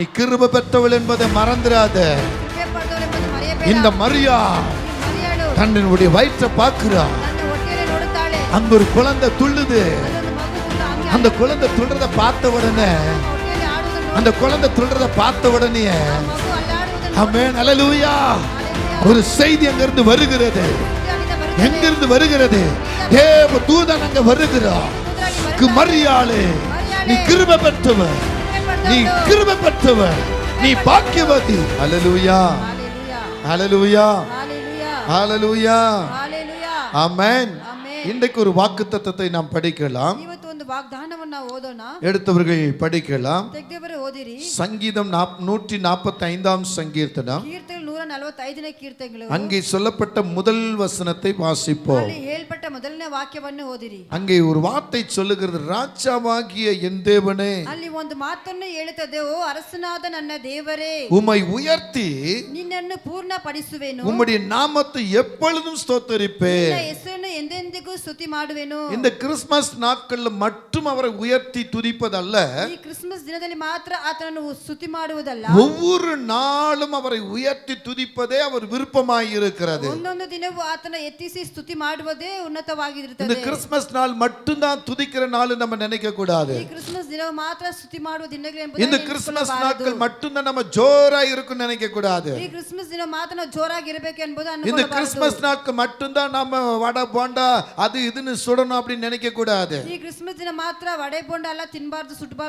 நீ கிருபை பெற்றவள் என்பதை மறந்துடாத. இந்த மரியா தன்னுடைய வயிற்றை பார்க்கிறா. அங்க ஒரு குழந்தை துள்ளுது. அந்த குழந்தை துள்றத பார்த்த உடனே ஆமென் அல்லேலூயா, ஒரு செய்தி அங்கிருந்து வருகிறது. எங்கிருந்து வருகிறது? தேவ தூதன் அங்க வருகிறார். மரியாளே, நீ கிருபை பெற்றவர், நீ கிருபை பெற்றவர், நீ பாக்கியவதி. அல்லேலூயா அல்லேலூயா அல்லேலூயா ஆமென். இன்றைக்கு ஒரு வாக்குத்தத்தத்தை நாம் படிக்கலாம். எடுத்தவர்கள் படிக்கலாம். சங்கீதம் 145 சங்கீர்த்தனம். அங்கே சொல்லப்பட்ட முதல் வசனத்தை வாசிப்போம். அங்கே ஒரு வார்த்தை சொல்லுகிறது, ராஜாவாகிய என் தேவனே, உம்மை உயர்த்தி உம்முடைய நாமத்தை எப்பொழுதும் ஸ்தோத்தரிப்பேன். இந்த கிறிஸ்துமஸ் நாட்கள்ல மட்டும் அவரை உயர்த்தி துதிப்பதல்ல, ஒவ்வொரு நாளும் அவரை உயர்த்தி துதிப்பதே அவர் விருப்பமாயிருக்கிறது. இந்த கிறிஸ்துமஸ் நாள் மட்டும்தான் துதிக்கிற நாள் நம்ம நினைக்க கூடாது. இந்த கிறிஸ்துமஸ் நாட்கள் மட்டும்தான் நம்ம ஜோரா இருக்கும் நினைக்க கூடாது. இந்த கிறிஸ்துமஸ் நாட்கள் மட்டும்தான் நம்ம வடை போண்டா அது இதுன்னு சுடணும் அப்படின்னு நினைக்க கூடாது.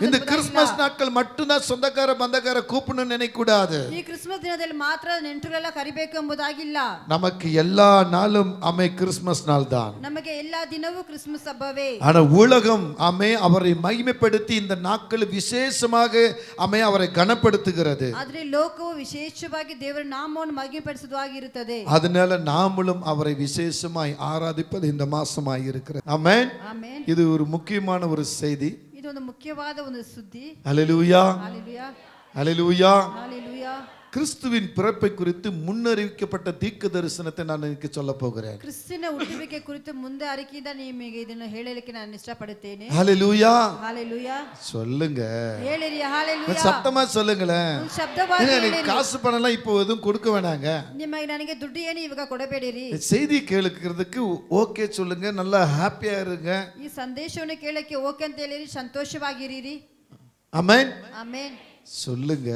இந்த கிறிஸ்துமஸ் நாட்கள் மட்டும்தான் சொந்தக்கார பந்தக்கார கூப்பிடணும் நினைக்க கூடாது. நமக்கு எல்லா நாளும் அமை கிறிஸ்துமஸ் நாள் தான். ஆனா உலகம் அமை அவரை மகிமைப்படுத்தி இந்த நாட்கள் விசேஷமாக அமை அவரை கனப்படுத்துகிறது. அதனால நாமளும் அவரை விசேஷமாய் ஆராதிப்பது இந்த மாசமாய் இருக்கிறது. ஆமென். இது ஒரு முக்கியமான ஒரு செய்தி. இது ಒಂದು ಮುಖ್ಯವಾದ ಒಂದು ಸುದ್ದಿ. ஹல்லேலூயா ஹல்லேலூயா ஹல்லேலூயா ஹல்லேலூயா. கிறிஸ்துவின் பிறப்பை குறித்து முன்னறிவிக்கப்பட்ட தீர்க்க தரிசனத்தை நான் இன்னைக்கு சொல்ல போகிறேன். ಕ್ರಿಸ್ತನ ಹುಟ್ಟುವಿಕೆ ಕುರಿತು ಮುಂದೆ ಅರಿಕೆಯಿಂದ ನಿಮಗೆ ಇದನ್ನು ಹೇಳಲಿಕ್ಕೆ ನಾನು ಇಷ್ಟಪಡುತ್ತೇನೆ. ஹல்லேலೂயா ஹல்லேலூயா சொல்லுங்க. ಹೇಳಿರಿ ஹல்லேலூயா. சத்தமா சொல்லுங்களேன். ಶಬ್ದವಾಗಿ ಹೇಳಿರಿ. காசு பணம்லாம் இப்போ எதுவும் கொடுக்க வேணாங்க. ನಿಮಗೆ ನನಗೆ ದುಡ್ಡು ಏನು ಇವಾಗ ಕೊಡಬೇಡಿರಿ. செய்தி கேளுக்கிறதுக்கு ஓகே சொல்லுங்க, நல்லா ஹாப்பியா இருங்க. ಈ ಸಂದೇಶವನ್ನು ಕೇಳಕ್ಕೆ ಓಕೆ ಅಂತ ಹೇಳಿರಿ, ಸಂತೋಷವಾಗಿರಿ. ஆமென் ಆಮೆನ್ சொல்லுங்க.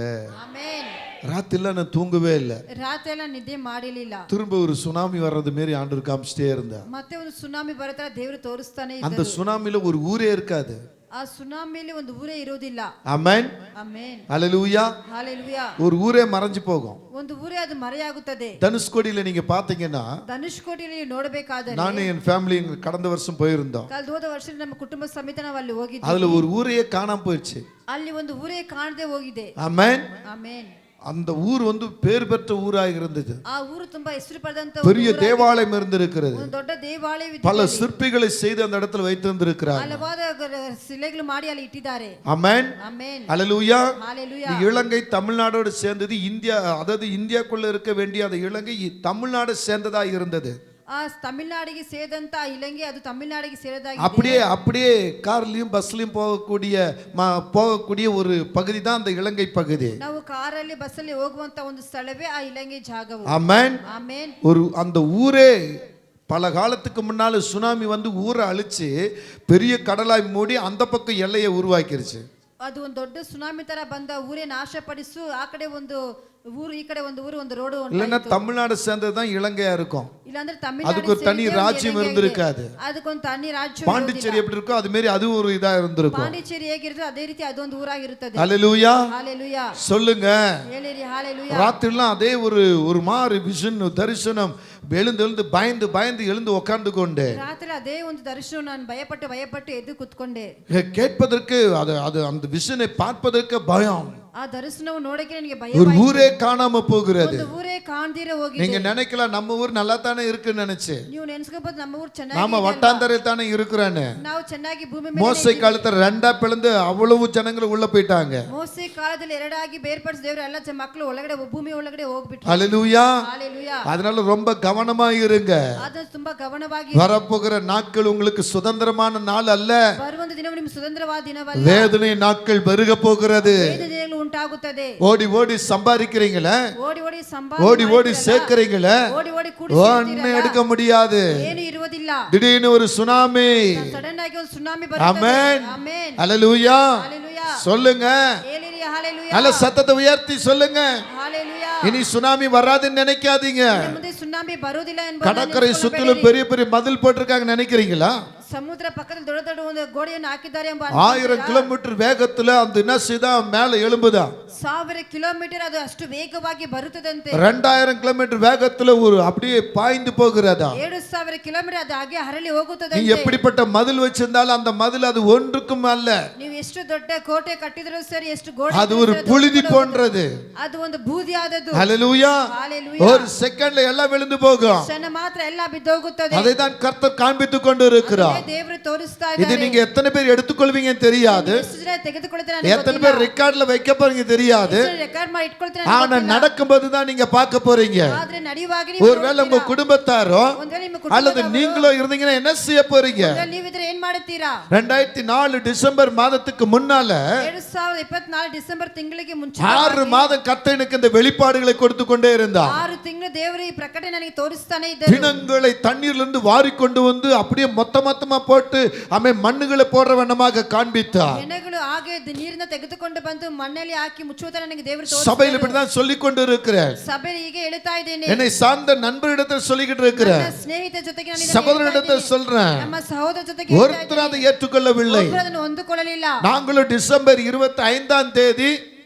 ಆಮೆನ್. ராத்திரில நான் தூங்கவே இல்லை. ರಾತ್ರಿ ಎಲ್ಲ ನಿದ್ದೆ ಮಾಡಿರಲಿಲ್ಲ. திரும்ப ஒரு சுனாமி வர்றது மாதிரி ஆண்டவர் காமிச்சிட்டே இருந்தார். ಮತ್ತೆ ಒಂದು ಸುನಾಮಿ ಬರುತ್ತಾ ದೇವರು ತೋರಿಸ್ತಾನೆ ಇದ್ದರು. அந்த சுனாமில ஒரு ஊரே இருக்காது. ಆ ಸುನಾಮಿಯಲ್ಲಿ ಒಂದು ಊರೇ ಇರೋದಿಲ್ಲ. ಆಮೆನ್ ಆಮೆನ್ ஹல்லேலூயா ஹல்லேலೂயா. ஒரு ஊரே மறைஞ்சு போகும். ಒಂದು ಊರೇ ಅದು ಮರೆಯಾಗುತ್ತದೆ. தனுஷ்கோடியில நீங்க பாத்தீங்கன்னா, ಧನುಷ್ಕೋಟಿಯಲ್ಲಿ ನೋಡಬೇಕಾದರೆ நான் என் ஃபேமிலி கடந்த வருஷம் போயிருந்தோம். ಕಳೆದ ಹೋದ ವರ್ಷ ನಮ್ಮ ಕುಟುಂಬ ಸಮೇತ ನಾವು ಅಲ್ಲಿ ಹೋಗಿದ್ವಿ. அதுல ஒரு ஊரே காணாம போயிடுச்சு. ಅಲ್ಲಿ ಒಂದು ಊರೇ ಕಾಣದೆ ಹೋಗಿದೆ. ஆமென் ಆಮೆನ್. அந்த ஊர் வந்து பேர் பெற்ற ஊராக இருந்தது. ಆ ಊರು ತುಂಬಾ ಹೆಸರು ಪಡೆದಂತ பெரிய தேவாலயம் இருந்திருக்கிறது. ಒಂದು ದೊಡ್ಡ ದೇವಾಲಯವಿದೆ. பல சிற்பிகளை செய்து அந்த இடத்துல வைத்திருந்திருக்கிறார். ಹಲವಾರು ಶಿಲೆಗಳು ಮಾಡಿ ಅಲ್ಲಿ ಇಟ್ಟಿದ್ದಾರೆ. ஆமென் ಆಮೆನ್ ஹல்லேலூயா ஹல்லேலூயா. இலங்கை தமிழ்நாடோடு சேர்ந்தது. இந்தியா, அதாவது இந்தியாக்குள்ள இருக்க வேண்டிய அந்த இலங்கை தமிழ்நாடு சேர்ந்ததா இருந்தது. ಆ ತಮಿಳುನಾಡಿಗೆ ಸೇರಿದಂತ ಇಲಂಗೆ ಅದು ತಮಿಳುನಾಡಿಗೆ ಸೇರಿದಾಗಿದೆ. அப்படியே கார்லயும் பஸ்லயும் போகக்கூடிய ஒரு பகுதி தான் அந்த இலங்கை பகுதி. ನಾವು ಕಾರಲ್ಲಿ ಬಸ್ಸಲ್ಲಿ ಹೋಗುವಂತ ಒಂದು ಸ್ಥಳವೇ ಆ ಇಲಂಗೆ ಜಾಗವು. ஆமென் ಆಮೆನ್. ஒரு அந்த ஊரே பல காலத்துக்கு முன்னால சுனாமி வந்து ஊரை அழிச்சு பெரிய கடலாய் மூடி அந்த பக்கம் எல்லையை உருவாக்கிருச்சு. ಅದು ಒಂದು ದೊಡ್ಡ ಸುನಾಮಿ ತರ ಬಂದ ಊರೇ ನಾಶಪಡಿಸು ಆ ಕಡೆ ಒಂದು ಊರು ಈ ಕಡೆ ಒಂದು ಊರು ಒಂದು ರೋಡ್ இல்லன்னா தமிழ்நாடு சேர்ந்தது தான் இலங்கையா இருக்கும். ಇಲ್ಲಾಂದ್ರೆ ತಮಿಳುನಾಡು அதுக்கு ஒரு தனி ராஜ்யம் இருந்திருக்காது. ಅದಕ್ಕೊಂದು ತನಿ ರಾಜ್ಯ. பாண்டிச்சேரி எப்படி இருக்கோ அது மாதிரி அது ஒரு இதா இருந்திருக்கும். ಪಾಂಡಿಚೇರಿ ಹೇಗಿರುತ್ತೋ ಅದೇ ರೀತಿ ಅದೊಂದು ಊರಾಗಿರುತ್ತದೆ. ஹல்லேலூயா ஹல்லேலூயா சொல்லுங்க. ಹೇಳಿರಿ ஹல்லேலூயா. ராத்திரிலாம் அதே ஒரு மாறு விஷன் தரிசனம், எழுந்து பயந்து எழுந்து உட்கார்ந்து கொண்டே ರಾತ್ರಿ ಅದೇ ಒಂದು ದರ್ಶನ ನಾನು ಭಯಪಟ್ಟು ಎದ್ದು ಕೂತ್ಕೊಂಡೆ. கேட்பதற்கு அது அந்த விஷனை பார்ப்பதற்கு பயம். ಆ ದರ್ಶನವು ನೋಡಕ್ಕೆ ನನಗೆ ಭಯ. ஒரு ஊரே காணாம போகிறது. ಒಂದು ಊರೇ ಕಾಣ್ದಿರ ಹೋಗಿದೆ. நீங்க நினைக்கலாம் நம்ம ஊர் நல்லா தானே இருக்குன்னு நினைச்சு. ನೀವು ನೆನೆಸ್ಕೋಬಹುದು ನಮ್ಮ ಊರು ಚೆನ್ನಾಗಿದೆ. நாம வட்டாந்தரையில் தானே இருக்கிறான்னு. ನಾವು ಚೆನ್ನಾಗಿ ಭೂಮಿ ಮೇಲೆ மோசே காலத்துல ரெண்டா பிளந்து அவ்வளவு ஜனங்கள் உள்ள போயிட்டாங்க. ಮೋಸೆ ಕಾಲದಲ್ಲಿ ಎರಡಾಗಿ ಬೇರ್ಪಡಿಸಿ ದೇವರು ಎಲ್ಲ ಮಕ್ಕಳು ಒಳಗಡೆ ಭೂಮಿ ಒಳಗಡೆ ಹೋಗ್ಬಿಟ್ರು. ஹல்லேலூயா. ஹalleluya. அதனால ரொம்ப கவனமா இருங்க. ಅದು ತುಂಬಾ ಗಮನವಾಗಿ. வரப்போகிற நாட்கள் உங்களுக்கு சுதந்திரமான நாள் அல்ல. ಬರುವಂತ ದಿನವು ನಿಮ್ಮ ಸ್ವತಂತ್ರವಾದ ದಿನವಲ್ಲ. வேதனை நாட்கள் பெருக போகிறது. ವೇದನೆಗಳು ಉಂಟಾಗುತ್ತದೆ. ஓடி ஓடி சம்பாதிக்கிறீங்களே, ಓಡಿ ಓಡಿ ஓடி ஓடி சேர்க்கிறீங்களே, ಓಡಿ ಓಡಿ ஒண்ணு எடுக்க முடியாது. ಏನು ಇರುವುದಿಲ್ಲ. திடீர்னு ஒரு சுனாமி. ಸಡನ್ ಆಗಿ ಒಂದು ಸುನಾಮಿ ಬರುತ್ತದೆ. ஆமென். ಆಮೆನ್. ஹல்லேலூயா. ஹalleluya. சொல்லுங்க. ஹalleluya. ஹalleluya. நல்ல சத்தத்தை உயர்த்தி சொல்லுங்க. ஹalleluya. இனி சுனாமி வராதுன்னு நினைக்காதீங்க. ಮುಂದೆ ಸುನಾಮಿ ಬರುವುದಿಲ್ಲ ಎಂಬುದನ್ನು கடற்கரை சுற்றிலும் பெரிய பெரிய மதில் போட்டிருக்காங்க நினைக்கிறீங்களா? ಸಮುದ್ರ ಪಕ್ಕದಲ್ಲಿ ದೊಡ್ಡ ದೊಡ್ಡ ಒಂದು ಗೋಡೆಯನ್ನು ಹಾಕಿದ್ದಾರೆ ಎಂಬ 1000 கிலோமீட்டர் வேகத்துல அந்த என்ன செய்தா மேல எழும்புதா. 1000 ಕಿಲೋಮೀಟರ್ ಅದು ಅಷ್ಟು ವೇಗವಾಗಿ ಬರುತ್ತದಂತೆ. 2000 கிலோமீட்டர் வேகத்துல ஒரு அப்படியே பாய்ந்து போகிறதா. 7000 ಕಿಲೋಮೀಟರ್ ಅದು ಹಾಗೆ ಹರಳಿ நீ ಹೋಗುತ್ತದಂತೆ. எப்படிப்பட்ட மதில் வச்சிருந்தாலும் அந்த மதில் அது ஒன்றுக்கும் அல்ல. ನೀವು ಎಷ್ಟು ದೊಡ್ಡ ಕೋಟೆ ಕಟ್ಟಿದರೂ ಸರಿ, ಎಷ್ಟು ಗೋಡೆ அது ஒரு புழுதி போன்றது. ಅದು ಒಂದು ಬೂದಿ ಆದದ್ದು. ஹல்லேலூயா. ஹalleluya. ஒரு செகண்ட்ல எல்லாம் விழுந்து போகும். ಕ್ಷಣ ಮಾತ್ರ ಎಲ್ಲ ಬಿದ್ದೋಗುತ್ತದೆ. அதை தான் கர்த்தர் காண்பித்துக் கொண்டு இருக்கிறார். ದೇವರು ತೋರಿಸ್ತಾ இது ಇದ್ದಾರೆ. நீங்க எத்தனை பேர் எடுத்துக்கொள்வீங்கன்னு தெரியாது. ಎಷ್ಟು ಜನ ತೆಗೆದುಕೊಳ್ಳುತ್ತಾರೆ எத்தனை பேர் ரெக்கார்ட்ல வைக்க போறீங்க தெரியாது. ರೆಕಾರ್ಡ್ ಮಾಡಿ ಇಟ್ಕೊಳ್ತಾರೆ. ஆனா நடக்கும்போது தான் நீங்க பார்க்க போறீங்க. ಆದ್ರೆ ನಡೆಯುವಾಗ ஒருவேளை உங்க குடும்பத்தாரோ ಒಂದೇ ನಿಮ್ಮ அல்லது ಕುಟುಂಬದವರು நீங்களோ இருந்தீங்கன்னா என்ன செய்ய போறீங்க? ನೀವಿದ್ರೆ ಏನ್ ಮಾಡುತ್ತೀರಾ? 2004 டிசம்பர் மாதத்துக்கு முன்னால 2024 ಡಿಸೆಂಬರ್ ತಿಂಗಳಿಗೆ ಮುಂಚೆ 6 மாதம் கர்த்தர் எனக்கு இந்த வெளிப்பாடுகளை கொடுத்து கொண்டே இருந்தார். 6 ತಿಂಗಳು ದೇವರು ಈ ಪ್ರಕಟಣೆ ನನಗೆ ತೋರಿಸ್ತಾನೆ ಇದ್ದರು. பிணங்களை தண்ணீர்ல இருந்து வாரி கொண்டு வந்து அப்படியே மொத்தமா போட்டு அமே மண்ணுகளை போடுற வண்ணமாக காண்பித்தார். ಹೆಣಗಳು ಹಾಗೆ ನೀರನ್ನ ತೆಗೆದುಕೊಂಡು ಬಂದು ಮಣ್ಣಲ್ಲಿ ಹಾಕಿ ಮುಚ್ಚುವುದರ ನನಗೆ ದೇವರು ತೋರಿಸ್ತಾರೆ. சபையில் இப்படிதான் சொல்லிக் கொண்டு இருக்கிறேன். ಸಭೆಯಲ್ಲಿ ಹೀಗೆ ಹೇಳ್ತಾ ಇದ್ದೇನೆ. என்னை சார்ந்த நண்பரிடத்தில் சொல்லிக்கிட்டு இருக்கிறேன். ನನ್ನ ಸ್ನೇಹಿತ ಜೊತೆಗೆ ನಾನು சகோதரனிடத்தில் சொல்றேன். ನಮ್ಮ ಸಹೋದರ ಜೊತೆಗೆ ஒருத்தர் அதை ஏற்றுக்கொள்ளவில்லை. ಒಬ್ಬರು ಅದನ್ನು ಹೊಂದಿಕೊಳ್ಳಲಿಲ್ಲ. நாங்களும் டிசம்பர் 25ஆம் தேதி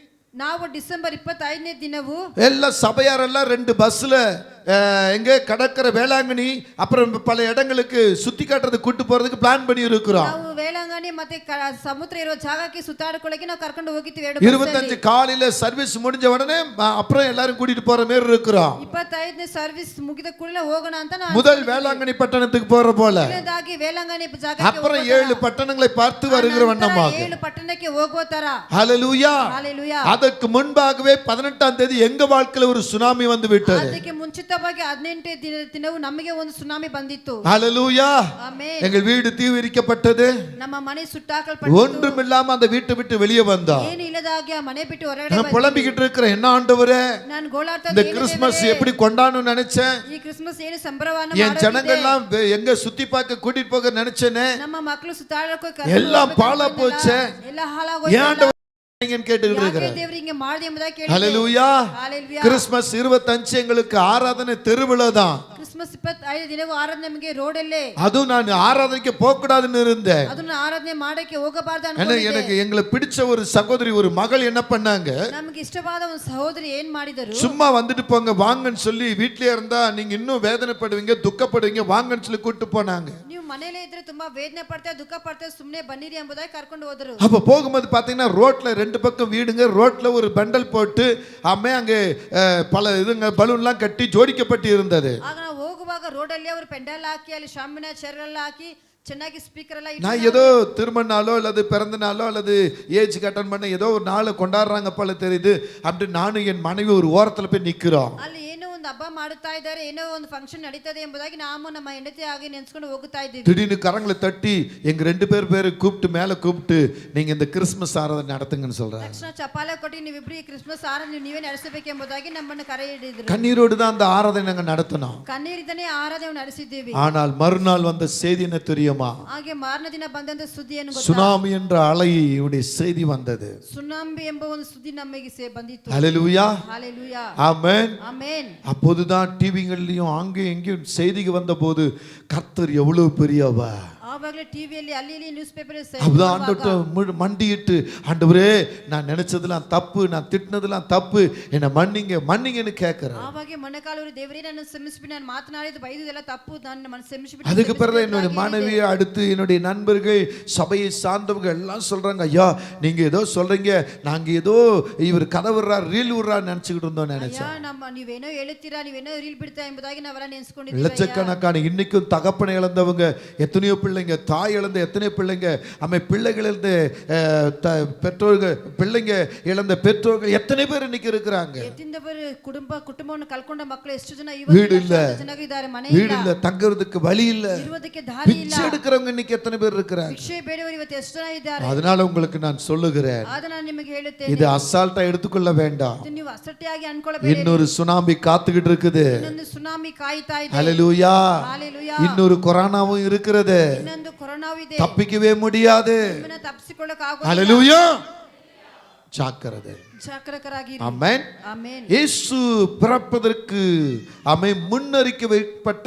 ನಾವು ಡಿಸೆಂಬರ್ 25ನೇ ದಿನವು ಎಲ್ಲ ಸಭೆಯಾರೆಲ್ಲ 2 பஸ்ல எங்க கடற்கரை வேளாங்கண்ணி அப்புறம் பல இடங்களுக்கு சுத்தி காட்டுறது கூட்டு போறதுக்கு பிளான் பண்ணி இருக்கிறோம். ನಾವು ವೇಳಾಂಗಣಿ ಮತ್ತೆ ಸಮುದ್ರ ಇರೋ ಜಾಗಕ್ಕೆ ಸುತ್ತಾಡಿಕೊಳ್ಳಕ್ಕೆ ನಾವು ಕರ್ಕೊಂಡು ಹೋಗಿದ್ದೀವಿ. 25 காலையில சர்வீஸ் முடிஞ்ச உடனே அப்புறம் எல்லாரும் கூட்டிட்டு போற மாதிரி இருக்கிறோம். 25ನೇ ಸರ್ವಿಸ್ ಮುಗಿದ ಕೂಡಲೇ ಹೋಗೋಣ ಅಂತ ನಾನು முதல் வேளாங்கண்ணி பட்டணத்துக்கு போற போல ಮೊದಲನೇದಾಗಿ ವೇಳಾಂಗಣಿ ಜಾಗಕ್ಕೆ அப்புறம் 7 பட்டணங்களை பார்த்து வருகிற வண்ணமாக 7 ಪಟ್ಟಣಕ್ಕೆ ಹೋಗೋ ತರ. ஹல்லேலூயா. ஹalleluya. அதற்கு முன்பாகவே 18ஆம் தேதி எங்க வாழ்க்கையில ஒரு சுனாமி வந்து விட்டது. ಅದಕ್ಕೆ ಮುಂಚಿತವಾಗಿ 18ನೇ ದಿನವು ನಮಗೆ ಒಂದು ಸುನಾಮಿ ಬಂದಿತ್ತು. ஹல்லேலூயா. ಆಮೆನ್. எங்கள் வீடு தீவிரிக்கப்பட்டது. ನಮ್ಮ ಮನೆ ಸುಟ್ಟಾಕಲ್ಪಟ್ಟಿತು. ஒன்றுமில்லாம அந்த வீட்டை விட்டு வெளியே வந்தோம். ಏನು ಇಲ್ಲದಾಗಿ ಆ ಮನೆ ಬಿಟ್ಟು ಹೊರಗಡೆ நான் புலம்பிக்கிட்டு இருக்கிறேன், என்ன ஆண்டவரே ನಾನು ಗೋಳಾಡ್ತಾ இந்த கிறிஸ்மஸ் எப்படி கொண்டாடணும்னு நினைச்சேன். ಈ ಕ್ರಿಸ್ಮಸ್ ಏನು ಸಂಭ್ರಮವನ್ನು என் ஜனங்கள்லாம் எங்க சுத்தி பார்க்க கூட்டிட்டு போக நினைச்சேனே, ನಮ್ಮ ಮಕ್ಕಳು ಸುತ್ತಾಡಕ್ಕೆ எல்லாம் பாழா போச்சே. ಎಲ್ಲ ಹಾಳಾಗೋಯ್ತು. ஏன் ஆண்டவரே கேட்டுக்கிட்டு இருக்கிறேன். ದೇವರು ಹಿಂಗೆ ಮಾಡಿದೆ ಎಂಬುದಾಗಿ ಕೇಳಿದೆ. ஹல்லேலூயா. ஹalleluya. கிறிஸ்மஸ் 25 எங்களுக்கு ஆராதனை தெருவில தான். ಕ್ರಿಸ್ಮಸ್ 25 ದಿನವೂ ಆರಾಧನೆ ನಮಗೆ ರೋಡಲ್ಲೇ. அதுவும் நான் ஆராதனைக்கு போக கூடாதுன்னு இருந்தேன். ಅದನ್ನ ಆರಾಧನೆ ಮಾಡಕ್ಕೆ ಹೋಗಬಾರದು எனக்கு ಅನ್ಕೊಂಡಿದ್ದೆ. எங்களுக்கு பிடிச்ச ஒரு சகோதரி ஒரு மகள் என்ன பண்ணாங்க, ನಮಗೆ ಇಷ್ಟವಾದ ಒಂದು ಸಹೋದರಿ ಏನ್ ಮಾಡಿದರು, சும்மா வந்துட்டு போங்க வாங்கன்னு சொல்லி வீட்லயே இருந்தா நீங்க இன்னும் வேதனைப்படுவீங்க துக்கப்படுவீங்க வாங்கன்னு சொல்லி கூட்டு போனாங்க. ನೀವು ಮನೆಯಲ್ಲೇ ಇದ್ರೆ ತುಂಬಾ ವೇದನೆ ಪಡ್ತಾ ದುಃಖ ಪಡ್ತಾ ಸುಮ್ಮನೆ ಬನ್ನಿರಿ ಎಂಬುದಾಗಿ ಕರ್ಕೊಂಡು ಹೋದರು. அப்ப போகும்போது பாத்தீங்கன்னா ரோட்ல 2 பக்கம் வீடுங்க, ரோட்ல ஒரு பண்டல் போட்டு அம்மே அங்கே பல இதுங்க பலூன்லாம் கட்டி ஜோடிக்கப்பட்டு இருந்தது. ಆಗ ನಾವು ಹೋಗುವಾಗ ರೋಡಲ್ಲಿ ಅವರು ಪೆಂಡಲ್ ಹಾಕಿ ಅಲ್ಲಿ ಶಾಮಿನ ಚೇರ್ಗಳೆಲ್ಲ ಹಾಕಿ ಚೆನ್ನಾಗಿ ಸ್ಪೀಕರ್ ಎಲ್ಲ ಇಟ್ಟು நான் ஏதோ திருமண நாளோ அல்லது பிறந்த நாளோ அல்லது ஏஜ் அட்டன் பண்ண ஏதோ ஒரு நாளை கொண்டாடுறாங்க போல தெரியுது. அப்படி நானும் என் மனைவி ஒரு ஓரத்துல போய் நிக்கிறோம். ಅಲ್ಲಿ ಏನೋ ಒಂದು ಹಬ್ಬ ಮಾಡುತ್ತಾ ಇದ್ದಾರೆ, ಏನೋ ಒಂದು ಫಂಕ್ಷನ್ ನಡೀತದೆ ಎಂಬುದಾಗಿ ನಾವು ನಮ್ಮ ಹೆಂಡತಿ ಆಗಿ ನೆನ್ಸ್ಕೊಂಡು ಹೋಗುತ್ತಾ ಇದ್ದೀವಿ. திடீர்னு கரங்களை தட்டி எங்க 2 பேரை கூப்பிட்டு மேல கூப்பிட்டு நீங்க இந்த கிறிஸ்மஸ் ஆராதனை நடத்துங்கன்னு சொல்றாங்க. ತಕ್ಷಣ ಚಪಾಲೆ ಕೊಟ್ಟು ನೀವಿಬ್ರು ಈ ಕ್ರಿಸ್ಮಸ್ ಆರಾಧನೆ ನೀವೇ ನಡೆಸಬೇಕೆಂಬುದಾಗಿ ನಮ್ಮನ್ನು ಕರೆ ಹಿಡಿದ್ರು. கண்ணீரோடு தான் அந்த ஆராதனை நாங்க நடத்தினோம். ಕಣ್ಣೀರಿದ್ದನೇ ಆರಾಧನೆ ನಡೆಸಿದ್ದೀವಿ. ஆனால் மறுநாள் வந்த செய்தி என்ன தெரியுமா? ಹಾಗೆ ಮಾರನೇ ದಿನ ಬಂದಂತ ಸುದ್ದಿ ಏನು ಗೊತ್ತಾ? சுனாமி என்ற அலையுடைய செய்தி வந்தது. ಸುನಾಮಿ ಎಂಬ ಒಂದು ಸುದ್ದಿ ನಮಗೆ ಬಂದಿತ್ತು. ஹல்லேலூயா. ஹalleluya. ஆமென். ಆಮೆನ್. அப்போதுதான் டிவிகள்லயும் அங்கே எங்கேயும் செய்திக்கு வந்தபோது கர்த்தர் எவ்வளவு பெரியவர். ಆ ಆವಾಗಲೇ ಟಿವಿಯಲ್ಲಿ ಅಲ್ಲಿ ಇಲ್ಲಿ ನ್ಯೂಸ್ ಪೇಪರ್ அப்பதான் ஆண்டவர்ட்ட மண்டியிட்டு, ஆண்டவரே நான் நினைச்சதெல்லாம் தப்பு, நான் திட்டினதெல்லாம் தப்பு, என்னை மன்னிங்க மன்னிங்கன்னு கேட்கிறேன். ಆವಾಗೆ ಮೊಣಕಾಲೂರಿ ದೇವರೇ ನನ್ನ ಕ್ಷಮಿಸಿಬಿಡಿ, ನಾನು ಮಾತನಾಡಿದ್ದು ಬೈದಿದ್ದೆಲ್ಲ ತಪ್ಪು, ನನ್ನ ಮನಸ್ಸು ಕ್ಷಮಿಸಿಬಿಡಿ. அதுக்கு பிறகு என்னுடைய மனைவி, அடுத்து என்னுடைய நண்பர்கள், சபையை சார்ந்தவங்க எல்லாம் சொல்றாங்க, ஐயா நீங்க ஏதோ சொல்றீங்க, நாங்க ஏதோ இவர் கதை விடுறார் ரீல் விடுறான்னு நினைச்சுக்கிட்டு இருந்தோம் நினைச்சேன். ಅಯ್ಯ ನಮ್ಮ ನೀವೇನೋ ಹೇಳ್ತೀರಾ, ನೀವೇನೋ ರೀಲ್ ಬಿಡ್ತಾ ಎಂಬುದಾಗಿ ನಾವೆಲ್ಲ ನೆನೆಸ್ಕೊಂಡಿದ್ದೀವಿ. லட்சக்கணக்கான இன்னைக்கும் தகப்பனை இழந்தவங்க எத்தனையோ பிள்ளைங்க, தாய் இழந்த எத்தனையோ பிள்ளைங்க, பிள்ளைகள் இழந்த பெற்றோர்கள், பிள்ளைங்க இழந்த பெற்றோர்கள் எத்தனை பேர் இன்னைக்கு இருக்கிறாங்க. ಎತ್ತಿಂದವರು ಕುಟುಂಬವನ್ನು ಕಳ್ಕೊಂಡ ಮಕ್ಕಳು ಎಷ್ಟು ಜನ வீடு இல்ல, ಜನರಿದ್ದಾರೆ, ಮನೆ வீடு இல்ல, தங்குறதுக்கு வழி இல்ல, ಇರುವುದಕ್ಕೆ ದಾರಿ ಇಲ್ಲ, பிச்சை எடுக்கிறவங்க இன்னைக்கு எத்தனை பேர் இருக்கிறாங்க. ಭಿಕ್ಷೆ ಬೇಡವರು ಇವತ್ತು ಎಷ್ಟು ಜನ ಇದ್ದಾರೆ. அதனால உங்களுக்கு நான் சொல்லுகிறேன், ಆದ ನಾನು ನಿಮಗೆ ಹೇಳುತ್ತೇನೆ, இது ಅಸಾಲ್ಟಾ எடுத்துக்கொள்ள வேண்டாம். ಇದು ನೀವು ಅಸಟ್ಟಾಗಿ ಅನ್ಕೊಳ್ಳಬೇಡಿ. இன்னொரு சுனாமி காத்துக்கிட்டு இருக்குது. ಇನ್ನೊಂದು ಸುನಾಮಿ ಕಾಯ್ತಾ ಇದೆ. ஹல்லேலூயா. ஹalleluya. இன்னொரு கொரோனாவும் இருக்கிறது, ಇನ್ನೊಂದು ಕೊರೋನಾವು ಇದೆ, தப்பிக்கவே முடியாது. ನಿಮ್ಮನ್ನ ತಪ್ಪಿಸಿಕೊಳ್ಳಕ ಆಗೋದಿಲ್ಲ. ஹல்லேலூயா. ஜாக்கிரதை. ಜಾಗರೂಕರಾಗಿರಿ. ஆமென். ಆಮೆನ್. இயேசு பிறப்பதற்கு முன்னறிவிக்கப்பட்ட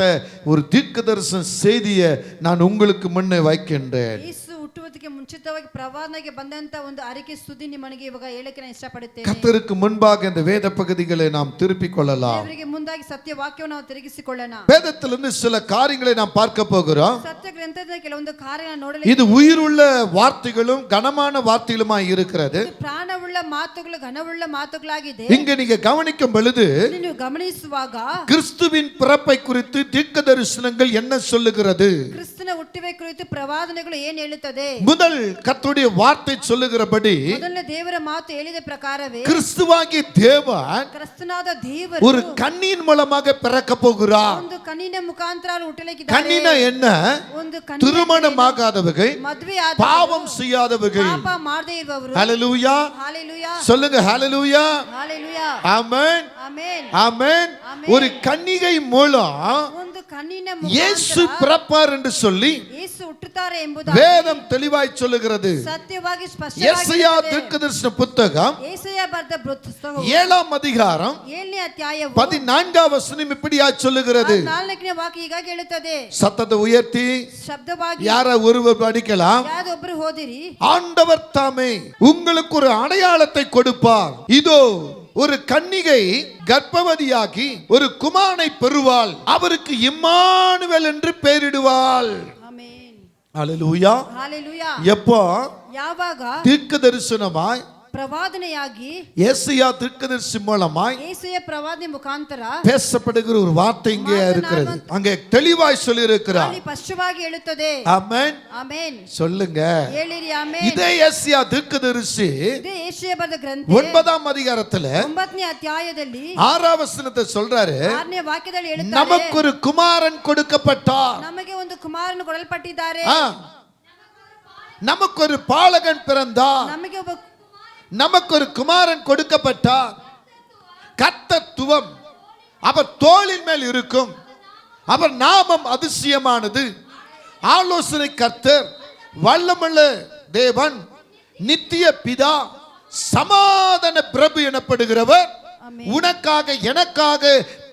ஒரு தீர்க்கதரிசன செய்தியை நான் உங்களுக்கு முன்னே வைக்கின்றேன். ಯೇಸು ಹುಟ್ಟುವುದಕ್ಕೆ ಮುಂಚಿತವಾಗಿ ಪ್ರವಾದನೆಗೆ ಬಂದಂತ ಒಂದು ಅರಿಕೆ ಸುದ್ದಿ ನಿಮಗೆ ಇವಾಗ ಹೇಳಕ್ಕೆ ನಾನು ಇಷ್ಟಪಡುತ್ತೇನೆ. கர்த்தருக்கு முன்பாக இந்த வேத பகுதிகளை நாம் திருப்பிக் கொள்ளலாம். ದೇವರಿಗೆ ಮುಂದಾಗಿ ಸತ್ಯ ವಾಕ್ಯವನ್ನು ನಾವು ತಿರುಗಿಸಿಕೊಳ್ಳೋಣ. வேதத்திலிருந்து சில காரியங்களை நாம் பார்க்க போகிறோம். ಸತ್ಯ ಗ್ರಂಥದ ಕೆಲವೊಂದು ಕಾರ್ಯಗಳನ್ನು ನೋಡಲು இது உயிருள்ள வார்த்தைகளும் கனமான வார்த்தைகளுமாய் இருக்கிறது. ಇದು ಪ್ರಾಣವುಳ್ಳ ಮಾತುಗಳು, ಘನವುಳ್ಳ ಮಾತುಗಳಾಗಿದೆ. இங்க நீங்க கவனிக்கும் பொழுது ನೀವು ಗಮನಿಸುವಾಗ கிறிஸ்துவின் பிறப்பை குறித்து தீர்க்க தரிசனங்கள் என்ன சொல்லுகிறது? ಕ್ರಿಸ್ತನ ಹುಟ್ಟುವಿಕೆ ಕುರಿತು ಪ್ರವಾದನೆಗಳು ಏನು ಹೇಳುತ್ತದೆ? முதல் கர்த்தருடைய வார்த்தை சொல்லுகிறபடி ಮೊದಲನೇ ದೇವರ ಮಾತು ಹೇಳಿದ ಪ್ರಕಾರವೇ கிறிஸ்துவாகிய தேவன் ಕ್ರಿಸ್ತನಾದ ದೇವರು ஒரு கண்ணியின் மூலமாக பிறக்க போகிறார். ಒಂದು ಕಣ್ಣಿನ ಮುಖಾಂತರ ಹುಟ್ಟಲಿಕ್ಕಿದ್ದಾರೆ. கண்ணினா என்ன? ಒಂದು திருமணமாகாதவர்கள், ಮದುವೆ பாவம் செய்யாதவர்கள். ಪಾಪ ಮಾಡದೇ ಇರುವವರು. ஹல்லேலூயா. ஹalleluya. சொல்லுங்க ஹல்லேலூயா. ஹalleluya. ஆமென். ಆಮೆನ್. ஆமென். ஒரு கன்னிகை மூலம் ಒಂದು ಕಣ್ಣಿನ இயேசு ಮುಖಾಂತರ பிறப்பார் என்று சொல்லி ಯೇಸು ಹುಟ್ಟುತ್ತಾರೆ ಎಂಬುದಾಗಿ வேதம் தெளிவாய் சொல்லுகிறது. ಸತ್ಯವಾಗಿ ಯೆಶಾಯ ಸ್ಪಷ್ಟವಾಗಿ தீர்க்கதரிசன புத்தகம் ಯೆಶಾಯ ಬರೆದ ಪುಸ್ತಕವು 7ஆம் அதிகாரம் 7ನೇ ಅಧ್ಯಾಯವು 14வது வசனம் இப்படியாய் சொல்லுகிறது. 4ನೇ ವಾಕ್ಯ ಹೀಗಾಗಿ ಹೇಳುತ್ತದೆ. சத்தத்தை உயர்த்தி ಶಬ್ದವಾಗಿ யார ஒருவர் படிக்கலாம். ಯಾರೊಬ್ಬರು ಓದಿರಿ. ஆண்டவர் தாமே உங்களுக்கு ஒரு அடையாளத்தை கொடுப்பார். இதோ ஒரு கன்னிகை கர்ப்பவதியாகி ஒரு குமாரனை பெறுவாள், அவருக்கு இம்மானுவேல் என்று பெயரிடுவாள். ಆಮೆನ್. ஹல்லேலூயா. ஹalleluya. எப்போ? ಯಾವಾಗ தீர்க்க தரிசனமாய் ಪ್ರವಾದನೆಯಾಗಿ ஏசாயா தீர்க்கதரிசி மூலமாய் ಯೆಶಾಯ ಪ್ರವಾದನೆ ಮುಖಾಂತರ பேசப்படுகிற ஒரு வார்த்தை இங்கே இருக்கிறது. அங்கே தெளிவாய் சொல்லி இருக்கிறார். ಅಲ್ಲಿ ಸ್ಪಷ್ಟವಾಗಿ ಹೇಳುತ್ತದೆ. ஆமென். ಆಮೆನ್. சொல்லுங்க. ಹೇಳಿರಿ ಆಮೆನ್. இதே ஏசாயா தீர்க்கதரிசி ಇದೇ ಯೆಶಾಯ ಬರೆದ ಗ್ರಂಥ 9ஆம் அதிகாரத்துல 9ನೇ ಅಧ್ಯಾಯದಲ್ಲಿ 6ஆம் வசனத்தை சொல்றாரு, 6ನೇ ವಾಕ್ಯದಲ್ಲಿ ಹೇಳುತ್ತಾರೆ, நமக்கு ஒரு குமாரன் கொடுக்கப்பட்டார், ನಮಗೆ ಒಂದು ಕುಮಾರನು ಕೊಡಲ್ಪಟ್ಟಿದ್ದಾರೆ, நமக்கு ஒரு பாலகன் பிறந்தார், ನಮಗೆ ಒಬ್ಬ நமக்கு ஒரு குமாரன் கொடுக்கப்பட்டார், கர்த்தத்துவம் அவர் தோளின் மேல் இருக்கும், அவர் நாமம் அதிசயமானது, ஆலோசனை கர்த்தர், வல்லமையுள்ள தேவன், நித்திய பிதா, சமாதான பிரபு எனப்படுகிறவர் உனக்காக எனக்காக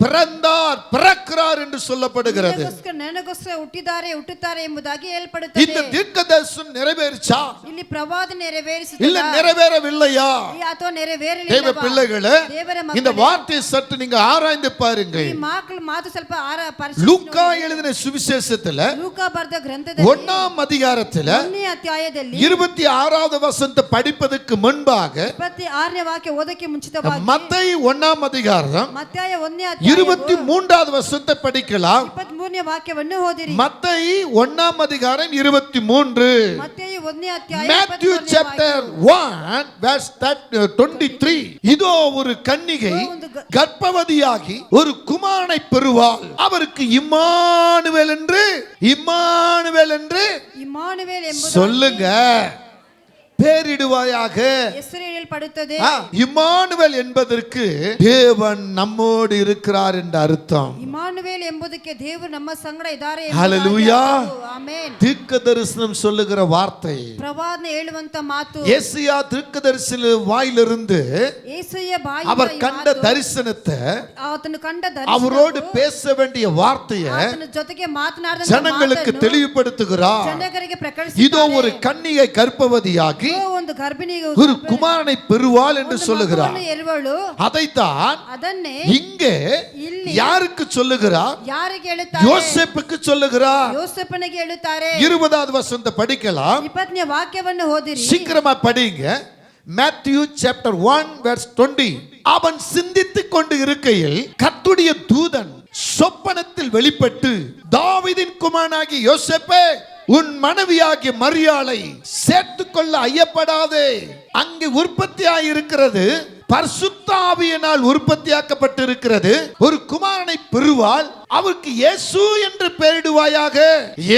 பிறந்தார், பிறக்கிறார் என்று சொல்லப்படுகிறது. ನನಗೋಸ್ಕರ ಹುಟ್ಟಿದ್ದಾರೆ, ಹುಟ್ಟುತ್ತಾರೆ ಎಂಬುದಾಗಿ ಹೇಳಲ್ಪಡುತ್ತದೆ. இந்த தீர்க்கதரிசனம் நிறைவேறிச்சா? ಇಲ್ಲಿ ಪ್ರವಾದನೆ ನೆರವೇರಿಸಿದ இல்ல நிறைவேறவில்லையா? ಅಥವಾ ನೆರವೇರಲಿಲ್ಲ. தேவ பிள்ளைகளே, ದೇವರ இந்த ಮಕ್ಕಳೇ, வார்த்தையை சற்று நீங்க ஆராய்ந்து பாருங்க. ಈ ಮಾತು ಸ್ವಲ್ಪ லூக்கா எழுதின சுவிசேஷத்துல ಲೂಕಾ ಬರೆದ ಗ್ರಂಥದಲ್ಲಿ 1ஆம் அதிகாரத்துல 1ನೇ ಅಧ್ಯಾಯದಲ್ಲಿ 26வது வசனத்தை படிப்பதற்கு முன்பாக 26ನೇ ವಾಕ್ಯ ಓದಕ್ಕೆ ಮುಂಚಿತವಾಗಿ மத்தேயு 1ஆம் அதிகாரம் ಮತ್ತಾಯ 1ನೇ ಅಧ್ಯಾಯ 23வது வசனத்தை படிக்கலாம். 23ನೇ ವಾಕ್ಯವನ್ನು ಓದಿರಿ. மத்தேயு 1ஆம் அதிகாரம் 23. ಮತ್ತಾಯ 1ನೇ ಅಧ್ಯಾಯ Matthew 23ನೇ chapter 1 verse 23. இதோ ஒரு கன்னிகை கர்ப்பவதியாகி ஒரு குமாரனை பெறுவாள், அவருக்கு இம்மானுவேல் என்று ಇಮ್ಮಾನುವೇಲ್ ಎಂಬುದಾಗಿ சொல்லுங்க. பேரிடுவாயாக. ಹೆಸರು ಪಡುತ್ತದೆ. இம்மானுவேல் என்பதற்கு தேவன் நம்மோடு இருக்கிறார் என்ற அர்த்தம். ಇಮ್ಮಾನುವೇಲ್ ಎಂಬುದಕ್ಕೆ ದೇವರು ನಮ್ಮ ಸಂಗಡ ಇದ್ದಾರೆ. ஹalleluya. ಆಮೆನ್. தீர்க்கதரிசனம் சொல்லுகிற வார்த்தை, ಪ್ರವಾದನೆ ಹೇಳುವಂತ ಮಾತು, ஏசாயா தீர்க்கதரிசி வாயிலிருந்து ಯೆಶಾಯ ಬಾಯಿಂದ அவர் கண்ட தரிசனத்தை, ಆತನು ಕಂಡ ದರ್ಶನ, அவரோடு பேச வேண்டிய வார்த்தையை ಆತನ ಜೊತೆಗೆ ಮಾತನಾಡಿದ ஜனங்களுக்கு தெளிவுபடுத்துகிறார். ಜನರಿಗೆ இதோ ಪ್ರಕಟಿಸುತ್ತಾರೆ. ஒரு கன்னிகை கர்ப்பவதியாகி ಒಂದು ಗರ್ಭಿಣಿಗೆ ஒரு குமாரனை பெறுவாள் என்று சொல்லுகிறார். ಎರುವಳು, அதைத்தான் ಅದನ್ನೇ இங்கே ಇಲ್ಲಿ யாருக்கு சொல்லுகிறார்? ಯಾರಿಗೆ ಹೇಳುತ್ತಾರೆ? யோசேப்புக்கு சொல்லுகிறார். ಯೋಸೇಫನಿಗೆ ಹೇಳುತ್ತಾರೆ. 20வது வசனத்தை படிக்கலாம். 20ನೇ ವಾಕ್ಯವನ್ನು ಓದಿರಿ. சீக்கிரமா படிங்க. Matthew chapter 1 verse 20. அவன் சிந்தித்துக் கொண்டு இருக்கையில் கர்த்தருடைய தூதன் சொப்பனத்தில் வெளிப்பட்டு, தாவீதின் குமாரனாகிய யோசேப்பே, உன் மனைவியாகிய மரியாளை சேர்த்துக்கொள்ள ஐயப்படாதே. அங்கு உற்பத்தியாயிருக்கிறது பரிசுத்த ஆவியினால் உற்பத்தியாக்கப்பட்டிருக்கிறது. ஒரு குமாரனை பெறுவாள், அவருக்கு இயேசு என்று பெயரிடுவாயாக.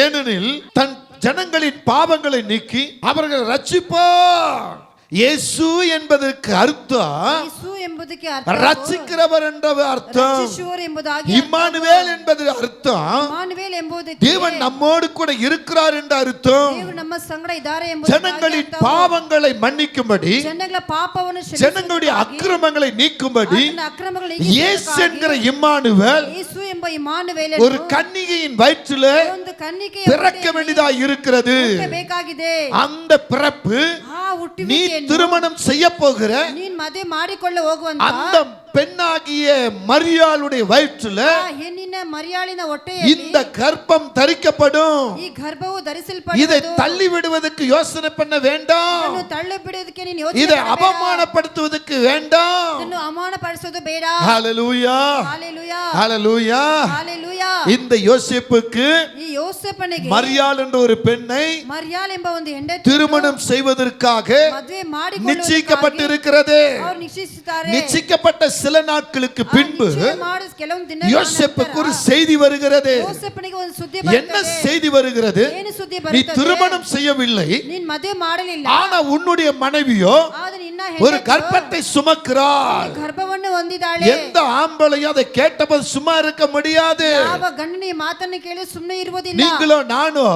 ஏனெனில் தன் ஜனங்களின் பாவங்களை நீக்கி அவர்கள் ரட்சிப்பார். இயேசு என்பதற்கு அர்த்தம் ಯೇಸು ಎಂಬುದಕ್ಕೆ ಅರ್ಥ ரட்சிக்கிறவர் என்ற அர்த்தம். ರಕ್ಷಿಸುವವರು ಎಂಬುದಾಗಿ, இம்மானுவேல் என்பது அர்த்தம் ಇಮ್ಮಾನುವೇಲ್ ಎಂಬುದಕ್ಕೆ தேவன் நம்மோடு கூட இருக்கிறார் என்ற அர்த்தம். ದೇವರು ನಮ್ಮ ಸಂಗಡ ಇದ್ದಾರೆ ಎಂಬುದಾಗಿ ஜனங்களின் ಅರ್ಥವು. பாவங்களை மன்னிக்கும்படி, ಜನಗಳ ಪಾಪವನ್ನು ஜனங்களுடைய ಕ್ಷಮಿಸುವುದಕ್ಕಾಗಿ, அக்கிரமங்களை நீக்கும்படி ಆತನ ಅಕ್ರಮಗಳನ್ನು இயேசு ನೀಗಿಸುವುದಕ್ಕಾಗಿ, என்கிற இம்மானுவேல் ಯೇಸು ಎಂಬ ಇಮ್ಮಾನುವೇಲ್ ஒரு கன்னிகையின் வயிற்றிலே ಒಂದು ಕನ್ನಿಕೆಯ பிறக்க வேண்டியதாய் இருக்கிறது. ಬೇಕಾಗಿದೆ. அந்த பிறப்பு ಆ நீ ಹುಟ್ಟುವಿಕೆಯನ್ನು திருமணம் செய்ய போகிற ನೀನ್ ಮದುವೆ ಮಾಡಿಕೊಳ್ಳ ಹೋಗುವಂತ அந்த பெண்ணாகிய மரியாளுடைய வயிற்றில ಆ ಹೆಣ್ಣಿನ ಮರಿಯಾಳಿನ இந்த ಹೊಟ್ಟೆಯಲ್ಲಿ கர்ப்பம் தரிக்கப்படும். ಈ ಗರ್ಭವು இதை ಧರಿಸಲ್ಪಡುವುದು. தள்ளி விடுவதற்கு யோசனை பண்ண வேண்டாம். ಇದನ್ನು ತಳ್ಳಿ ಬಿಡುವುದಕ್ಕೆ ನೀನು ಯೋಚನೆ இதை ಮಾಡಬೇಡ. அவமானப்படுத்துவதற்கு வேண்டாம். ಇದನ್ನು ಅವಮಾನಪಡಿಸೋದು ಬೇಡ. ஹalleluya, ಹಾಲೆಲೂಯಾ, ஹalleluya. ಹಾಲೆಲೂಯಾ. இந்த யோசேப்புக்கு ಈ ಯೋಸೇಫನಿಗೆ மரியாள் என்ற ஒரு பெண்ணை ಮರಿಯಾಳ್ ಎಂಬ ಒಂದು ಹೆಂಡತಿ திருமணம் செய்வதற்காக ಮದುವೆ ಮಾಡಿಕೊಳ್ಳುವುದಕ್ಕಾಗಿ நிச்சயிக்கப்பட்டிருக்கிறது. ಅವರು ನಿಶ್ಚಯಿಸುತ್ತಾರೆ. நிச்சயிக்கப்பட்ட சில நாட்களுக்கு ಆ பின்பு ನಿಶ್ಚಯ ಮಾಡಿದ ಕೆಲವೊಂದು ದಿನಗಳ யோசேப்புக்கு ஒரு ನಂತರ செய்தி வருகிறது. ಯೋಸೇಫನಿಗೆ ಒಂದು ಸುದ್ದಿ என்ன ಬರುತ್ತದೆ. செய்தி வருகிறது? ಏನು ಸುದ್ದಿ நீ ಬರುತ್ತದೆ? திருமணம் செய்யவில்லை, ನೀನ್ ಮದುವೆ ಮಾಡಲಿಲ್ಲ, ஆனா உன்னுடைய மனைவியோ ಆದ್ರೆ ನಿನ್ನ ஒரு ಹೆಂಡತಿ கர்ப்பத்தை சுமக்கிறாள். ಗರ್ಭವನ್ನು ಹೊಂದಿದ್ದಾಳೆ. எந்த ஆம்பளையும் அதை கேட்டபோது சும்மா இருக்க முடியாது. ಯಾವ ಗಂಡನ ಈ ಮಾತನ್ನು ಕೇಳಿ ಸುಮ್ಮನೆ ಇರುವುದಿಲ್ಲ. நீங்களோ நானோ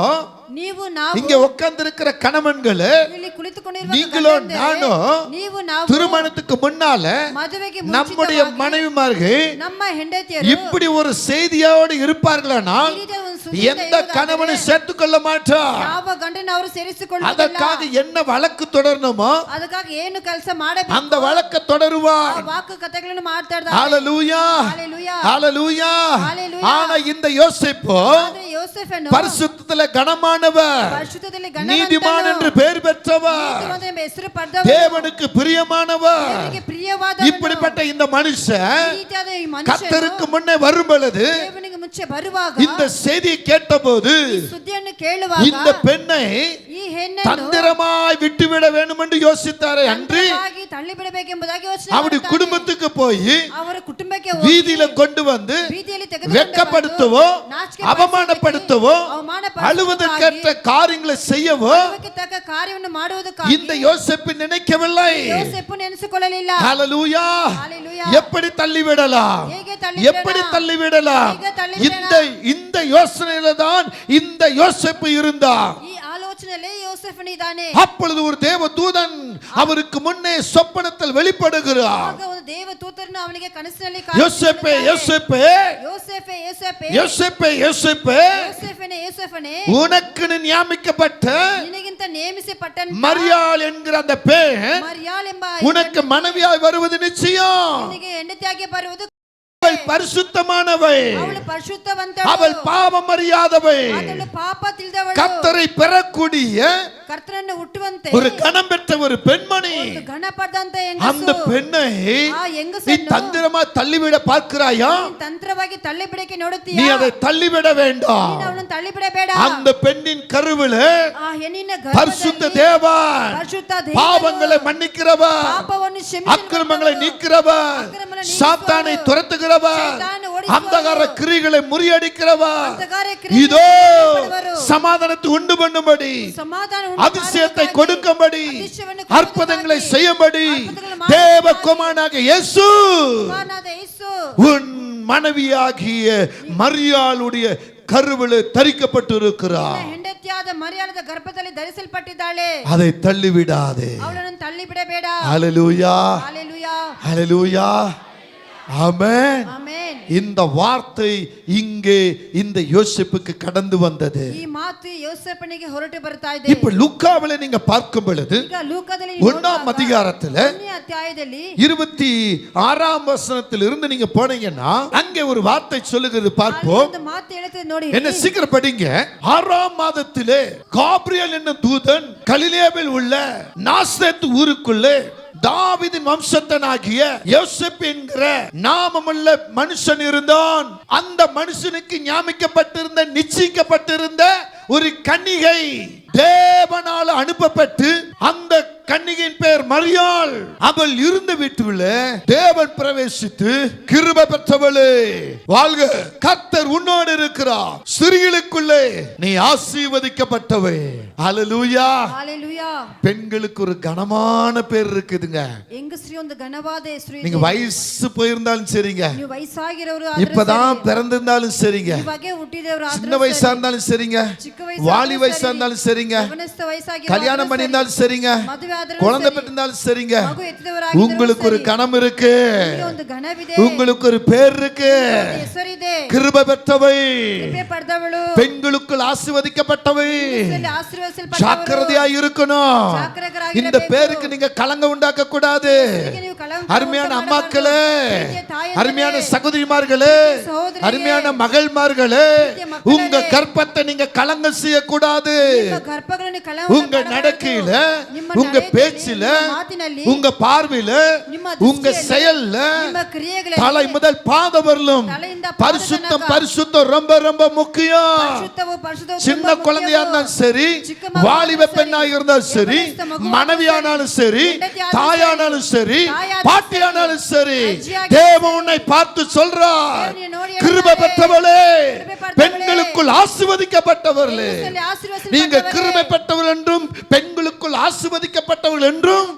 ನೀವು ನಾವು இங்க உட்கார்ந்து இருக்கிற கணவன்களே, ಇಲ್ಲಿ ಕುಳಿತುಕೊಂಡಿರುವ நீங்களோ ಗಂಡಂದಿರೇ, நானோ ನೀವು ನಾವು திருமணத்துக்கு முன்னால ಮದುವೆಗೆ நம்முடைய ಮುಂಚಿತವಾಗಿ மனைவிமார்கள் ನಮ್ಮ ಹೆಂಡತಿಯರು இப்படி ஒரு செய்தியோடு இருப்பார்களானால் ಈ ರೀತಿಯ ಒಂದು ಸುದ್ದಿಯಿಂದ எந்த ಇರುವುದಾದರೆ கணவனை சேர்த்துக் கொள்ள மாட்டார். ಯಾವ ಗಂಡನ ಅವರು ಸೇರಿಸಿಕೊಳ್ಳುವುದಿಲ್ಲ. அதற்காக என்ன வழக்கு தொடரணுமோ ಅದಕ್ಕಾಗಿ ಏನು ಕೆಲಸ ಮಾಡಬೇಕು அந்த வழக்க தொடருவார். ಆ ವಾಕ್ಯ ಕಥೆಗಳನ್ನು ಮಾಡ್ತಾ ஹalleluya, ஹalleluya, ஹalleluya. ஹalleluya. ஆனா இந்த யோசேப்பு ಆದ್ರೆ ಯೋಸೇಫನು பரிசுத்தத்திலே கனமானவர், ಪರಿಶುದ್ಧದಲ್ಲಿ நீதிமான் என்று பெயர் பெற்றவர், ನೀತಿವಂತ ಎಂಬ ಹೆಸರು ಪಡೆದವನು, தேவனுக்கு பிரியமானவர். ದೇವರಿಗೆ ಪ್ರಿಯವಾದವನು. இப்படிப்பட்ட இந்த மனுஷன் ಈ ರೀತಿಯಾದ ಈ ಮನುಷ್ಯನು கர்த்தருக்கு முன்னே வரும் பொழுது ದೇವನಿಗೆ ಮುಂಚೆ ಬರುವಾಗ இந்த செய்தியை கேட்டபோது ಈ ಸುದ್ದಿಯನ್ನು ಕೇಳುವಾಗ இந்த பெண்ணை ಈ ಹೆಣ್ಣನ್ನು தந்திரமாய் விட்டுவிட வேண்டும் என்று யோசித்தாரே அன்றி ತಂತ್ರವಾಗಿ ತಳ್ಳಿ ಬಿಡಬೇಕೆಂಬುದಾಗಿ ಯೋಚನೆ அப்படி ಮಾಡುತ್ತಾನೆ. குடும்பத்துக்கு போய் ಅವರ ಕುಟುಂಬಕ್ಕೆ ಹೋಗಿ வீதியில கொண்டு வந்து ಬೀದಿಯಲ್ಲಿ ತೆಗೆದುಕೊಂಡು வெட்கப்படுத்தவோ ಬಂದು, ನಾಚಿಕೆ அவமானப்படுத்தவோ ಅವಮಾನಪಡಿಸುವುದಕ್ಕಾಗಿ, அழுவதற்கேற்ற காரியங்களை செய்யவோ ಅದಕ್ಕೆ ತಕ್ಕ ಕಾರ್ಯವನ್ನು ಮಾಡುವುದಕ್ಕಾಗಿ இந்த யோசேப்பு நினைக்கவில்லை. ಯೋಸೇಫು ನೆನೆಸಿಕೊಳ್ಳಲಿಲ್ಲ. ஹalleluya. ஹalleluya. எப்படி தள்ளிவிடலாம்? ಹೇಗೆ ತಳ್ಳಿಬಿಡலாம்? எப்படி தள்ளிவிடலாம்? ಹೇಗೆ ತಳ್ಳಿಬಿಡலாம்? இந்த யோசனையில தான் இந்த யோசேப்பு இருந்தார். ಈ ಆಲೋಚನೆಯಲ್ಲಿ ಯೋಸೇಫನಿದ್ದಾನೆ. அப்பொழுது ஒரு தேவதூதன் அவருக்கு முன்னே சொப்பனத்தில் வெளிப்படுகிறார். ಆಗ ಒಂದು ದೇವದೂತನು ಅವನಿಗೆ ಕನಸಿನಲ್ಲಿ யோசேப்பே, யோசேப்பே, ಯೋಸೇಫೆ ಯೋಸೇಫೆ யோசேப்பே, யோசேப்பே, ಯೋಸೇಫನೇ ಯೋಸೇಫನೇ, உனக்கு நியமிக்கப்பட்ட ನಿನಗಿಂತ ನೇಮಿಸಲ್ಪಟ್ಟ மரியாள் என்கிற அந்த பெண் ಮರಿಯಾಳ್ ಎಂಬ உனக்கு மனைவியாய் வருவது நிச்சயம். ನಿನಗೆ ಹೆಂಡತಿಯಾಗಿ ಬರುವುದು. அவள் பரிசுத்தமானவள், ಅವಳು ಪರಿಶುದ್ಧವಂತಳು, அவள் பாவம் அறியாதவள், ಅವಳು ಪಾಪ ತಿಳಿದವಳು, கர்த்தரை பெறக்கூடிய ಕರ್ತನನ್ನು ಹುಟ್ಟುವಂತೆ ஒரு கணம் பெற்ற ஒரு பெண்மணி. ಒಂದು ಗಣ ಪಡೆದಂತ அந்த ಹೆಂಗಸು. பெண்ணை ಆ நீ ಹೆಂಗಸನ್ನು தந்திரமா தள்ளிவிட பார்க்கிறாயா? ನೀನು ತಂತ್ರವಾಗಿ ತಳ್ಳಿ ಬಿಡಕ್ಕೆ நீ ನೋಡುತ್ತೀಯಾ? அதை தள்ளிவிட வேண்டாம். ನೀನು ಅವಳನ್ನು ತಳ್ಳಿ ಬಿಡಬೇಡ. அந்த பெண்ணின் கருவில ಆ ಹೆಣ್ಣಿನ பரிசுத்த ಗರ್ಭದಲ್ಲಿ தேவன், ಪರಿಶುದ್ಧ ದೇವರು பாவங்களை மன்னிக்கிறவர், ಪಾಪವನ್ನು ಕ್ಷಮಿಸುವವನು, அக்கிரமங்களை நீக்கிறவர், ಅಕ್ರಮಗಳನ್ನು சாத்தானை ನೀಗಿಸುವವನು, துரத்துகிறவர், ಸೈತಾನನು ಓಡಿಸುವವನು, அந்தகார கிரிகளை முறியடிக்கிறவர், ಅಂಧಕಾರ ಕ್ರಿಯೆಗಳನ್ನು இதோ ಮುರಿಯಡಿಸುವವರು, சமாதானத்தை உண்டு பண்ணும்படி, ಸಮಾಧಾನ அதிசயத்தை கொடுக்கும்படி, அதிசயವನ್ನು அற்புதங்களை செய்யும்படி அற்புதங்களை தேவகுமாரனாக இயேசு ಕುಮಾರನಾದ ಯೇಸು உன் மனைவியாகிய மரியாளுடைய கருவிலே தரிக்கப்பட்டிருக்கிறார். ಹೆಂಡತಿಯಾದ ಮರಿಯಾಳದ ಗರ್ಭದಲ್ಲಿ ಧರಿಸಲ್ಪಟ್ಟಿದ್ದಾಳೆ. அதை தள்ளிவிடாதே. ಅವಳನ್ನು ತಳ್ಳಿ ಬಿಡಬೇಡ. ஹல்லேலூயா, ஹalleluya, ஹல்லேலூயா, ஆமென். ಆಮೆನ್. இந்த வார்த்தை இங்கே இந்த யோசேப்புக்கு கடந்து வந்தது. ಈ ಮಾತು ಯೋಸೇಫನಿಗೆ ಹೊರಟು ಬರ್ತಾ ಇದೆ. இப்ப லூக்காவிலே நீங்க பார்க்கும் பொழுது ಈಗ ಲೂಕದಲ್ಲಿ 1ஆம் அதிகாரத்துல 1ನೇ ಅಧ್ಯಾಯದಲ್ಲಿ 26ஆம் வசனத்திலிருந்து நீங்க போனீங்கன்னா அங்கே ஒரு வார்த்தை சொல்லுகிறது பார்ப்போம். ಒಂದು ಮಾತು ಹೇಳುತ್ತದೆ ನೋಡಿ. என்ன சீக்கிரம் படிங்க. 6ஆம் மாதத்திலே காபிரியல் என்னும் தூதன் கலிலேயாவில் உள்ள நாசரேத் ஊருக்குள்ளே தாவீதின் வம்சத்தனாகிய யோசேப்பு என்கிற நாமமுள்ள மனுஷன் இருந்தான். அந்த மனுஷனுக்கு நிச்சயிக்கப்பட்டிருந்த ஒரு கன்னிகை தேவனால் அனுப்பப்பட்டு, அந்த கன்னிகையின் பெயர் மரியாள். அவள் இருந்த வீட்டுல தேவன் பிரவேசித்து, கிருபை பெற்றவளே வாழ்க, கர்த்தர் உன்னோடு இருக்கிறார், ஸ்திரீகளுக்குள்ளே நீ ஆசீர்வதிக்கப்பட்டவே. ஹல்லேலூயா, ஹalleluya. பெண்களுக்கு ஒரு கனமான பேர் இருக்குதுங்க. ಹೆಂಗಸ್ರಿ ಒಂದು ಘನವಾದ ಹೆಸರು ಇದೆ. நீங்க வயசு போயிருந்தாலும் சரிங்க, ನೀವು ವಯಸ್ಸಾಗಿರೋರು இப்பதான் பிறந்திருந்தாலும் சரிங்க, ಇವಾಗೆ ಹುಟ್ಟಿದವರು சின்ன வயசா இருந்தாலும் சரிங்க, வாலி வயசா இருந்தாலும் சரிங்க, கல்யாணம் பண்ணியிருந்தாலும் சரிங்க, குழந்தை பெற்றிருந்தாலும் சரிங்க, உங்களுக்கு ஒரு கணம் இருக்கு, உங்களுக்கு ஒரு பேர் இருக்கு. கிருபை பெற்றவை, பெண்களுக்குள் ஆசீர்வதிக்கப்பட்டவை. ஜாக்கிரதையா இருக்கணும். இந்த பேருக்கு நீங்க கலங்க உண்டாக்க கூடாது. அருமையான அம்மாக்களே, அருமையான சகோதரிமார்களே, அருமையான மகள்மார்களே, உங்க கர்ப்பத்தை நீங்க கலங்க செய்யக்கூடாது. உங்க நடக்கையில, உங்க பேச்சில, உங்க பார்வையில, உங்க செயல்ல, தலை முதல் பாதம் வரலும் பரிசுத்தம் பரிசுத்தம் ரொம்ப ரொம்ப முக்கியம். சின்ன குழந்தையா இருந்தாலும் சரி, வாலிப பெண்ணாக இருந்தாலும் சரி, மனைவியானாலும் சரி, தாயானாலும் சரி, பாட்டியானாலும் சரி, தேவன் உன்னை பார்த்து சொல்றார், கிருபை பெற்றவளே, பெண்களுக்குள் ஆசீர்வதிக்கப்பட்டவர்களே. நீங்க கிருபை பெற்றவர்கள் என்றும் பெண்களுக்குள் ஆசீர்வதிக்கப்பட்டவர்கள் என்றும்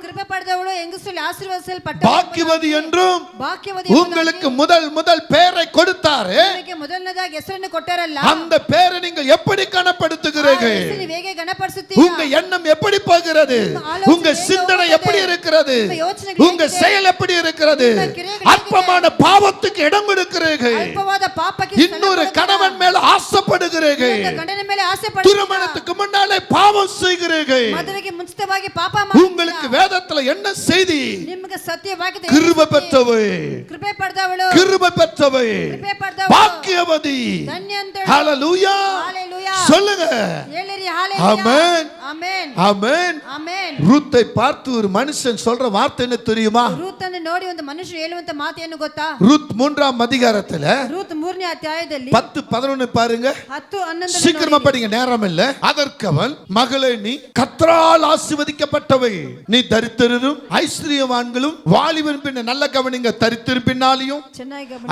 பாக்கியவதி என்றும் உங்களுக்கு முதல் பெயரை கொடுத்தாரே, அந்த பெயரை நீங்கள் எப்படி கனப்படுத்துகிறீர்கள்? உங்க எண்ணம் எப்படி போகிறது? உங்க சிந்தனை எப்படி இருக்கிறது? உங்க செயல் எப்படி இருக்கிறது? அற்பமான பாவத்துக்கு இடம் கொடுக்கிறீர்கள். இன்னொரு கணவன் மேல ஆசைப்படுகிறீர்கள். திருமணத்துக்கு முன்னாலே பாவம் செய்கிறீர்கள். உங்களுக்கு வேதத்துல என்ன செய்தி? கிருபை பெற்றவை, கிருபை பெற்றவை, பாக்கியவதி. ஹல்லேலூயா சொல்லுங்க. ஆமென், ஆமென், ஆமென். ரூத்தை பார்த்து ஒரு மனுஷன் சொல்ற வார்த்தை என்ன தெரியுமா? ರೂತನ್ನು ನೋಡಿ ಒಂದು ಮನುಷ್ಯ ಹೇಳುವಂತ ಮಾತು ಏನು ಗೊತ್ತಾ? ரூத் 3ஆம் அதிகாரத்துல ರೂತ್ 3ನೇ ಅಧ್ಯಾಯದಲ್ಲಿ 10-11 பாருங்க. 10-11 சீக்கிரமா படிங்க, நேரம் இல்ல. அதற்கு அவன், மகளே, நீ கர்த்தரால் ஆசீர்வதிக்கப்பட்டவை, நீ தரித்திரரும் ஐஸ்வரியவான்களும் வாலிபன் பின்ன, நல்ல கவனிங்க, தரித்திரம் பின்னாலையும்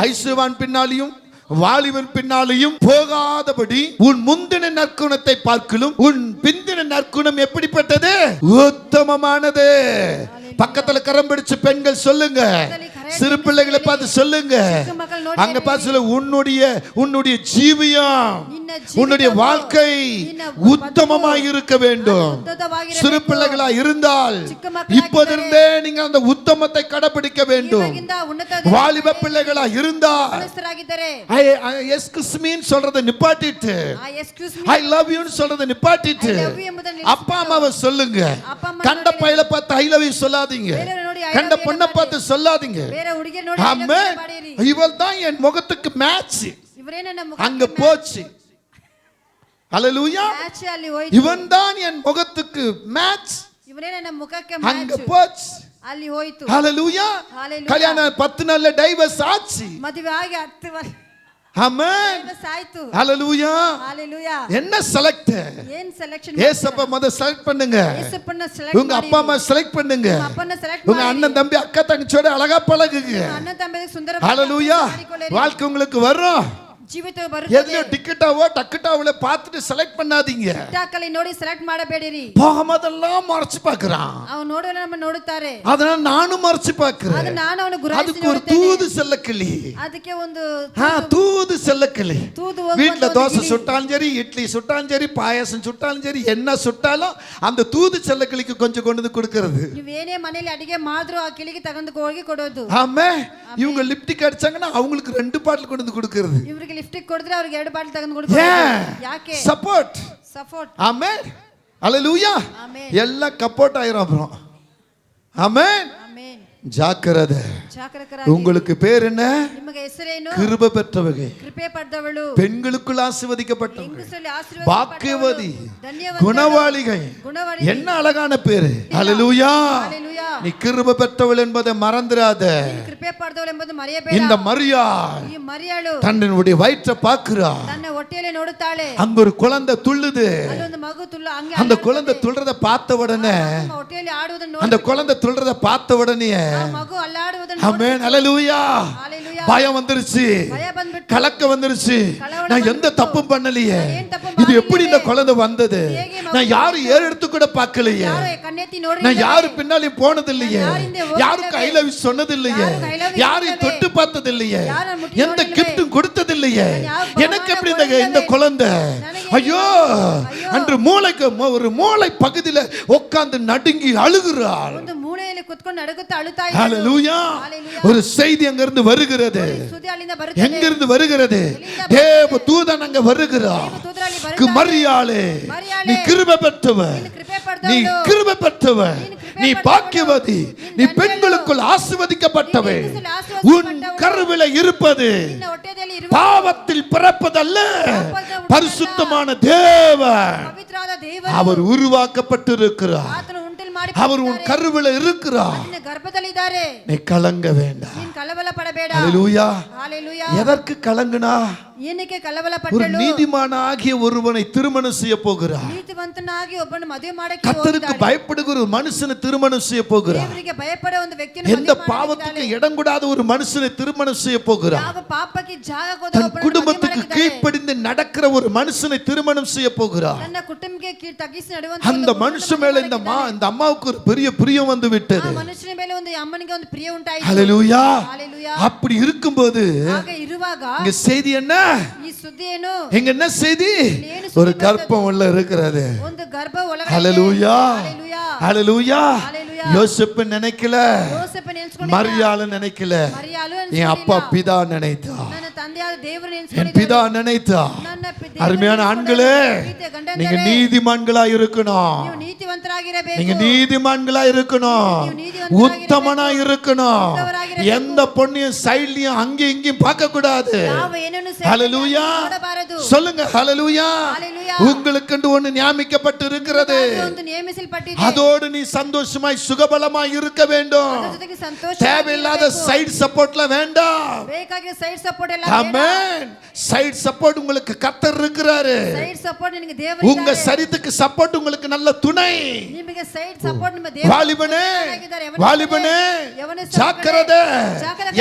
ஐஸ்வரியவான் பின்னாலையும் வாலிபன் பின்னாலையும் போகாதபடி உன் முந்தின நற்குணத்தை பார்க்கலும் உன் பிந்தின நற்குணம் எப்படிப்பட்டது? உத்தமமானது. பக்கத்துல கரம் பிடிச்சு பெண்கள் சொல்லுங்க, சிறு பிள்ளைகளை பார்த்து சொல்லுங்க, அங்க பார்த்து சொல்ல, உன்னுடைய ஜீவியம், உன்னுடைய வாழ்க்கை உத்தமமாய் இருக்க வேண்டும். சிறு பிள்ளைகளா இருந்தால் இப்போதிருந்தே நீங்க அந்த உத்தமத்தை கடைபிடிக்க வேண்டும். வாலிப பிள்ளைகளா இருந்தால் எஸ்கியூஸ் மீ சொல்றதை நிப்பாட்டிட்டு, ஐ லவ் யூ சொல்றதை நிப்பாட்டிட்டு அப்பா அம்மாவை சொல்லுங்க. கண்ட பையல பார்த்து ஐ லவ் யூ சொல்லாதீங்க, கண்ட பொண்ணை பார்த்து சொல்லாதீங்க. ஆமென். இவள் தான் என் முகத்துக்கு மேட்ச், அங்க போச்சு. ஹல்லேலூயா. இவன் தான் என் முகத்துக்கு மேட்ச், அங்க போச்சு. ಅಲ್ಲಿ ಹೋಯಿತು. ஹல்லேலூயா. கல்யாணம் 10 நாள்ல டைவர்ஸ் ஆச்சு. ಮದುವೆ ಆಗಿ 10 ವರ್ಷ. ಆಮೆನ್. ಫೇಮಸ್ ಆಯ್ತು. ஹalleluya. ஹalleluya. என்ன செலக்ட்? ಏನ್ ಸೆಲೆಕ್ಷನ್? ஏசப்பா முத செலக்ட் பண்ணுங்க. ஏசப்பன செலக்ட் உங்க அப்பா அம்மா செலக்ட் பண்ணுங்க. அப்பன செலக்ட் உங்க அண்ணன் தம்பி அக்கா தங்கச்சியோட அழகா பழகுங்க. அண்ணன் தம்பி சுந்தர ஹalleluya. வாழ்க்கை உங்களுக்கு வரும். ಜೀವಿತ ಬರುತ್ತದೆ. எதுல டிக்கெட்டாவோ டக்கெட்டாவோ பார்த்துட்டு செலக்ட் பண்ணாதீங்க. ಟಿಕೆಟ್ ನೋಡಿ செலக்ட் ಮಾಡಬೇಡಿರಿ. போகும்போதெல்லாம் மறைச்சு பார்க்கறான். அவன் ನೋಡೋಣ நம்ம ನೋಡುತ್ತಾರೆ. அதனால நானும் மறைச்சு பார்க்கறேன். ಅದು ನಾನು ಅವನು ಗುರಾಯಿಸಿ அதுக்கு ஒரு தூது செல்லக்கிளி. ಅದಕ್ಕೆ ಒಂದು தூது செல்லக்கிளி. தூது வீட்ல தோசை சுட்டாலும் சரி, இட்லி சுட்டாலும் சரி, பாயாசம் சுட்டாலும் சரி, என்ன சுட்டாலும் அந்த தூது செல்லக்கிளிக்கு கொஞ்சம் கொண்டு வந்து கொடுக்கிறது. ನೀವೇನೇ ಮನೆಯಲ್ಲಿ ಅಡಿಗೆ ಮಾಡಿದ್ರು ಆ ಕಿಳಿಗೆ ತಗೊಂಡು ಹೋಗಿ ಕೊಡೋದು. ஆமே. இவங்க லிப்டிக் அடிச்சாங்கன்னா அவங்களுக்கு 2 பாட்டில் கொண்டு வந்து கொடுக்கிறது. ಇವರಿಗೆ ಲಿಫ್ಟಿಗೆ ಕೊಡ್ರೆ ಅವರಿಗೆ 2 ಬಾಟಲ್ ತಗೊಂಡು ಕೊಡ್ತಾರೆ. ಯಾಕೆ? சப்போர்ட். ஆமென். ஹalleluya. எல்லாம் கப்போர்ட் ஆயிரும் அப்புறம். ஆமென். ஆமென். ஜாக்கிரதை. உங்களுக்கு பேர் என்ன? ನಿಮಗೆ ಹೆಸರೇನು? கிருபை பெற்றவர்கள். கிருபை ಪಡೆದವಳು. பெண்களுக்குள் ஆசீர்வதிக்கப்பட்டவர்கள். ಹೆಂಗಸರಲ್ಲಿ ಆಶೀರ್ವಾದ பாக்கியவதி. ಧನ್ಯವಾದ. குணவாளிகள். என்ன அழகான பேரு. ஹalleluya. ஹalleluya. நீ கிருபை பெற்றவள் என்பதை மறந்துடாத. கிருபை ಪಡೆದವಳು ಎಂಬುದು ಮರೆಯಬೇಡ. இந்த மரியாள் ಈ ಮರಿಯಾಳು தன்னுடைய வயிற்றை பார்க்கிறா. ತನ್ನ ಹೊಟ್ಟೆಯಲ್ಲಿ ನೋಡುತ್ತಾಳೆ. அங்க ஒரு குழந்தை துள்ளுது. ಅಲ್ಲೊಂದು ಮಗು ತುಳ್ಳು ಹಂಗೆ அந்த குழந்தை துள்றத பார்த்த உடனே ಹೊಟ್ಟೆಯಲ್ಲಿ ಆಡುವುದನ್ನು அந்த குழந்தை துள்றத பார்த்த உடனே ಮಗು ಅಲ್ಲಾಡುವುದನ್ನು ஆமென். ஹalleluya. ஹalleluya. பயம் வந்துருச்சு. ಭಯ ಬಂದ್ಬಿಟ್ಟು கலக்க வந்துருச்சு. நான் எந்த தப்பும் பண்ணலையே. ಏನ್ ತಪ್ಪು இது எப்படி இந்த குழந்தை வந்தது? நான் யாரும் ஏறெடுத்து கூட பார்க்கலையே. ಯಾರು ಕಣ್ಣೆತ್ತಿ ನೋಡಿ நான் யாரு பின்னாலே போனது இல்லையே. யாருக்கு ஐ லவ் சொன்னது இல்லையே. யாரையும் தொட்டு பார்த்தது இல்லையே. எந்த கிஃப்டும் கொடுத்தது இல்லையே. எனக்கு எப்படி இந்த குழந்தை? ஐயோ, அன்று மூளைக்கு ஒரு மூளை பகுதியில உட்கார்ந்து நடுங்கி அழுகிறாள். ಒಂದು ಮೂಲೆಯಲ್ಲಿ ಕೂತ್ಕೊಂಡು ನಡುಗುತ್ತಾ ಅಳುತ್ತಾ ಇದ್ದಳು. ஹalleluya. ஒரு செய்தி அங்க இருந்து வருகிறது. ಸುದ್ದಿ ಅಲ್ಲಿಂದ ಬರುತ್ತದೆ. எங்க இருந்து வருகிறது? தேவ தூதன் அங்க வருகிறார். ದೂತರಲ್ಲಿ ಬರುತ್ತಾರೆ. மரியாளே, நீ கிருபை பெற்றவ. நீ கிருபை பெற்றவ. நீ பாக்கியவதி. நீ பெண்களுக்குள் ஆசீர்வதிக்கப்பட்டவ. உன் கருவிலே இருப்பது ನಿನ್ನ ಹೊಟ್ಟೆಯಲ್ಲಿ ಇರುವ பாவத்தில் பிறப்பதல்ல, பரிசுத்தமான தேவன். ಪವಿತ್ರವಾದ ದೇವರು அவர் உருவாக்கப்பட்டிருக்கிறார். ಆತನು ಉಂಟು ಮಾಡಿ அவர் உன் கருவிலே இருக்கிறார். ನಿನ್ನ ಗರ್ಭದಲ್ಲಿ ಇದ್ದಾರೆ. நீ கலங்க வேண்டாம். ನೀನು ಕಳವಳ ಪಡಬೇಡ. ஹalleluya. ஹalleluya. எதற்கு கலங்குனா? ಏನಕ್ಕೆ ಕಳವಳ ஒரு ಪಟ್ಟಳು? நீதிமானாகிய ஒருவனை திருமணம் செய்ய போகிறார். ನೀತಿವಂತನಾಗಿ ಒಬ್ಬನು ಮದುವೆ ಮಾಡಕ್ಕೆ கர்த்தருக்கு பயப்படுகிற ஒரு மனுஷனை திருமணம் செய்ய போகிறார். ದೇವರಿಗೆ ಭಯಪಡೋ ಒಂದು ವ್ಯಕ್ತಿಯನ್ನು எந்த பாவத்துக்கு இடம் கூடாத ஒரு மனுஷனை திருமணம் செய்ய போகிறார். ಯಾವ ಪಾಪಕ್ಕೆ ಜಾಗ ಕೊಡದ தன் ಒಬ್ಬನನ್ನು குடும்பத்துக்கு ಮದುವೆ கீழ்ப்படிந்து நடக்கிற ஒரு மனுஷனை திருமணம் செய்ய போகிறார். ತನ್ನ ಕುಟುಂಬಕ್ಕೆ ತಗ್ಗಿಸಿ ನಡೆಯುವಂತ அந்த மனுஷன் மேல இந்த அம்மாவுக்கு ஒரு பெரிய பிரியம் வந்து விட்டது. ಆ ಮನುಷ್ಯನ ಮೇಲೆ ಒಂದು ಅಮ್ಮನಿಗೆ ಒಂದು ಪ್ರಿಯ ಉಂಟಾಯಿತು. ஹalleluya. ஹalleluya. அப்படி இருக்கும்போது ಹಾಗೆ ಇರುವಾಗ இங்க செய்தி என்ன? ಈ ಸುದ್ದಿ ಏನು? இங்க என்ன செய்தி? ஒரு கர்ப்பம் உள்ள இருக்கிறது. ಒಂದು ಗರ್ಭ ಒಳಗಡೆ. ஹalleluya. ஹalleluya. ஹalleluya. ஹalleluya. யோசேப்பு நினைக்கல. ಯೋಸೇಫ ನೆನೆಸಿಕೊಂಡ. மரியாள் நினைக்கல. ಮರಿಯಾಳು என் அப்பா பிதா நினைத்தா. ನನ್ನ ತಂದೆಯಾದ ದೇವರು என் ನೆನೆಸಿಕೊಂಡ. பிதா நினைத்தா. அருமையான ஆண்களே, நீங்க நீதிமான்களா இருக்கணும். ನೀವು ನೀತಿವಂತರಾಗಿರಬೇಕು. நீங்க நீதிமான்களா இருக்கணும். உத்தமனா இருக்கணும். எந்த பொண்ணையும் சைடுலயும் அங்கேயும் இங்கேயும் பார்க்க கூடாது. ಯಾವ ಏನನ್ನು ஹalleluya. ನೋಡಬಾರದು. சொல்லுங்க ஹalleluya. ஹalleluya. உங்களுக்கு ஒன்று நியமிக்கப்பட்டு இருக்கிறது. ಒಂದು ನೇಮಿಸಲ್ಪಟ್ಟಿದೆ. அதோடு நீ சந்தோஷமாய் சுகபலமாய் இருக்க வேண்டும். ಅದರ ಜೊತೆಗೆ ಸಂತೋಷ. தேவையில்லாத சைடு சப்போர்ட்ல வேண்டாம். ಬೇಕಾಗಿರೋ ಸೈಡ್ ಸಪೋರ್ಟ್ ಎಲ್ಲ ஆமென். சைடு சப்போர்ட் உங்களுக்கு கர்த்தர் இருக்கிறாரு. ಸೈಡ್ ಸಪೋರ್ಟ್ ನಿಮಗೆ ದೇವರು உங்க சரித்துக்கு சப்போர்ட் உங்களுக்கு நல்ல துணை. ನಿಮಗೆ ಸೈಡ್ ಸಪೋರ್ಟ್ ನಿಮ್ಮ ದೇವರು. வாலிபனே, வாலிபனே, ஜாக்கிரதை.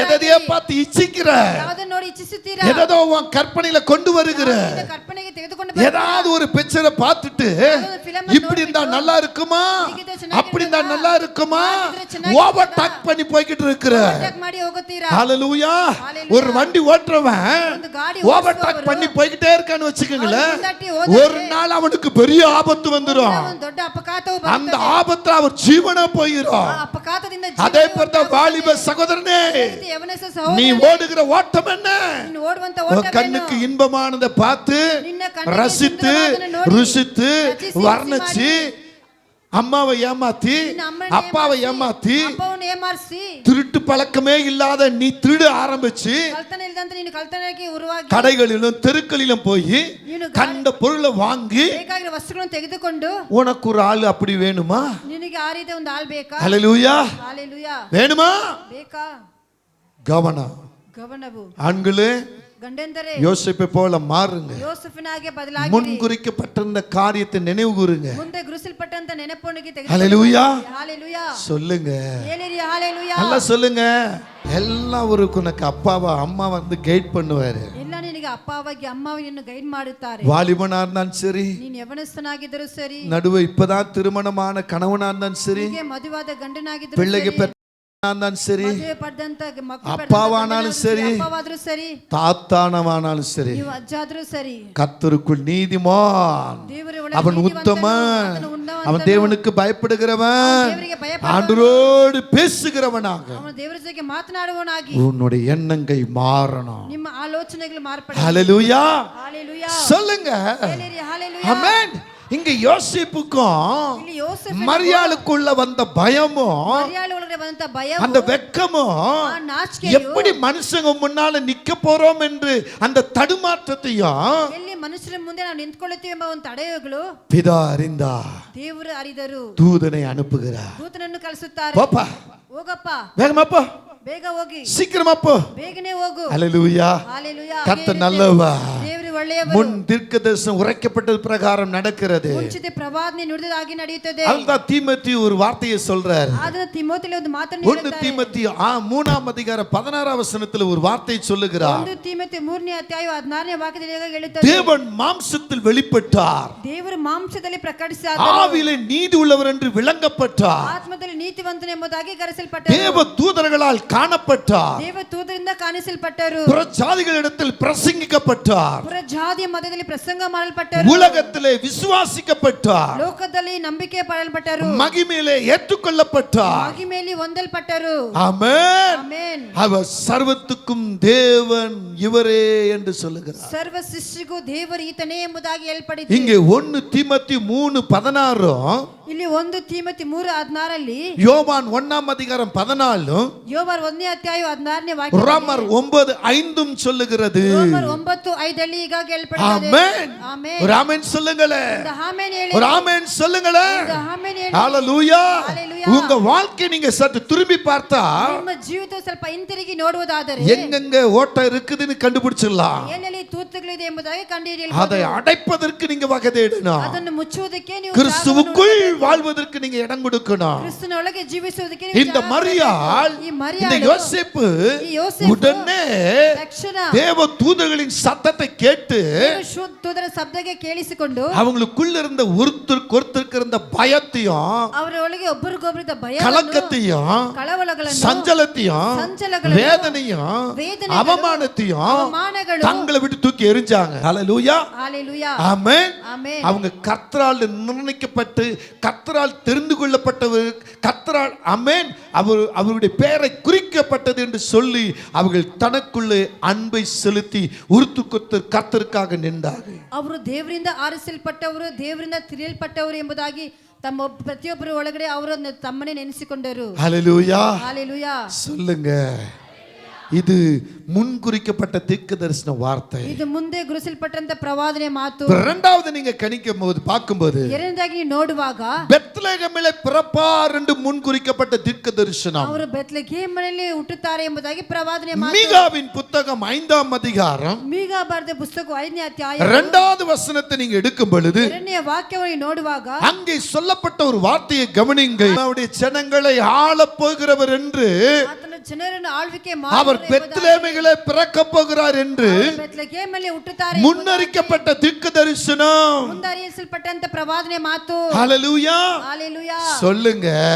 எதையோ பார்த்து இச்சிக்கிற, ಯಾವುದನ್ನು ನೋಡಿ ಇಚ್ಛಿಸುತ್ತೀರಾ? எதோ உன் கற்பனையில கொண்டு வருகிற, ಕற்பನೆಗೆ ತೆಗೆದುಕೊಂಡು ஏதாவது ஒரு பிக்சரை பார்த்துட்டு இப்படி இருந்தா நல்லா இருக்குமா, அப்படி இருந்தா நல்லா இருக்குமா, ஓவர் டாக் பண்ணி போய்கிட்டு இருக்கிற. ಮಾಡಿ ಹೋಗುತ್ತೀರಾ? ஹalleluya. ஒரு வண்டி ஓட்டுறவன் ஓவர் டாக் பண்ணி போய்கிட்டே இருக்கான்னு வச்சுக்கோங்களேன், ஒரு நாள் அவனுக்கு பெரிய ஆபத்து வந்துரும். ಒಂದು ದೊಡ್ಡ ಅಪಘಾತವು அந்த ಬರುತ್ತದೆ. ஆபத்துல அவர் ஜீவனா போயிடும். ಆ ಅಪಘಾತದಿಂದ அதே போல வாலிப சகோதரனே, ಯವನಸ நீ ಸಹೋದರ, ஓடுகிற ஓட்டம் என்ன? ನೀನು ಓಡುವಂತ உன் ಓಟವೇನು? கண்ணுக்கு இன்பமானதை பார்த்து ನಿನ್ನ ಕಣ್ಣಿಗೆ ரசித்து ಸುಂದರವಾದದ್ದನ್ನು ನೋಡಿ, ருசித்து ರಚಿಸಿ, வர்ணிச்சு அம்மாவை ஏமாத்தி ನಿನ್ನ ಅಮ್ಮನ அப்பாவை ஏமாத்தி ಅಪ್ಪವನ್ನು ಏಮಾರಿಸಿ திருட்டு பழக்கமே இல்லாத நீ திருட ஆரம்பிச்சு ಕಳ್ತನ ಇಲ್ಲದಂತ ನೀನು ಕಳ್ತನಕ್ಕೆ ಉರುವಾಗಿ கடைகளிலும் தெருக்களிலும் போய் ನೀನು கண்ட பொருளை வாங்கி ಬೇಕಾಗಿರೋ ವಸ್ತುಗಳನ್ನು ತೆಗೆದುಕೊಂಡು உனக்கு ஒரு ஆள் அப்படி வேணுமா? ನಿನಗೆ ಆ ರೀತಿಯ ಒಂದು ಆಳ್ ಬೇಕಾ? ஹalleluya. ஹalleluya. வேணுமா? ಬೇಕಾ? கவனம். ಗಮನವು. ஆண்களே, ಗಂಡೆಂದರೆ யோசேப்பை போல மாறுங்க. ಯೋಸೇಫನಾಗೆ ಬದಲಾಗಿ முன்குறிக்கப்பட்டிருந்த காரியத்தை நினைவு கூறுங்க. ಮುಂದೆ ಗುರುಸಲ್ಪಟ್ಟಂತ ನೆನಪೊಂದಿಗೆ ஹalleluya ஹalleluya சொல்லுங்க. ಹೇಳಿರಿ ஹalleluya நல்லா சொல்லுங்க. எல்லாம் உனக்கு அப்பாவா அம்மா வந்து கைட் பண்ணுவாரு. ಎಲ್ಲ ನಿನಗೆ ಅಪ್ಪವಾಗಿ ಅಮ್ಮವನ್ನು ಗೈಡ್ ಮಾಡುತ್ತಾರೆ. வாலிபனா இருந்தாலும் சரி, ನೀನು ಯವನಸ್ಥನಾಗಿದ್ದರೂ ಸರಿ, நடுவே இப்பதான் திருமணமான கணவனா இருந்தாலும் சரி, ಹೀಗೆ ಮದುವಾದ ಗಂಡನಾಗಿದ್ದರೂ பிள்ளைக்கு ಸರಿ, இருந்தாலும் சரி, ಮದುವೆ ಪಡೆದಂತ ಮಕ್ಕಳು அப்பாவானாலும் சரி, ಅಪ್ಪವಾದರೂ ಸರಿ, தாத்தானவானாலும் சரி, ನೀವು ಅಜ್ಜಾದರೂ ಸರಿ, கர்த்தருக்குள் நீதிமான், ದೇವರ ಒಳಗೆ அவன் ನೀತಿವಂತನು, உத்தமன், ಆತನು ಉನ್ನತನು, அவன் தேவனுக்கு பயப்படுகிறவன், ದೇವರಿಗೆ ಭಯಪಡುವವನು, ஆண்டவரோடு பேசுகிறவனாக. ಅವನು ದೇವರ ಜೊತೆಗೆ ಮಾತನಾಡುವವನಾಗಿ உன்னுடைய எண்ணங்கள் மாறணும். ನಿಮ್ಮ ಆಲೋಚನೆಗಳು ಮಾರ್ಪಡ. ஹalleluya ஹalleluya சொல்லுங்க. ಹೇಳಿರಿ ஹalleluya. ஆமென். இங்க யோசேப்புக்கும் ಇಲ್ಲಿ ಯೋಸೇಫನಿಗೂ மரியாளுக்குள்ள வந்த பயமும் ಮರಿಯಾಳ ಒಳಗಡೆ ಬಂದಂತ ಭಯ, அந்த வெட்கமும் ಆ ನಾಚಿಕೆಯು, எப்படி மனுஷங்க முன்னால நிக்க போறோம் என்று அந்த தடுமாற்றத்தையும் ಎಲ್ಲಿ ಮನುಷ್ಯರ ಮುಂದೆ ನಾವು ನಿಂತ್ಕೊಳ್ಳುತ್ತೀವಿ ಎಂಬ ಒಂದು ತಡೆಯೋಗಳು பிதா அறிந்தார். ದೇವರು ಅರಿದರು, தூதனை அனுப்புகிறார். ದೂತನನ್ನು ಕಳಿಸುತ್ತಾರೆ. போப்பா, ಹೋಗಪ್ಪ, வேகமா போ, ಬೇಗ ಹೋಗಿ, சீக்கிரமா போ. ಬೇಗನೆ ಹೋಗು. ஹalleluya ஹalleluya. கர்த்தர் நல்லவா. ದೇವರು ಒಳ್ಳೆಯವರು. முன் தீர்க்கதரிசனம் உரைக்கப்பட்டது பிரகாரம் நடக்கிறது. ಮುಂಚಿತ ಪ್ರವಾದನೆ ನುಡಿದಾಗಿ ನಡೆಯುತ್ತದೆ. அதுதான் தீமோத்தேயு ஒரு வார்த்தையை சொல்றார். ಅದನ್ನ ತಿಮೋತಿಯಲ್ಲಿ ಒಂದು ಮಾತನ್ನು 1 தீமோத்தேயு 3ஆம் அதிகாரம் 16ஆம் வசனத்தில் ஒரு வார்த்தை சொல்லுகிறார். 1 ತಿಮೋತಿ 3ನೇ ಅಧ್ಯಾಯ 16ನೇ ವಾಕ್ಯದಲ್ಲಿ ಹೇಳುತ್ತದೆ, தேவன் மாம்சத்தில் வெளிப்பட்டார், ದೇವರು ಮಾಂಸದಲ್ಲಿ ಪ್ರಕಟಿಸಿದ ஆவியிலே நீதி உள்ளவர் என்று விளங்கப்பட்டார், ಆತ್ಮದಲ್ಲಿ ನೀತಿವಂತನೆಂಬುದಾಗಿ ಕರೆಸಲ್ಪಟ್ಟರು, தேவ தூதர்களால் காணப்பட்டார், ದೇವ ದೂತರಿಂದ ಕಾಣಿಸಲ್ಪಟ್ಟರು, புற ஜாதிகளிடத்தில் பிரசங்கிக்கப்பட்டார், ಪುರ ಜಾತಿಯ ಮಧ್ಯದಲ್ಲಿ ಪ್ರಸಂಗ ಮಾಡಲ್ಪಟ್ಟರು, உலகத்திலே விசுவாசிக்கப்பட்டார், ಲೋಕದಲ್ಲಿ ನಂಬಿಕೆ ಪಡೆಯಲ್ಪಟ್ಟರು, மகிமையிலே ஏற்றுக்கொள்ளப்பட்டார். ಮಹಿಮೆಯಲ್ಲಿ ಹೊಂದಲ್ಪಟ್ಟರು. ஆமென். ಆಮೆನ್. அவர் சர்வத்துக்கும் தேவன் இவரே என்று சொல்லுகிறார். ಸರ್ವ ಸೃಷ್ಟಿಗೂ ದೇವರು ಈತನೇ ಎಂಬುದಾಗಿ ಹೇಳ್ಪಡಿತು. இங்கே 1 தீமோத்தேயு 3:16 ಇಲ್ಲಿ 1 ತಿಮೋತಿ 3:16 யோவான் 1ஆம் அதிகாரம் 14 ಯೋಬರ್ 1ನೇ ಅಧ್ಯಾಯ 16ನೇ ವಾಕ್ಯ, ரோமர் 9:5 சொல்லுகிறது. ರೋಮರ್ 9:5 ಹೀಗಾಗಿ ಹೇಳ್ಪಡುತ್ತದೆ. ஆமென். ಆಮೆನ್. ஒரு ஆமென் சொல்லுங்களே. இந்த ಆಮೆನ್ ಹೇಳಿ. ஒரு ஆமென் சொல்லுங்களே. இந்த ಆಮೆನ್ ಹೇಳಿ. ஹalleluya. ஹalleluya. உங்க வாழ்க்கை நீங்க சற்று திரும்பி பார்த்தா ನಿಮ್ಮ ಜೀವಿತ ಸ್ವಲ್ಪ ಹಿಂತಿರುಗಿ ನೋಡುವುದಾದರೆ எங்கெங்க ஓட்டை இருக்குதுன்னு கண்டுபிடிச்சிடலாம். ಎಲ್ಲೆಲ್ಲಿ ತೂತುಗಳಿದೆ ಎಂಬುದಾಗಿ அதை ಕಂಡುಹಿಡಿಯಬಹುದು. அடைப்பதற்கு நீங்க வகை தேடணும். ಅದನ್ನು ಮುಚ್ಚುವುದಕ್ಕೆ ನೀವು கிறிஸ்துவுக்குள் வாழ்வதற்கு நீங்க இடம் கொடுக்கணும். ಕ್ರಿಸ್ತನೊಳಗೆ ಜೀವಿಸುವುದಕ್ಕೆ ನೀವು இந்த மரியாள், ಈ இந்த ಮರಿಯಾಳು, யோசேப்பு ಈ ಯೋಸೇಫು உடனே ತಕ್ಷಣ தேவ தூதர்களின் சத்தத்தை கேட்டு ಶುದ್ಧರ ಶಬ್ದಕ್ಕೆ ಕೇಳಿಸಿಕೊಂಡು அவங்களுக்குள்ள இருந்த ஒருத்தருக்கு இருந்த பயத்தையும் ಅವರ ಒಳಗೆ ಒಬ್ಬರಿಗೊಬ್ಬರಿದ್ದ ಭಯ, கலக்கத்தையும் ಕಳವಳಗಳನ್ನು, சஞ்சலத்தையும் வேதனையும் அவமானத்தையும் ಅವಮಾನಗಳು தங்களை விட்டு தூக்கி எறிஞ்சாங்க. ஹalleluya. ஹalleluya. ஆமென். ஆமென். அவங்க கர்த்தரால் நிர்ணயிக்கப்பட்டு கர்த்தரால் தெரிந்து கொள்ளப்பட்டவர், கர்த்தரால் ஆமென் அவருடைய பெயரை குறிக்கப்பட்டது என்று சொல்லி அவர்கள் தனக்குள்ளே அன்பை செலுத்தி உறுத்துக்கொத்து கர்த்தருக்காக நின்றார்கள். ಅವರು ದೇವರಿಂದ ಆರಿಸಲ್ಪಟ್ಟವರು, ದೇವರಿಂದ ತಿರಿಯಲ್ಪಟ್ಟವರು ಎಂಬುದಾಗಿ ತಮ್ಮ ಪ್ರತಿಯೊಬ್ಬರ ಒಳಗಡೆ ಅವರನ್ನು ತಮ್ಮನೇ ನೆನೆಸಿಕೊಂಡರು. ஹalleluya. ஹalleluya. சொல்லுங்க. இது முன்குறிக்கப்பட்ட தீர்க்கதரிசன வார்த்தை. ಇದು ಮುಂದೆ ಗುರುಸಲ್ಪಟ್ಟಂತ ಪ್ರವಾದನೆ ಮಾತು. இரண்டாவது நீங்க கணிக்கும் போது பார்க்கும்போது ಎರಡನೇದಾಗಿ ನೋಡುವಾಗ பெத்லகேமிலே பிறப்பார் என்று முன்குறிக்கப்பட்ட தீர்க்கதரிசனம். ಅವರು ಬೆತ್ಲೆಹೇಮಿನಲ್ಲಿ ಹುಟ್ಟುತ್ತಾರೆ ಎಂಬುದಾಗಿ ಪ್ರವಾದನೆ ಮಾತು. மீகாவின் புத்தகம் 5ஆம் அதிகாரம் ಮೀಗಾ ಬರೆದ ಪುಸ್ತಕ 5ನೇ ಅಧ್ಯಾಯ 2வது வசனத்தை நீங்க எடுக்கும் பொழுது 2ನೇ ವಾಕ್ಯವನ್ನು ನೋಡುವಾಗ அங்கே சொல்லப்பட்ட ஒரு வார்த்தையை கவனியுங்கள். அவருடைய ஜனங்களை ஆளப் போகிறவர் என்று, ಆತನ ಜನರನ್ನು ಆಳ್ವಿಕೆ அவர் பெத்லகேமிலே பிறக்கப் போகிறார் என்று ಬೆತ್ಲೆಹೇಮಲ್ಲಿ ಹುಟ್ಟುತ್ತಾರೆ முன்னறிக்கப்பட்ட தீர்க்கதரிசனம். ಮುಂದರಿಸಲ್ಪಟ್ಟಂತ ಪ್ರವಾದನೆ ಮಾತು. ஹalleluya. ஹalleluya. சொல்லுங்க.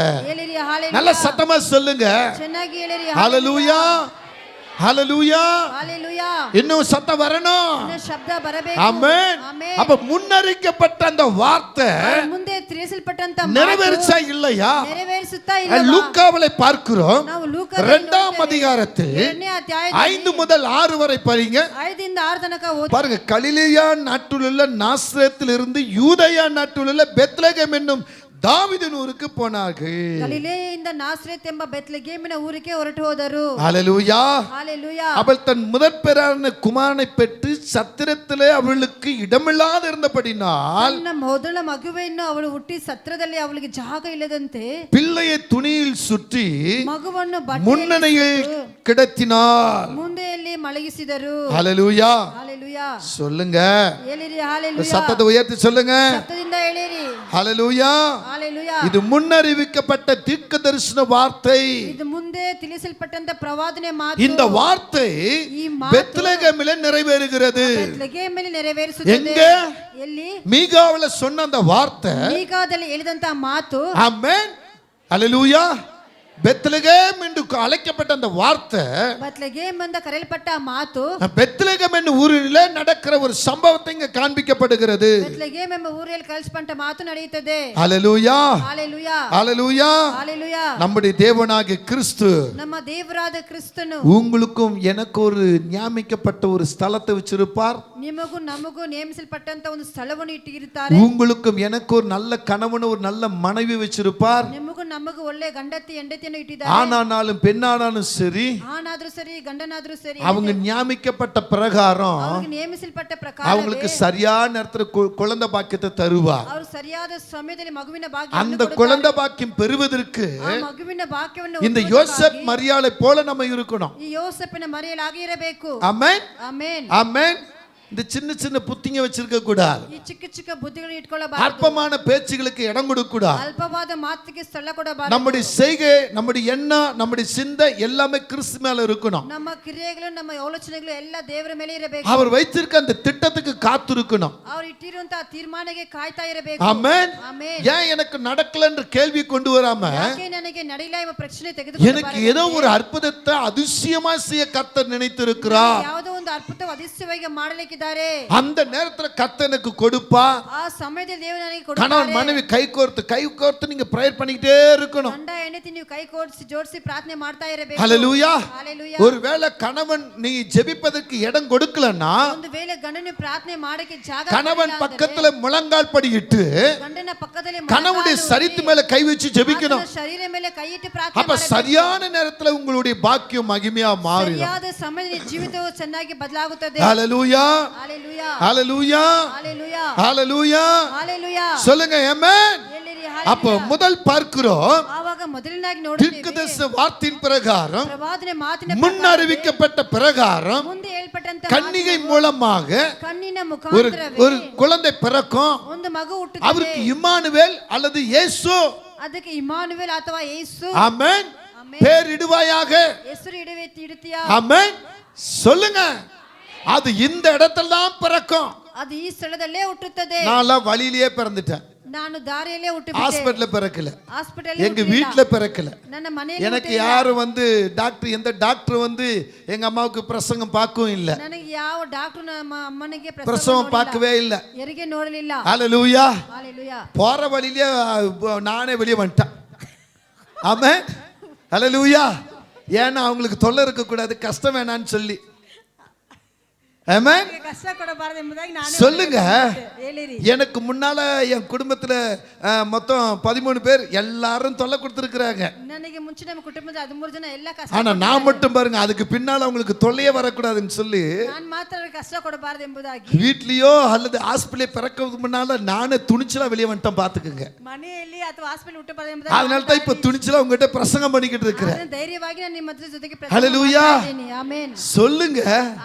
ಹೇಳಿರಿ ஹalleluya. நல்ல சத்தமா சொல்லுங்க. ಚೆನ್ನಾಗಿ ಹೇಳಿರಿ ஹalleluya. ஹalleluya. ஹalleluya. இன்னும் சத்தம் வரணும். ಇನ್ನು ಶಬ್ದ ಬರಬೇಕು. ஆமென். ಆಮೆನ್. அப்ப முன்னறிக்கப்பட்ட அந்த வார்த்தை ಮುಂದೆ ತಿಳಿಸಲ್ಪಟ್ಟಂತ நிறைவேறிச்சா இல்லையா? ನೆರವೇರಿಸುತ್ತಾ ಇಲ್ಲ. லூக்காவிலே பார்க்கிறோம். ನಾವು ಲೂಕ 2ஆம் அதிகாரத்தில் 2ನೇ ಅಧ್ಯಾಯ 5 முதல் 6 வரை படிங்க. 5 ರಿಂದ 6 ತನಕ ಓದಿ. பாருங்க. கலிலேயா நாட்டிலுள்ள நாசரேத்தில் இருந்து யூதேயா நாட்டிலுள்ள பெத்லகேம் என்னும் தாவீதின் ஊருக்கு போனார்கள். ಗಲಿಲೇಯಿಂದ ನಾಸರೇತ್ ಎಂಬ ಬೆತ್ಲೆಹೇಮಿನ ಊರಿಗೆ ಹೊರಟು ಹೋದರು. ஹalleluya. ஹalleluya. அவள் தன் முதற்பேறான குமாரனை பெற்று சத்திரத்திலே அவளுக்கு இடமில்லாது இருந்தபடினால் ತನ್ನ ಮೊದಲ ಮಗುವನ್ನು ಅವಳು ಹುಟ್ಟಿ ಸತ್ರದಲ್ಲಿ ಅವಳಿಗೆ ಜಾಗ ಇಲ್ಲದಂತೆ பிள்ளையை துணியில் சுற்றி ಮಗುವನ್ನು முன்னணியில் கிடத்தினாள். ಮುಂದೆಯಲ್ಲಿ ಮಲಗಿಸಿದರು. ஹalleluya ஹalleluya. சொல்லுங்க, ಹೇಳಿರಿ ஹalleluya. சத்தத்தை உயர்த்தி சொல்லுங்க, சத்தದಿಂದ ಹೇಳಿರಿ ஹalleluya. ஹalleluya. இது முன்னறிவிக்கப்பட்ட தீர்க்கதரிசன வார்த்தை. ಇದು ಮುಂದೆ ತಿಳಿಸಲ್ಪಟ್ಟಂತ ಪ್ರವಾದನೆ ಮಾತು. இந்த வார்த்தை ಈ ಮಾತು பெத்லகேமிலே நிறைவேறுகிறது. ಬೆತ್ಲೆಹೇಮಲ್ಲಿ ನೆರವೇರಿಸುತ್ತದೆ. எங்க? ಎಲ್ಲಿ? மீகாவில சொன்ன அந்த வார்த்தை, ಮೀಕಾದಲ್ಲಿ ಹೇಳಿದಂತ ಮಾತು. ஆமென், ஹalleluya. பெத்லகேம் என்று அழைக்கப்பட்ட அந்த வார்த்தை ಬೆತ್ಲೆಹೇಮ್ ಅಂತ ಕರೆಯಲ್ಪಟ್ಟ ಮಾತು பெத்லகேம் என்னும் ஊரிலே நடக்கிற ஒரு சம்பவத்தை இங்க காண்பிக்கப்படுகிறது. ಬೆತ್ಲೆಹೇಮ್ ಎಂಬ ಊರಲ್ಲಿ ಕಲಿಸಲ್ಪಟ್ಟ ಮಾತು ನಡೆಯುತ್ತದೆ. ஹalleluya, ஹalleluya. ஹalleluya. ஹalleluya. நம்முடைய தேவனாகிய கிறிஸ்து ನಮ್ಮ ದೇವರಾದ ಕ್ರಿಸ್ತನು உங்களுக்கும் எனக்கு ஒரு நியமிக்கப்பட்ட ஒரு ஸ்தலத்தை வச்சிருப்பார். ನಿಮಗೂ ನಮಗೂ ನೇಮಿಸಲ್ಪಟ್ಟಂತ ಒಂದು ಸ್ಥಳವನ್ನು ಇಟ್ಟಿರುತ್ತಾರೆ. உங்களுக்கும் எனக்கு ஒரு நல்ல கணவன் ஒரு நல்ல மனைவி வச்சிருப்பார். ನಿಮಗೂ ನಮಗೂ ಒಳ್ಳೆ ಗಂಡತಿ ಹೆಂಡತಿಯನ್ನು ಇಟ್ಟಿದ್ದಾರೆ. ஆனானாலும் பெண்ணானாலும் சரி, ಆನಾದ್ರೂ ಸರಿ ಗಂಡನಾದ್ರೂ ಸರಿ அவங்க நியமிக்கப்பட்ட பிரகாரம் ಅವರಿಗೆ ನೇಮಿಸಲ್ಪಟ್ಟ ಪ್ರಕಾರ அவங்களுக்கு சரியான நேரத்துல குழந்தை பாக்கியத்தை தருவார். ಅವರು ಸರಿಯಾದ ಸಮಯದಲ್ಲಿ ಮಗುವಿನ ಭಾಗ್ಯವನ್ನು அந்த குழந்தை பாக்கியம் பெறுவதற்கு ಆ ಮಗುವಿನ ಭಾಗ್ಯವನ್ನು இந்த யோசேப் மரியாளை போல நம்ம இருக்கணும். ಈ ಯೋಸೇಫನ ಮರೆಯಲಾಗಿ ಇರಬೇಕು. ஆமென், ಆಮೆನ್. ஆமென். இந்த சின்ன சின்ன புத்திங்க வச்சிருக்க கூடாது. ಈ ಚಿಕ್ಕ ಚಿಕ್ಕ ಬುದ್ಧಿಗಳನ್ನು ಇಟ್ಕೊಳ್ಳಬಾರದು. அற்பமான பேச்சுகளுக்கு இடம் கொடுக்க கூடாது. ಅಲ್ಪವಾದ ಮಾತಿಗೆ ಸ್ಥಳ ಕೊಡಬಾರದು. நம்முடைய செய்கை, நம்முடைய எண்ணம், நம்முடைய சிந்தை எல்லாமே கிறிஸ்து மேல இருக்கணும். ನಮ್ಮ ಕ್ರಿಯೆಗಳು ನಮ್ಮ ಆಲೋಚನೆಗಳು ಎಲ್ಲ ದೇವರ ಮೇಲೆ ಇರಬೇಕು. அவர் வைத்திருக்க அந்த திட்டத்துக்கு காத்திருக்கணும். ಅವರು ಇಟ್ಟಿರುವಂತಹ ತೀರ್ಮಾನಕ್ಕೆ ಕಾಯ್ತಾ ಇರಬೇಕು. ஆமென். ಆಮೆನ್. ஏன் எனக்கு நடக்கல என்று கேள்வி கொண்டு வராம ಯಾಕೆ ನನಗೆ ನಡೆಯಲ್ಲ ಎಂಬ ಪ್ರಶ್ನೆ ತೆಗೆದುಕೊಂಡು எனக்கு ஏதோ ஒரு அற்புதத்தை அதிசயமா செய்ய கர்த்தர் நினைத்திருக்கிறார். ಯಾವುದೋ ಒಂದು ಅದ್ಭುತ ಅದೃಶ್ಯವಾಗಿ ಮಾಡಲಿಕ್ಕಿದ್ದಾರೆ. அந்த நேரத்துல கர்த்தர் எனக்கு கொடுப்பா. ಆ ಸಮಯದಲ್ಲಿ ದೇವರು ನನಗೆ கணவன் ಕೊಡುತ್ತಾರೆ. மனைவி கை கோர்த்து நீங்க பிரேயர் பண்ணிக்கிட்டே இருக்கணும். ಗಂಡ ಹೆಂಡತಿ ನೀವು ಕೈ ಜೋಡಿಸಿ ಪ್ರಾರ್ಥನೆ ಮಾಡ್ತಾ ಇರಬೇಕು. ஹalleluya. ஹalleluya. ஒருவேளை கணவன் நீ ஜெபிப்பதற்கு இடம் கொடுக்கலன்னா ಒಂದು ವೇಳೆ ಗಂಡನ ಪ್ರಾರ್ಥನೆ ಮಾಡಕ್ಕೆ ಜಾಗ கணவன் பக்கத்துல முழங்கால் படியிட்டு ಗಂಡನ ಪಕ್ಕದಲ್ಲಿ கணவனுடைய சரித்து மேல கை வச்சு ஜெபிக்கணும். ಶರೀರ ಮೇಲೆ ಕೈ ಇಟ್ಟು ಪ್ರಾರ್ಥನೆ அப்ப சரியான நேரத்துல உங்களுடைய பாக்கியம் மகிமையா மாறும். ಸರಿಯಾದ ಸಮಯದಲ್ಲಿ ಜೀವಿತವು ಚೆನ್ನಾಗಿ ಬದಲಾಗುತ್ತದೆ. ஹalleluya, ஹalleluya. ஹalleluya, ஹalleluya. ஹalleluya. ஹalleluya. சொல்லுங்க ஆமென். ಹೇಳಿರಿ அப்ப ಹalleluya. முதல் பார்க்கிறோம் ಆವಾಗ ಮೊದಲನಾಗಿ ನೋಡುತ್ತೇವೆ தீர்க்கதரிசன வார்த்தையின் பிரகாரம் ಪ್ರವಾದನೆ ಮಾತಿನ முன்னறிவிக்கப்பட்ட பிரகாரம் ಮುಂದೆ ಹೇಳ್ಪಟ್ಟಂತ கன்னிகை மூலமாக ಕಣ್ಣಿನ ஒரு ಮುಖಾಂತರವೇ ஒரு குழந்தை பிறக்கும். ಒಂದು ಮಗು ಹುಟ್ಟುತ್ತದೆ. அவருக்கு இம்மானுவேல் அல்லது இயேசு, ಅದಕ್ಕೆ ಇಮ್ಮಾನುವೇಲ್ ಅಥವಾ ಯೇಸು ஆமென், பேரிடுவாயாக. ಹೆಸರು ಇಡುತ್ತೀಯಾ? ஆமென். சொல்லுங்க, அது இந்த இடத்துல தான் பிறக்கும். ಅದು ಈ ಸ್ಥಳದಲ್ಲೇ ಹುಟ್ಟುತ್ತದೆ. நான் வழியிலேயே பிறந்துட்டேன். ನಾನು ದಾರಿಯಲ್ಲೇ ಹುಟ್ಟಿಬಿಟ್ಟೆ. ஹாஸ்பிடல்ல பிறக்கல, ಹಾಸ್ಪಿಟಲ್ எங்க வீட்ல பிறக்கல. ನನ್ನ ಮನೆಯಲ್ಲಿ எனக்கு யாரும் வந்து டாக்டர், எந்த டாக்டர் வந்து எங்க அம்மாவுக்கு பிரசங்கம் பார்க்கவும் இல்ல, ನನಗೆ ಯಾವ ಡಾಕ್ಟರ್ ನಮ್ಮ ಅಮ್ಮನಿಗೆ பிரசவம் பார்க்கவே இல்ல. ಹೆರಿಗೆ ನೋಡಲಿಲ್ಲ. ஹalleluya. ஹalleluya. போற வழியிலே நானே வெளியே வந்துட்டேன். ஆமென், ஹalleluya. ஏன்னா அவங்களுக்கு தொல்லை இருக்க கூடாது, கஷ்டம் வேணான்னு சொல்லி. ஆமென். ಕಷ್ಟ ಕೊಡಬಾರದು ಎಂಬುದಾಗಿ ನಾನು சொல்லுங்க, ಹೇಳಿರಿ. எனக்கு முன்னால என் குடும்பத்துல மொத்தம் 13 பேர் எல்லாரும் தொல்லை கொடுத்துருக்காங்க. ನನಗೆ ಮುಂಚೆ ನಮ್ಮ ಕುಟುಂಬದ 13 ಜನ ಎಲ್ಲ ಕಷ್ಟ ஆனா நான் மட்டும் பாருங்க, அதுக்கு பின்னால அவங்களுக்கு தொல்லையே வரக்கூடாதுன்னு சொல்லி ನಾನು ಮಾತ್ರ ಅವ್ರಿಗೆ ಕಷ್ಟ ಕೊಡಬಾರದು ಎಂಬುದಾಗಿ வீட்லயோ அல்லது ஹாஸ்பிட்டலே பிறக்கிறதுக்கு முன்னால நானே துணிச்சலா வெளியே வந்துட்டேன். பாத்துக்குங்க. ಮನೆಯಲ್ಲಿ ಅಥವಾ ಹಾಸ್ಪಿಟಲ್ ಹುಟ್ಟಬಾರದು ಎಂಬುದಾಗಿ அதனால தான் இப்ப துணிச்சலா உங்ககிட்ட பிரசங்கம் பண்ணிக்கிட்டு இருக்கிறேன். ನಾನು ಧೈರ್ಯವಾಗಿ ನಾನು ನಿಮ್ಮ ಜೊತೆಗೆ ஹalleluya. ಆಮೆನ್. சொல்லுங்க,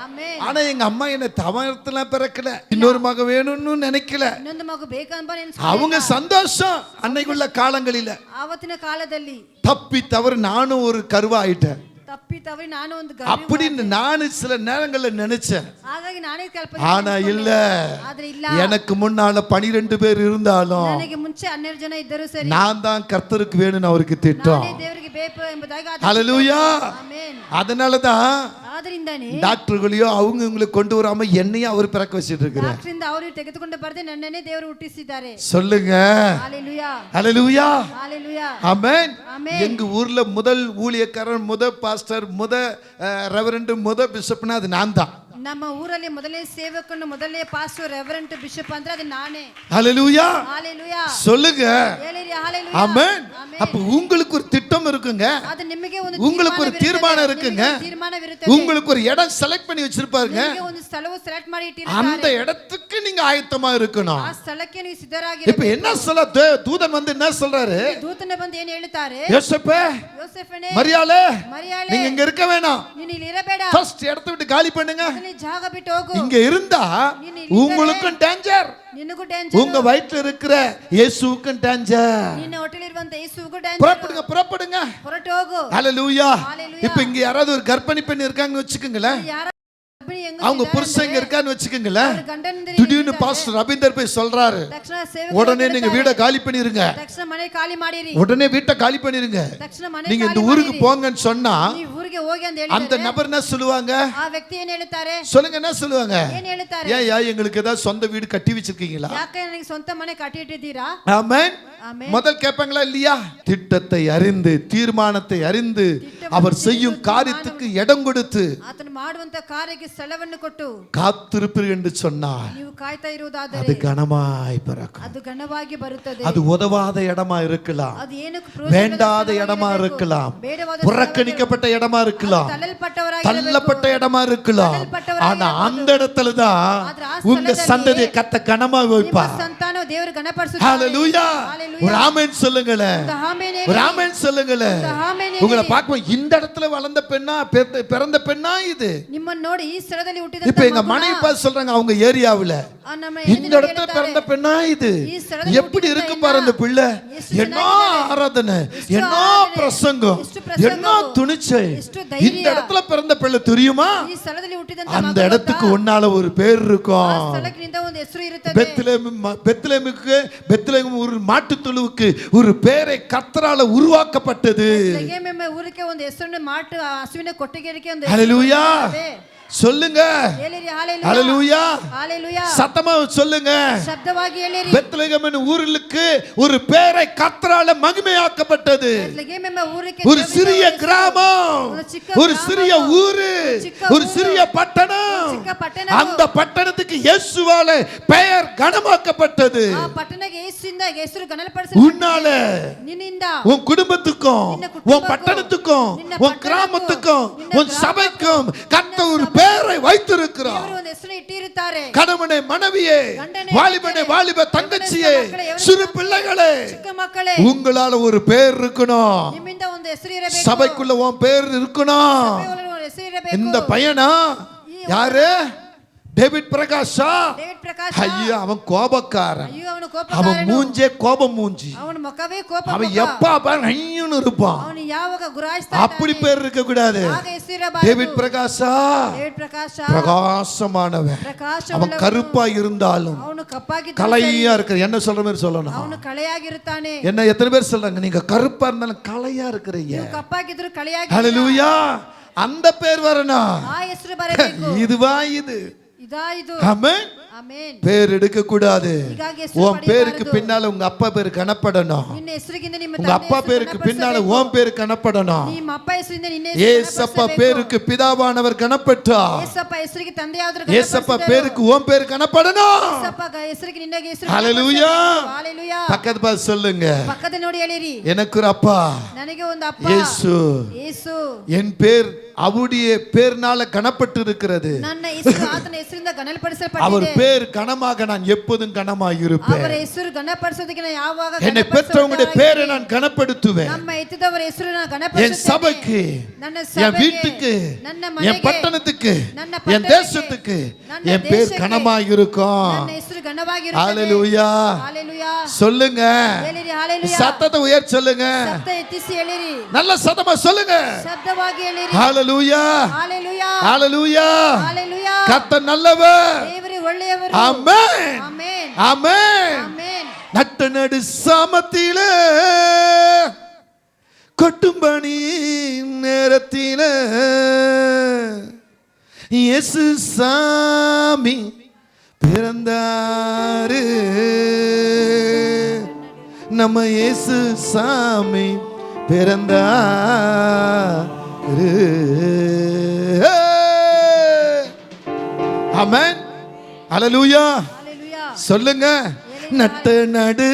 ಆಮೆನ್. ஆனா எங்க அம்மா என்ன தவறத்துல பிறக்கல, இன்னொரு மக வேணும்னு நினைக்கல. ಇನ್ನೊಂದು ಮಗು ಬೇಕಂಬ அவங்க சந்தோஷம். அன்னைக்குள்ள காலங்களில ಆವತ್ತಿನ ಕಾಲದಲ್ಲಿ தப்பி தவறு நானும் ஒரு கருவா ஆயிட்டேன். ತಪ್ಪಿ ತವರಿ ನಾನು ಒಂದು அப்படின்னு நானு சில நேரங்கள்ல நினைச்சேன். ಹಾಗಾಗಿ ನಾನೇ ಕಲ್ಪನೆ ஆனா இல்ல, ಆದ್ರೆ ಇಲ್ಲ, எனக்கு முன்னால 12 பேர் இருந்தாலும் ನನಗೆ ಮುಂಚೆ 12 ಜನ ಇದ್ದರು ಸರಿ, நான் தான் கர்த்தருக்கு வேணும்னு அவருக்கு திட்டம். ನಾನೇ ದೇವರಿಗೆ ಬೇಕು ಎಂಬುದಾಗಿ ஹalleluya. ಆಮೆನ್. அதனாலதான் ಆದ್ರಿಂದಾನೇ டாக்டர்களையோ அவங்க உங்களுக்கு கொண்டு வராம என்னையும் அவர் பிறக்க வச்சிட்டு இருக்கிறார். ಡಾಕ್ಟರಿಂದ ಅವರು ತೆಗೆದುಕೊಂಡು ಬರದೆ ನನ್ನನ್ನೇ ದೇವರು ಹುಟ್ಟಿಸಿದ್ದಾರೆ. சொல்லுங்க, ஹalleluya. ஹalleluya, ஹalleluya. ஆமென். ஆமென். எங்க ஊர்ல முதல் ஊழியக்காரர், முதல் பாஸ்டர், ரெவரண்ட், பிஷப்னா அது நான் தான். ನಮ್ಮ ಊರಲ್ಲಿ ಮೊದಲನೇ ಸೇವಕನು, ಮೊದಲನೇ ಪಾಸ್ಟರ್, ರೆವರೆಂಟ್, ಬಿಷಪ್ ಅಂದ್ರೆ ಅದು ನಾನೇ. ஹalleluya. ஹalleluya. சொல்லுங்க, ಹೇಳಿರಿ ஹalleluya. ஆமென். அப்ப உங்களுக்கு ஒரு திட்டம் இருக்குங்க, ಅದು ನಿಮಗೆ ಒಂದು உங்களுக்கு ஒரு தீர்மானம் இருக்குங்க, ತೀರ್ಮಾನವಿರುತ್ತದೆ. உங்களுக்கு ஒரு இடம் செலக்ட் பண்ணி வச்சிருப்பாருங்க. ನಿಮಗೆ ಒಂದು ಸ್ಥಳವು ಸೆಲೆಕ್ಟ್ ಮಾಡಿ ಇಟ್ಟಿರುತ್ತಾರೆ. அந்த இடத்துக்கு ಸ್ಥಳಕ್ಕೆ நீங்க ஆயத்தமா இருக்கணும். ಆ ಸ್ಥಳಕ್ಕೆ ನೀವು இப்ப ಸಿದ್ಧರಾಗಿರಬೇಕು. என்ன சொல்ல தூதன் வந்து என்ன சொல்றாரு? ದೂತನ ಬಂದು ಏನು ಹೇಳುತ್ತಾರೆ? யோசேப்பே, ಯೋಸೇಫನೇ, மரியாளே, ಮರಿಯಾಳೇ, நீங்க இங்க இருக்க வேணாம். ನೀನು ಇಲ್ಲಿ ಇರಬೇಡ. ஃபர்ஸ்ட் இடத்தை விட்டு காலி பண்ணுங்க. ಇಲ್ಲಿ ಜಾಗ ಬಿಟ್ಟು ಹೋಗು. இங்க இருந்தா உங்களுக்கும் டேஞ்சர், ನಿನಗೂ ಡೇಂಜರ್. உங்க வயித்துல இருக்கிற இயேசுவுக்கும் டேஞ்சர். ನಿನ್ನ ಹೊಟ್ಟೆಲಿರುವಂತ ಯೇಸುವಿಗೂ ಡೇಂಜರ್. புறப்படுங்க, புறப்படுங்க. ಹೊರಟು ಹೋಗು. ஹalleluya. ஹalleluya. இப்ப இங்க யாராவது ஒரு கர்ப்பிணி பெண் இருக்காங்கன்னு வச்சுக்கோங்களேன், ಯಾರ ಗರ್ಭಿಣಿ ಹೆಂಗಸು அவங்க ಇದ್ದಾರೆ புருஷன் இங்க இருக்கான்னு வச்சுக்கோங்களேன், ಅವ್ರ ಗಂಡನಿಂದ திடீர்னு பாஸ்டர் ரவீந்தர் போய் சொல்றாரு, ತಕ್ಷಣ ಸೇವಕರು உடனே நீங்க வீட காலி பண்ணிருங்க, ತಕ್ಷಣ ಮನೆ ಖಾಲಿ ಮಾಡಿರಿ. உடனே வீட்டை காலி பண்ணிருங்க, ತಕ್ಷಣ ಮನೆ நீங்க இந்த ಖಾಲಿ ஊருக்கு ಮಾಡಿರಿ. போங்கன்னு சொன்னா ನೀವು ಊರಿಗೆ ಹೋಗಿ ಅಂತ அந்த ಹೇಳಿದ್ರೆ நபர் என்ன சொல்லுவாங்க? ಆ ವ್ಯಕ್ತಿ ಏನು ಹೇಳ್ತಾರೆ? சொல்லுங்க, என்ன சொல்லுவாங்க? ಏನು ಹೇಳ್ತಾರೆ? ஏன் எங்களுக்கு ஏதாவது சொந்த வீடு கட்டி வச்சிருக்கீங்களா? ಯಾಕೆ ನನಗೆ ಸ್ವಂತ ಮನೆ ಕಟ್ಟಿ ಇಟ್ಟಿದ್ದೀರಾ? ஆமென். ಆಮೆನ್. முதல் கேட்பாங்களா இல்லையா? திட்டத்தை அறிந்து, தீர்மானத்தை அறிந்து, அவர் செய்யும் காரியத்துக்கு இடம் கொடுத்து ಆತನು ಮಾಡುವಂತ ಕಾರ್ಯಕ್ಕೆ ಸ್ಥಳವನ್ನು ಕೊಟ್ಟು காத்திருப்பீர்கள் என்று சொன்னார், ನೀವು ಕಾಯ್ತಾ ಇರುವುದಾದರೆ அது கனமாய் பிறக்கும். ಅದು ಘನವಾಗಿ ಬರುತ್ತದೆ. அது உதவாத இடமா இருக்கலாம், ಅದು ಏನಕ್ಕೆ ಪ್ರಯೋಜನದ வேண்டாத ಸ್ಥಳವಾಗಿರಬೇಕು. இடமா இருக்கலாம், ಬೇಡವಾದ புறக்கணிக்கப்பட்ட இடமா இருக்கலாம், ತಳ್ಳಲ್ಪಟ್ಟವರಾಗಿರಬೇಕು. தள்ளப்பட்ட இடமா இருக்கலாம். ஆனா அந்த இடத்துல தான் ಆದ್ರೆ ಆ உங்க சந்ததியை கத்த கனமா ನಿಮ್ಮ வைப்பா. ಸಂತಾನ ದೇವರು ಘನಪಡಿಸುತ್ತಾರೆ. ஹalleluya. ஒரு ஆமென் சொல்லுங்களேன், ಒಂದು ಆಮೆನ್ ஒரு ಹೇಳಿ. ஆமென் சொல்லுங்களேன். ಒಂದು ಆಮೆನ್ உங்களை ಹೇಳಿ. பார்க்கும் இந்த இடத்துல வளர்ந்த பெண்ணா, பிறந்த பெண்ணா இது? ನಿಮ್ಮನ್ನು ನೋಡಿ ಈ ಸ್ಥಳದಲ್ಲಿ ಹುಟ್ಟಿದಂತ இப்ப எங்க ಮಗುನಾ? மனைவி பார்த்து சொல்றாங்க, அவங்க ஏரியாவுல ನಮ್ಮ இந்த ಹೆಣ್ಣಿನ இடத்துல ಹೇಳ್ತಾರೆ, பிறந்த பெண்ணா இது? ಈ ಸ್ಥಳದಲ್ಲಿ எப்படி ಹುಟ್ಟಿದಂತ இருக்கு பாரு அந்த ಹೆಣ್ಣ. பிள்ளை, ಎಷ್ಟು என்ன ಚೆನ್ನಾಗಿದೆ. ஆராதனை, ಎಷ್ಟು என்ன ಆರಾಧನೆ, பிரசங்கம், ಎಷ್ಟು ಪ್ರಸಂಗ, என்ன துணிச்சை. ಎಷ್ಟು ಧೈರ್ಯ. இந்த இடத்துல பிறந்த பிள்ளை தெரியுமா? ಈ ಸ್ಥಳದಲ್ಲಿ ಹುಟ್ಟಿದಂತ அந்த ಮಗು இடத்துக்கு ಗೊತ್ತಾ? உன்னால ஒரு பேர் ಆ இருக்கும். ಸ್ಥಳಕ್ಕಿಂತ ಒಂದು ಹೆಸರು ಇರುತ್ತದೆ. பெத்லெஹேமுக்கு ஒரு மாட்டுத் தொழுவுக்கு ஒரு பேரை கர்த்தரால உருவாக்கப்பட்டது. ಬೆತ್ಲೆಹೇಮ್ ಊರಿಗೆ ಒಂದು ಹೆಸರನ್ನು ಮಾಟು ಹಸುವಿನ ಕೊಟ್ಟಿಗೆಗೆ ಒಂದು ஹalleluya. சொல்லுங்க, ಹೇಳಿರಿ ಹalleluya. ஹalleluya. ಹalleluya. சத்தமா சொல்லுங்க. ಶಬ್ದವಾಗಿ ಹೇಳಿರಿ. பெத்லெஹேம் என்னும் ஊருக்கு ஒரு பேரை கர்த்தரால மகிமையாக்கப்பட்டது. ಬೆತ್ಲೆಹೇಮ್ ಊರಿಗೆ ஒரு சிறிய கிராமம், ಒಂದು ಚಿಕ್ಕ ஒரு ಗ್ರಾಮ, சிறிய ஊரு, ಚಿಕ್ಕ ஒரு ಊರು, சிறிய பட்டணம். ಚಿಕ್ಕ ಪಟ್ಟಣ. அந்த பட்டணத்துக்கு இயேசுவால பெயர் கனமாக்கப்பட்டது. ಆ ಪಟ್ಟಣಕ್ಕೆ ಯೇಸುವಿಂದ ಹೆಸರು ಘನಪಡಿಸಲ್ಪಟ್ಟಿದೆ. உன்னால, ನಿನ್ನಿಂದ, உன் குடும்பத்துக்கும், ನಿನ್ನ ಕುಟುಂಬಕ್ಕೂ, உன் பட்டணத்துக்கும், ನಿನ್ನ உன் ಪಟ್ಟಣಕ್ಕೂ, கிராமத்துக்கும், ನಿನ್ನ உன் ಗ್ರಾಮಕ್ಕೂ, சபைக்கும் கர்த்தர் ஒரு ನಿನ್ನ பேரை வைத்திருக்கிறார். ದೇವರು ಒಂದು ಹೆಸರು ಇಟ್ಟಿರುತ್ತಾರೆ. கணவனே, மனைவியே, ಗಂಡನೇ, வாலிபனே, வாலிப தங்கச்சியே, ಮಕ್ಕಳೇ, ಯವನ சிறு ಮಕ್ಕಳೇ, பிள்ளைகளே, ಚಿಕ್ಕ ಮಕ್ಕಳೇ, உங்களால ஒரு பேர் இருக்கணும். ನಿಮ್ಮಿಂದ ಒಂದು ಹೆಸರು ಇರಬೇಕು. சபைக்குள்ள உன் பேர் இருக்கணும். ಸಭೆಯೊಳಗೆ ಒಂದು ಹೆಸರು ಇರಬೇಕು. இந்த பையனா யாரு? டேவிட் பிரகாஷா? ಡೇವಿಡ್ ಪ್ರಕಾಶ್. ஐயா, அவன் கோபக்காரன், ಅಯ್ಯೋ ಅವನು அவன் ಕೋಪಕಾರನು. மூஞ்சே கோபம் மூஞ்சி, ಅವನ ಮುಖವೇ ಕೋಪ அவன் ಮುಖ. எப்பா பாரு ஐயன்னு இருப்பான். ಅವನು ಯಾವಾಗ ಗುರಾಯಿಸ್ತಾ அப்படி பேர் இருக்க கூடாது. ಆಗ ಹೆಸರಿರಬಾರದು. டேவிட் பிரகாஷா ಡೇವಿಡ್ ಪ್ರಕಾಶ பிரகாசமானவன், ಪ್ರಕಾಶ அவன் கருப்பா இருந்தாலும் ಅವನು ಕಪ್ಪಾಗಿದ್ದ கலையா இருக்க. என்ன சொல்ற மாதிரி சொல்லணும். ಅವನು ಕಳೆಯಾಗಿರುತ್ತಾನೆ. என்ன எத்தனை பேர் சொல்றாங்க, நீங்க கருப்பா இருந்தாலும் கலையா இருக்கிறீங்க? ನೀವು ಕಪ್ಪಾಗಿದ್ರು ಕಳೆಯಾಗಿ. ஹalleluya. அந்த பேர் வரணும். ಆ ಹೆಸರು ಬರಬೇಕು. இதுவா இது? ಇದಾಯಿತು. ஆமென். ಆಮೆನ್. பேர் எடுக்க கூடாது. ಹೀಗಾಗಿ ಹೆಸರು உன் பேருக்கு ಪಡೆಯಬಾರದು. பின்னால உங்க அப்பா பேரு கனப்படணும். ನಿನ್ನ ಹೆಸರಿಗಿಂತ ನಿಮ್ಮ உங்க ತಂದೆ அப்பா ಹೆಸರು பேருக்கு பின்னால ಘನಪಡಿಸಬೇಕು. உன் பேரு கனப்படணும். ನಿಮ್ಮ ಅಪ್ಪ ಹೆಸರಿಂದ ನಿನ್ನ ಹೆಸರು ஏசப்பா ಘನಪಡಿಸಬೇಕು. பேருக்கு பிதாவானவர் கனப்பட்டார். ಏಸಪ್ಪ ಹೆಸರಿಗೆ ತಂದೆ ಯಾವ್ದ್ರ ஏசப்பா பேருக்கு உன் பேரு கனப்படணும். ಏಸಪ್ಪ ಹೆಸರಿಗೆ ನಿನ್ನಗೆ ಹೆಸರು ஹalleluya. ஹalleluya. பக்கத்து பார்த்து சொல்லுங்க, ಪಕ್ಕದ ನೋಡಿ ಹೇಳಿರಿ, எனக்கு ஒரு அப்பா ನನಗೆ ಒಂದು ಅಪ್ಪ இயேசு. ಯೇಸು. என் பேர் அவருடைய பேர்னால கனப்பட்டு இருக்கிறது. ನನ್ನ ಹೆಸರು ಆತನ ಹೆಸರಿಂದ அவர் ಘನಪಡಿಸಲ್ಪಟ್ಟಿದೆ. பேர் கனமாக நான் எப்போதும் கனமாய் இருப்பேன். ಅವರ ಹೆಸರು ಘನಪಡಿಸೋದಕ್ಕೆ ನಾನು ಯಾವಾಗ என்னை பெற்றவங்களுடைய பேரை நான் கனப்படுத்துவேன். ನಮ್ಮ ಎತ್ತಿದವರ ಹೆಸರು ನಾನು என் ಘನಪಡಿಸುತ್ತೇನೆ. சபைக்கு, ನನ್ನ என் ಸಭೆಗೆ, வீட்டுக்கு, ನನ್ನ என் ಮನೆಗೆ, பட்டணத்துக்கு, ನನ್ನ என் ಪಟ್ಟಣಕ್ಕೆ, தேசத்துக்கு ನನ್ನ என் பேர் ದೇಶಕ್ಕೆ கனமாய் இருக்கும். ನನ್ನ ಹೆಸರು ಘನವಾಗಿರುತ್ತದೆ. ஹalleluya. ஹalleluya. சொல்லுங்க, ಹೇಳಿರಿ ஹalleluya. சத்தத்தை உயர்த்தி சொல்லுங்க, ಶಬ್ದ ಎತ್ತಿಸಿ ಹೇಳಿರಿ, நல்ல சத்தமா சொல்லுங்க. ಶಬ್ದವಾಗಿ ಹೇಳಿರಿ. ஹalleluya. ஹalleluya. ஹalleluya. ஹalleluya. கர்த்தர் நல்லவர். ದೇವರು ಒಳ್ಳೆಯವರು. ஆமென். ಆಮೆನ್. ஆமென். ಆಮೆನ್. நட்ட நடு சாமத்திலே கொட்டும்பணி நேரத்திலே இயேசு சாமி பிறந்தாரு. நம்ம இயேசு சாமி பிறந்தாரு. ஆமென். ஹalleluya. ஹalleluya. சொல்லுங்க, நட்ட நடு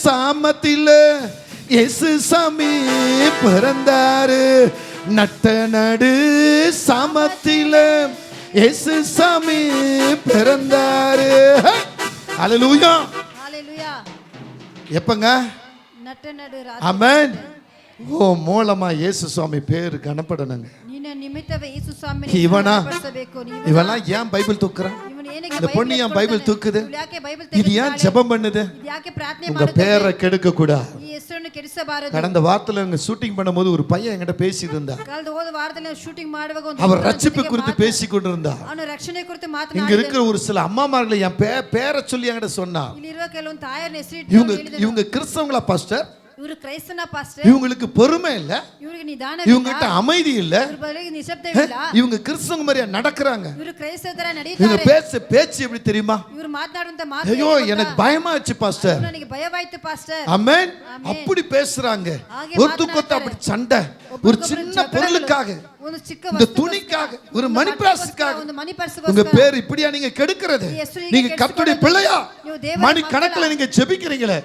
சாமத்தில இயேசு சாமி பிறந்தாரு. நட்ட நடு சாமத்தில இயேசு சாமி பிறந்தாரு. ஹalleluya. ஹalleluya. எப்பங்க? நட்ட நடு ஆமென். ஓ மூலமா இயேசு சுவாமி பேர் கனப்படணுங்க. ನಿನ್ನ ನಿಮಿತ್ತವೇ ಯೇಸು ಸ್ವಾಮಿನ ಇವನ ಪಡಿಸಬೇಕು. இவெல்லாம் ஏன் பைபிள் தூக்குறான்? இந்த பொண்ணு ஏன் பைபிள் தூக்குது? இது ஏன் ஜெபம் பண்ணுது? ಯಾಕೆ ಪ್ರಾರ್ಥನೆ உங்க பேரை கெடுக்க கூடாது. ಈ ಹೆಸರನ್ನು ಕೆಡಿಸಬಾರದು. கடந்த வாரத்துல அங்க ஷூட்டிங் பண்ணும்போது ஒரு பையன் என்கிட்ட பேசிட்டு இருந்தா. ಕಳೆದ ಹೋದ ವಾರದಲ್ಲಿ ಶೂಟಿಂಗ್ ಮಾಡುವಾಗ ಒಂದು அவர் ரட்சிப்பு குறித்து பேசிக்கொண்டு இருந்தா. ಅವನು ರಕ್ಷಣೆ ಕುರಿತು இங்க ಮಾತನಾಡಿದ. இருக்கிற ஒரு சில அம்மாமார்களை என் பேரை சொல்லி என்கிட்ட சொன்னா. ಇಲ್ಲಿರುವ ಕೆಲವೊಂದು ತಾಯರ ಹೆಸರು ಇಟ್ಟು இவங்க கிறிஸ்தவங்களா பாஸ்டர்? ಇವರು ಕ್ರೈಸ್ತನ ಪಾಸ್ಟರ್. இவங்களுக்கு பொறுமை இல்ல, ಇವರಿಗೆ ನಿಧಾನ இவங்க கிட்ட அமைதி இல்ல, ಇವರ ಬಳಿಗೆ ನಿಶ್ಶಬ್ದವಿಲ್ಲ. இவங்க கிறிஸ்தவங்க மாதிரியா நடக்கறாங்க. ಇವರು ಕ್ರೈಸ್ತರ ತರ இவங்க ನಡೆಯುತ್ತಾರೆ. பேச்சு எப்படி தெரியுமா? ಇವರು ಮಾತನಾಡುವಂತ ಮಾತು ஐயோ எனக்கு பயமாச்சு பாஸ்டர். ನನಗೆ ಭಯವಾಯಿತು ಪಾಸ್ಟರ್. ஆமென். அப்படி பேசுறாங்க. ஒருத்தருக்கு அப்படி சண்டை, ஒரு சின்ன பொருளுக்காக, ಒಂದು ಚಿಕ್ಕ இந்த துணிக்காக, ஒரு மணி பிராஸுக்காக. ಒಂದು ಮನಿ உங்க ಪರ್ಸ್ಗೋಸ್ಕರ பேர் இப்படியா நீங்க கெடுக்கிறது? நீங்க கர்த்தருடைய பிள்ளையா? மணி கணக்குல நீங்க ஜெபிக்கிறீங்களே,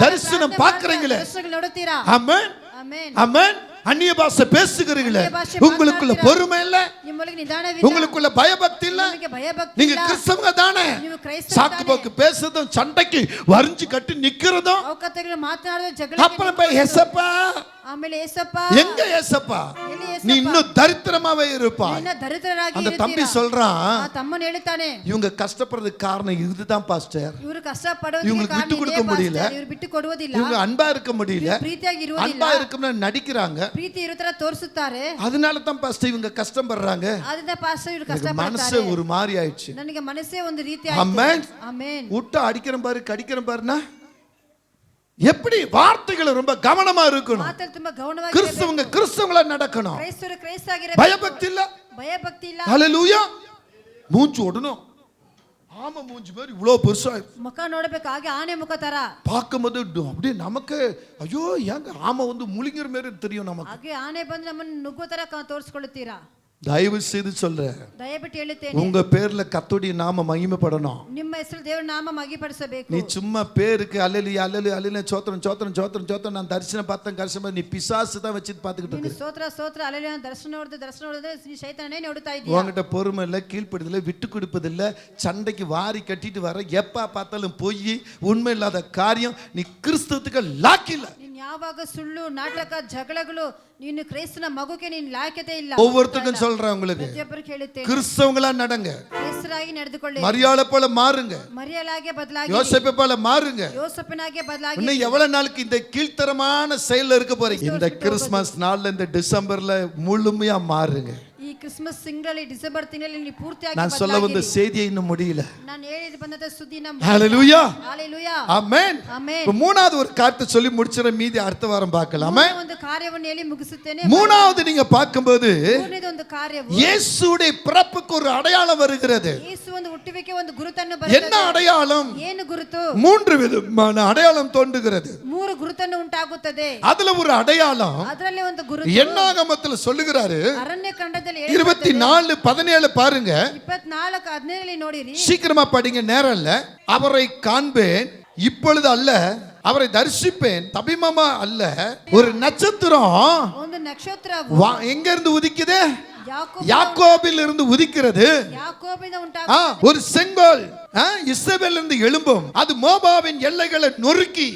தரிசனம் பார்க்கறீங்களே. ನೋಡುತ್ತೀರಾ? ஆமென். ಆಮೆನ್. ஆமென். அந்நிய பாஷை பேசுகிறீங்களே, உங்களுக்குள்ள பொறுமை இல்ல, ನಿಮ್ಮೊಳಗೆ ನಿಧಾನವಿಲ್ಲ, உங்களுக்குள்ள பயபக்தி இல்ல. ನಿಮಗೆ ಭಯಭಕ್ತಿ நீங்க ಇಲ್ಲ. கிறிஸ்தவங்க தானே? ನೀವು ಕ್ರೈಸ್ತರು சாக்கு போக்கு பேசுறதும் சண்டைக்கு வரிஞ்சு கட்டி நிக்கிறதும். ಅವಕತೆಗಳು ಮಾತನಾಡೋದು ಜಗಳ. அப்புறம் போய் ஏசப்பா, ಆಮೇಲೆ ಏಸಪ್ಪ, எங்க ஏசப்பா? ಎಲ್ಲಿ ಏಸಪ್ಪ? நீ இன்னும் தரித்திரமாவே இருப்பாய். ನಿನ್ನ ದರಿದ್ರರಾಗಿ அந்த தம்பி ಇರುತ್ತೀರಾ? சொல்றான், ಆ ತಮ್ಮನು ಹೇಳುತ್ತಾನೆ, இவங்க கஷ்டப்படுறதுக்கு காரணம் இதுதான் பாஸ்டர். ಇವರು ಕಷ್ಟಪಡೋದಕ್ಕೆ இவங்களுக்கு ಕಾರಣ விட்டு கொடுக்க ಇದೇ முடியல. ಪಾಸ್ಟರ್. ಇವರು ಬಿಟ್ಟು ಕೊಡುವುದಿಲ್ಲ. இவங்க அன்பா இருக்க முடியல, ಇವರು ಪ್ರೀತಿಯಾಗಿ ಇರುವುದಿಲ್ಲ. அன்பா இருக்கும்னு நடிக்கிறாங்க. ಪ್ರೀತಿ ಇರೋ ತರ ತೋರಿಸುತ್ತಾರೆ. அதனால தான் பாஸ்டர் இவங்க கஷ்டப்படுறாங்க. ಅದರಿಂದ ಪಾಸ್ಟರ್ ಇವರು எனக்கு மனசு ಕಷ್ಟಪಡ್ತಾರೆ. ஒரு மாதிரி ஆயிடுச்சு. ನನಗೆ ಮನಸ್ಸೇ ಒಂದು ರೀತಿ ஆமென். ಆಯ್ತು. ಆಮೆನ್. விட்டு அடிக்கிறேன் பாரு, கடிக்கிறேன் பாருன்னா எப்படி வார்த்தைகளை ரொம்ப கவனமா இருக்கணும். ಮಾತಲ್ಲಿ ತುಂಬಾ ಗೌರವವಾಗಿ கிறிஸ்தவங்களா நடக்கணும். ಕ್ರೈಸ್ತರು ಕ್ರೈಸ್ತಾಗಿರಬೇಕು. பயபக்தி இல்ல, ಭಯಭಕ್ತಿ ಇಲ್ಲ. ஹalleluya. மூஞ்சி ஓடணும். ஆமா மூஞ்சி மாதிரி இவ்வளவு பெருசா ಮುಖ ನೋಡಬೇಕು, ಹಾಗೆ ಆನೆ ಮುಖ ತರ. பார்க்கும்போது அப்படியே நமக்கு ஐயோ ஏங்க ஆமா வந்து முழுங்கிற மாதிரி தெரியும் நமக்கு. ಹಾಗೆ ಆನೆ ಬಂದು ನಮ್ಮನ್ನು ನುಗ್ಗೋ ತರ ತೋರಿಸ್ಕೊಳ್ಳುತ್ತೀರಾ? தயவு செய்து சொல்றேன், ದಯವಿಟ್ಟು ಹೇಳುತ್ತೇನೆ, உங்க பேர்ல கர்த்தருடைய நாம மகிமைப்படணும். ನಿಮ್ಮ ಹೆಸರು ದೇವರ ನಾಮ ಮಹಿಮೆಪಡಿಸಬೇಕು. நீ சும்மா பேருக்கு அல்லேலூயா அல்லேலூயா அல்லேலூயா சோத்திரம் சோத்திரம் சோத்திரம் சோத்திரம் நான் தரிசனம் பார்த்தேன் கரிசனம், நீ பிசாசு தான் வச்சு பார்த்துக்கிட்டு ನೀನು இருக்க. ಸ್ತೋತ್ರ ಸ್ತೋತ್ರ ಅಲ್ಲೆಲ್ಲ ದರ್ಶನ ನೋಡಿದ್ರೆ ನೀ ಶೈತಾನನೇ ನೋಡ್ತಾ ಇದೀಯ. உங்ககிட்ட பொறுமை இல்ல, கீழ்ப்படுதல, விட்டு கொடுப்பதில்ல, சண்டைக்கு வாரி கட்டிட்டு வர, எப்ப பார்த்தாலும் பொய், உண்மை இல்லாத காரியம். நீ கிறிஸ்தவத்துக்கு லாக்கில்ல. ನೀನು ಯಾವಾಗ ಸುಳ್ಳು ನಾಟಕ ಜಗಳಗಳು, ನೀನು ಕ್ರೈಸ್ತನ ಮಗುಗೆ ನೀನು ಲಾಯಕತೆ ಇಲ್ಲ. ஒவ்வொருத்தருக்கும் சொல்றேன், உங்களுக்கு ಪ್ರತಿಯೊಬ್ಬರಿಗೆ ಹೇಳುತ್ತೇನೆ, கிறிஸ்தவங்களா நடங்க, ಕ್ರೈಸ್ತರಾಗಿ ನಡೆದುಕೊಳ್ಳಿ, மரியாதை போல மாறுங்க, ಮರಿಯಲಾಗೆ ಬದಲಾಗಿ, யோசேப்பை போல மாறுங்க. ಯೋಸೇಫನಾಗೆ ಬದಲಾಗಿ. இன்னும் எவ்வளவு நாளுக்கு இந்த கீழ்த்தரமான செயல்ல இருக்க போறீங்க? இந்த கிறிஸ்துமஸ் நாள்ல, இந்த டிசம்பர்ல முழுமையா மாறுங்க. ಈ ಕ್ರಿಸ್ಮಸ್ ತಿಂಗಳಲ್ಲಿ ಡಿಸೆಂಬರ್ ತಿಂಗಳಲ್ಲಿ ನೀವು ಪೂರ್ತಿಯಾಗಿ நான் சொல்ல வந்த செய்தியை இன்னும் முடியல. ನಾನು ಹೇಳಿದ ಬಂದ ಸುದ್ದಿನ. ஹalleluya. ஹalleluya. ஆமென். ஆமென். மூணாவது ஒரு காரியத்தை சொல்லி முடிச்சற, மீதி அடுத்த வாரம் பார்க்கலாம். ಒಂದು ಕಾರ್ಯವನ್ನು ಹೇಳಿ ಮುಗಿಸುತ್ತೇನೆ. மூணாவது நீங்க பார்க்கும்போது ಮೂರನೇದು ಒಂದು ಕಾರ್ಯವು, இயேசுவுடைய பிறப்புக்கு ஒரு அடையாளம் வருகிறது. ಯೇಸು ಒಂದು ಹುಟ್ಟುವಿಕೆ ಒಂದು ಗುರುತನ್ನು ಬರುತ್ತದೆ. என்ன அடையாளம்? ಏನು ಗುರುತು? மூன்று விதமான அடையாளம் தோன்றுகிறது. ಮೂರು ಗುರುತನ್ನು ಉಂಟಾಗುತ್ತದೆ. அதுல ஒரு அடையாளம் ಅದರಲ್ಲಿ ಒಂದು ಗುರುತು என்னாகமத்துல சொல்லுகிறாரு. ಅರಣ್ಯಕಾಂಡದಲ್ಲಿ 24:17 பாருங்க. 24:17 ನೋಡಿರಿ. சீக்கிரமா படிங்க, நேரம் இல்ல. அவரை காண்பேன், இப்பொழுது அல்ல, அவரை தரிசிப்பேன், தபிமமா அல்ல. ஒரு நட்சத்திரம் ಒಂದು ನಕ್ಷತ್ರ எங்க இருந்து உதிக்குது? ಯಾಕೋಬ, யாக்கோபில் இருந்து உதிக்கிறது. ಯಾಕೋಬಿಂದ ಉಂಟಾಗುತ್ತದೆ. ஒரு செங்கோல் இஸ்ரவேலில் இருந்து எழும்பும், அது மோபாவின் எல்லைகளை நொறுக்கி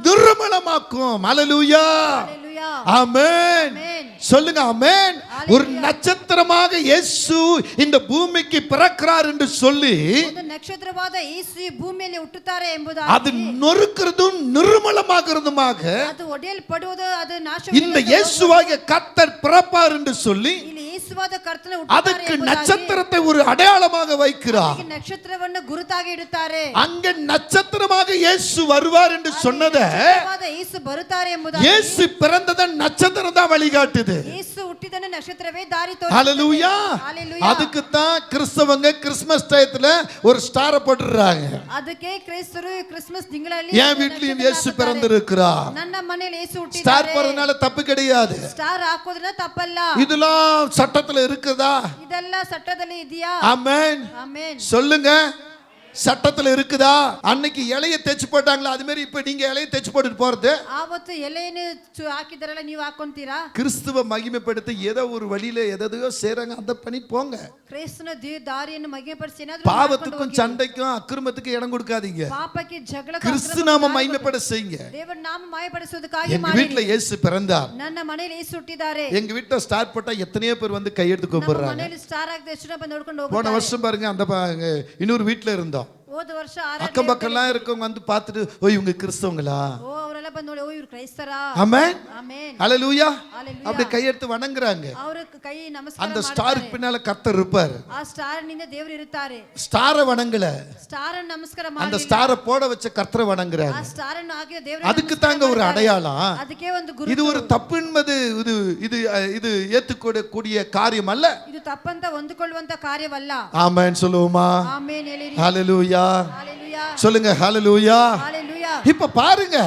நிர்மலமாக்கும். ஹalleluya. ஹalleluya. ஆமென். ஆமென். சொல்லுங்க ஆமென். ஒரு நட்சத்திரமாக இயேசு இந்த பூமிக்கு பிறக்கிறார் என்று சொல்லி, ಒಂದು ನಕ್ಷತ್ರವಾದ ಯೇಸು ಈ ಭೂಮಿಯಲ್ಲಿ ಹುಟ್ಟುತ್ತಾರೆ அது ಎಂಬುದಾಗಿ, நொறுக்கிறதும் நிர்மலமாகிறதுமாக ಅದು ಒಡೆಯಲ್ಪಡುವುದು, ಅದು ನಾಶ. இந்த இயேசுவாகிய கர்த்தர் பிறப்பார் என்று சொல்லி ಇಲ್ಲಿ ಯೇಸುವಾದ ಕರ್ತನ அதற்கு நட்சத்திரத்தை ஒரு அடையாளமாக வைக்கிறார். ನಕ್ಷತ್ರವನ್ನು ಗುರುತಾಗಿ ಇಡುತ್ತಾರೆ. அங்க நட்சத்திரமாக இயேசு வருவார் என்று சொன்னதை ನಕ್ಷತ್ರವಾದ ಯೇಸು ಬರುತ್ತಾರೆ ಎಂಬುದಾಗಿ, இயேசு பிறந்தத நட்சத்திரம் தான் வழிகாட்டுது. ಯೇಸು ಹುಟ್ಟಿದನು ನಕ್ಷತ್ರವೇ ದಾರಿ ஹalleluya. ತೋರಿಸುತ್ತದೆ. ஹalleluya. அதுக்கு தான் கிறிஸ்தவங்க கிறிஸ்மஸ் டயத்துல ஒரு ஸ்டாரை போட்டுறாங்க. ಅದಕ್ಕೆ ಕ್ರೈಸ್ತರು ಕ್ರಿಸ್ಮಸ್ ತಿಂಗಳಲ್ಲಿ என் வீட்லயும் இயேசு பிறந்திருக்கிறார். ನನ್ನ ಮನೆಯಲ್ಲಿ ಯೇಸು ஸ்டார் ಹುಟ್ಟಿದ್ದಾರೆ. போறதுனால தப்பு கிடையாது. ಸ್ಟಾರ್ ಹಾಕೋದ್ರಿಂದ ತಪ್ಪಲ್ಲ. இதெல்லாம் சட்டத்துல இருக்குதா? ಇದೆಲ್ಲ ಚಟ್ಟದಲ್ಲಿ ಇದೆಯಾ? ஆமென். ಆಮೆನ್. சொல்லுங்க. சட்டத்துல இருக்குதா? அன்னைக்கு இலைய தைச்சு போட்டாங்களா, அது மாதிரி இப்ப நீங்க இலைய தைச்சு போட்டுட்டு போறது? ಆವತ್ತು ಎಲೆಯನ್ನು ಹಾಕಿದಾರಲ್ಲ, ನೀವು ಹಾಕೊಂತೀರಾ? கிறிஸ்துவ மகிமைப்படுத்த ஏதோ ஒரு வழியில எதையோ செய்றாங்க, அந்த பண்ணி போங்க. ಕ್ರಿಸ್ತನ ದಾರಿಯನ್ನು ಮಹಿಮೆಪಡಿಸಿ ಏನಾದರೂ பாவத்துக்கும் சண்டைக்கும் அக்கிரமத்துக்கும் இடம் கொடுக்காதீங்க. ಪಾಪಕ್ಕೆ ಜಗಳಕ್ಕೆ கிறிஸ்து நாம மகிமைப்பட செய்யுங்க. ದೇವರ ನಾಮ ಮಹಿಮೆಪಡಿಸುವುದಕ್ಕಾಗಿ எங்க வீட்ல இயேசு பிறந்தார். ನನ್ನ ಮನೆಯಲ್ಲಿ ಯೇಸು ಹುಟ್ಟಿದ್ದಾರೆ. எங்க வீட்ல ஸ்டார் போட்டா எத்தனையோ பேர் வந்து கையெடுத்து கூப்பிடுறாங்க. ಮನೆಯಲ್ಲಿ ಸ್ಟಾರ್ ಆಗಿದೆ, ಎಷ್ಟು ಜನ ಬಂದು ನೋಡ್ಕೊಂಡು போன ಹೋಗ್ತಾರೆ. வருஷம் பாருங்க, அந்த இன்னொரு வீட்ல இருந்தோம். ಹೋದ ವರ್ಷ அக்கம் பக்கம்லாம் இருக்கவங்க வந்து பார்த்துட்டு, ஓ இவங்க கிறிஸ்தவங்களா? ಓ ಅವರೆಲ್ಲ ಬಂದು ನೋಡಿ, ಓ ಇವರು ಕ್ರೈಸ್ತರಾ? ஆமென் ಆಮೆನ್, ஹalleluya. ஹalleluya. அப்படி கையெடுத்து வணங்குறாங்க. ಅವರ ಕೈ ನಮಸ್ಕಾರ அந்த ಮಾಡ್ತಾರೆ. ஸ்டாருக்கு பின்னால கர்த்தர் இருப்பார். ಆ ಸ್ಟಾರ್ ನಿಂದ ದೇವರು ಇರುತ್ತಾರೆ. ஸ்டாரை வணங்கல, ಸ್ಟಾರ್ ಅನ್ನು ನಮಸ್ಕಾರ அந்த ಮಾಡಿ ஸ்டாரை போட வச்ச கர்த்தரை வணங்குறாங்க. ಆ ಸ್ಟಾರ್ ಅನ್ನು ಹಾಕಿದ ದೇವರು அதுக்கு தாங்க ஒரு அடையாளம். ಅದಕ್ಕೆ ಒಂದು ಗುರುತು. இது ஒரு தப்பு என்பது இது இது இது ஏத்துக்கூடக்கூடிய காரியம் அல்ல. ಇದು ತಪ್ಪಂತ ಹೊಂದಿಕೊಳ್ಳುವಂತ ಕಾರ್ಯವಲ್ಲ. ஆமென் சொல்லுவோமா? ಆಮೆನ್ ಹೇಳಿರಿ. ஹalleluya. ஹalleluya. சொல்லுங்க ஹalleluya. ஹalleluya. இப்ப பாருங்க,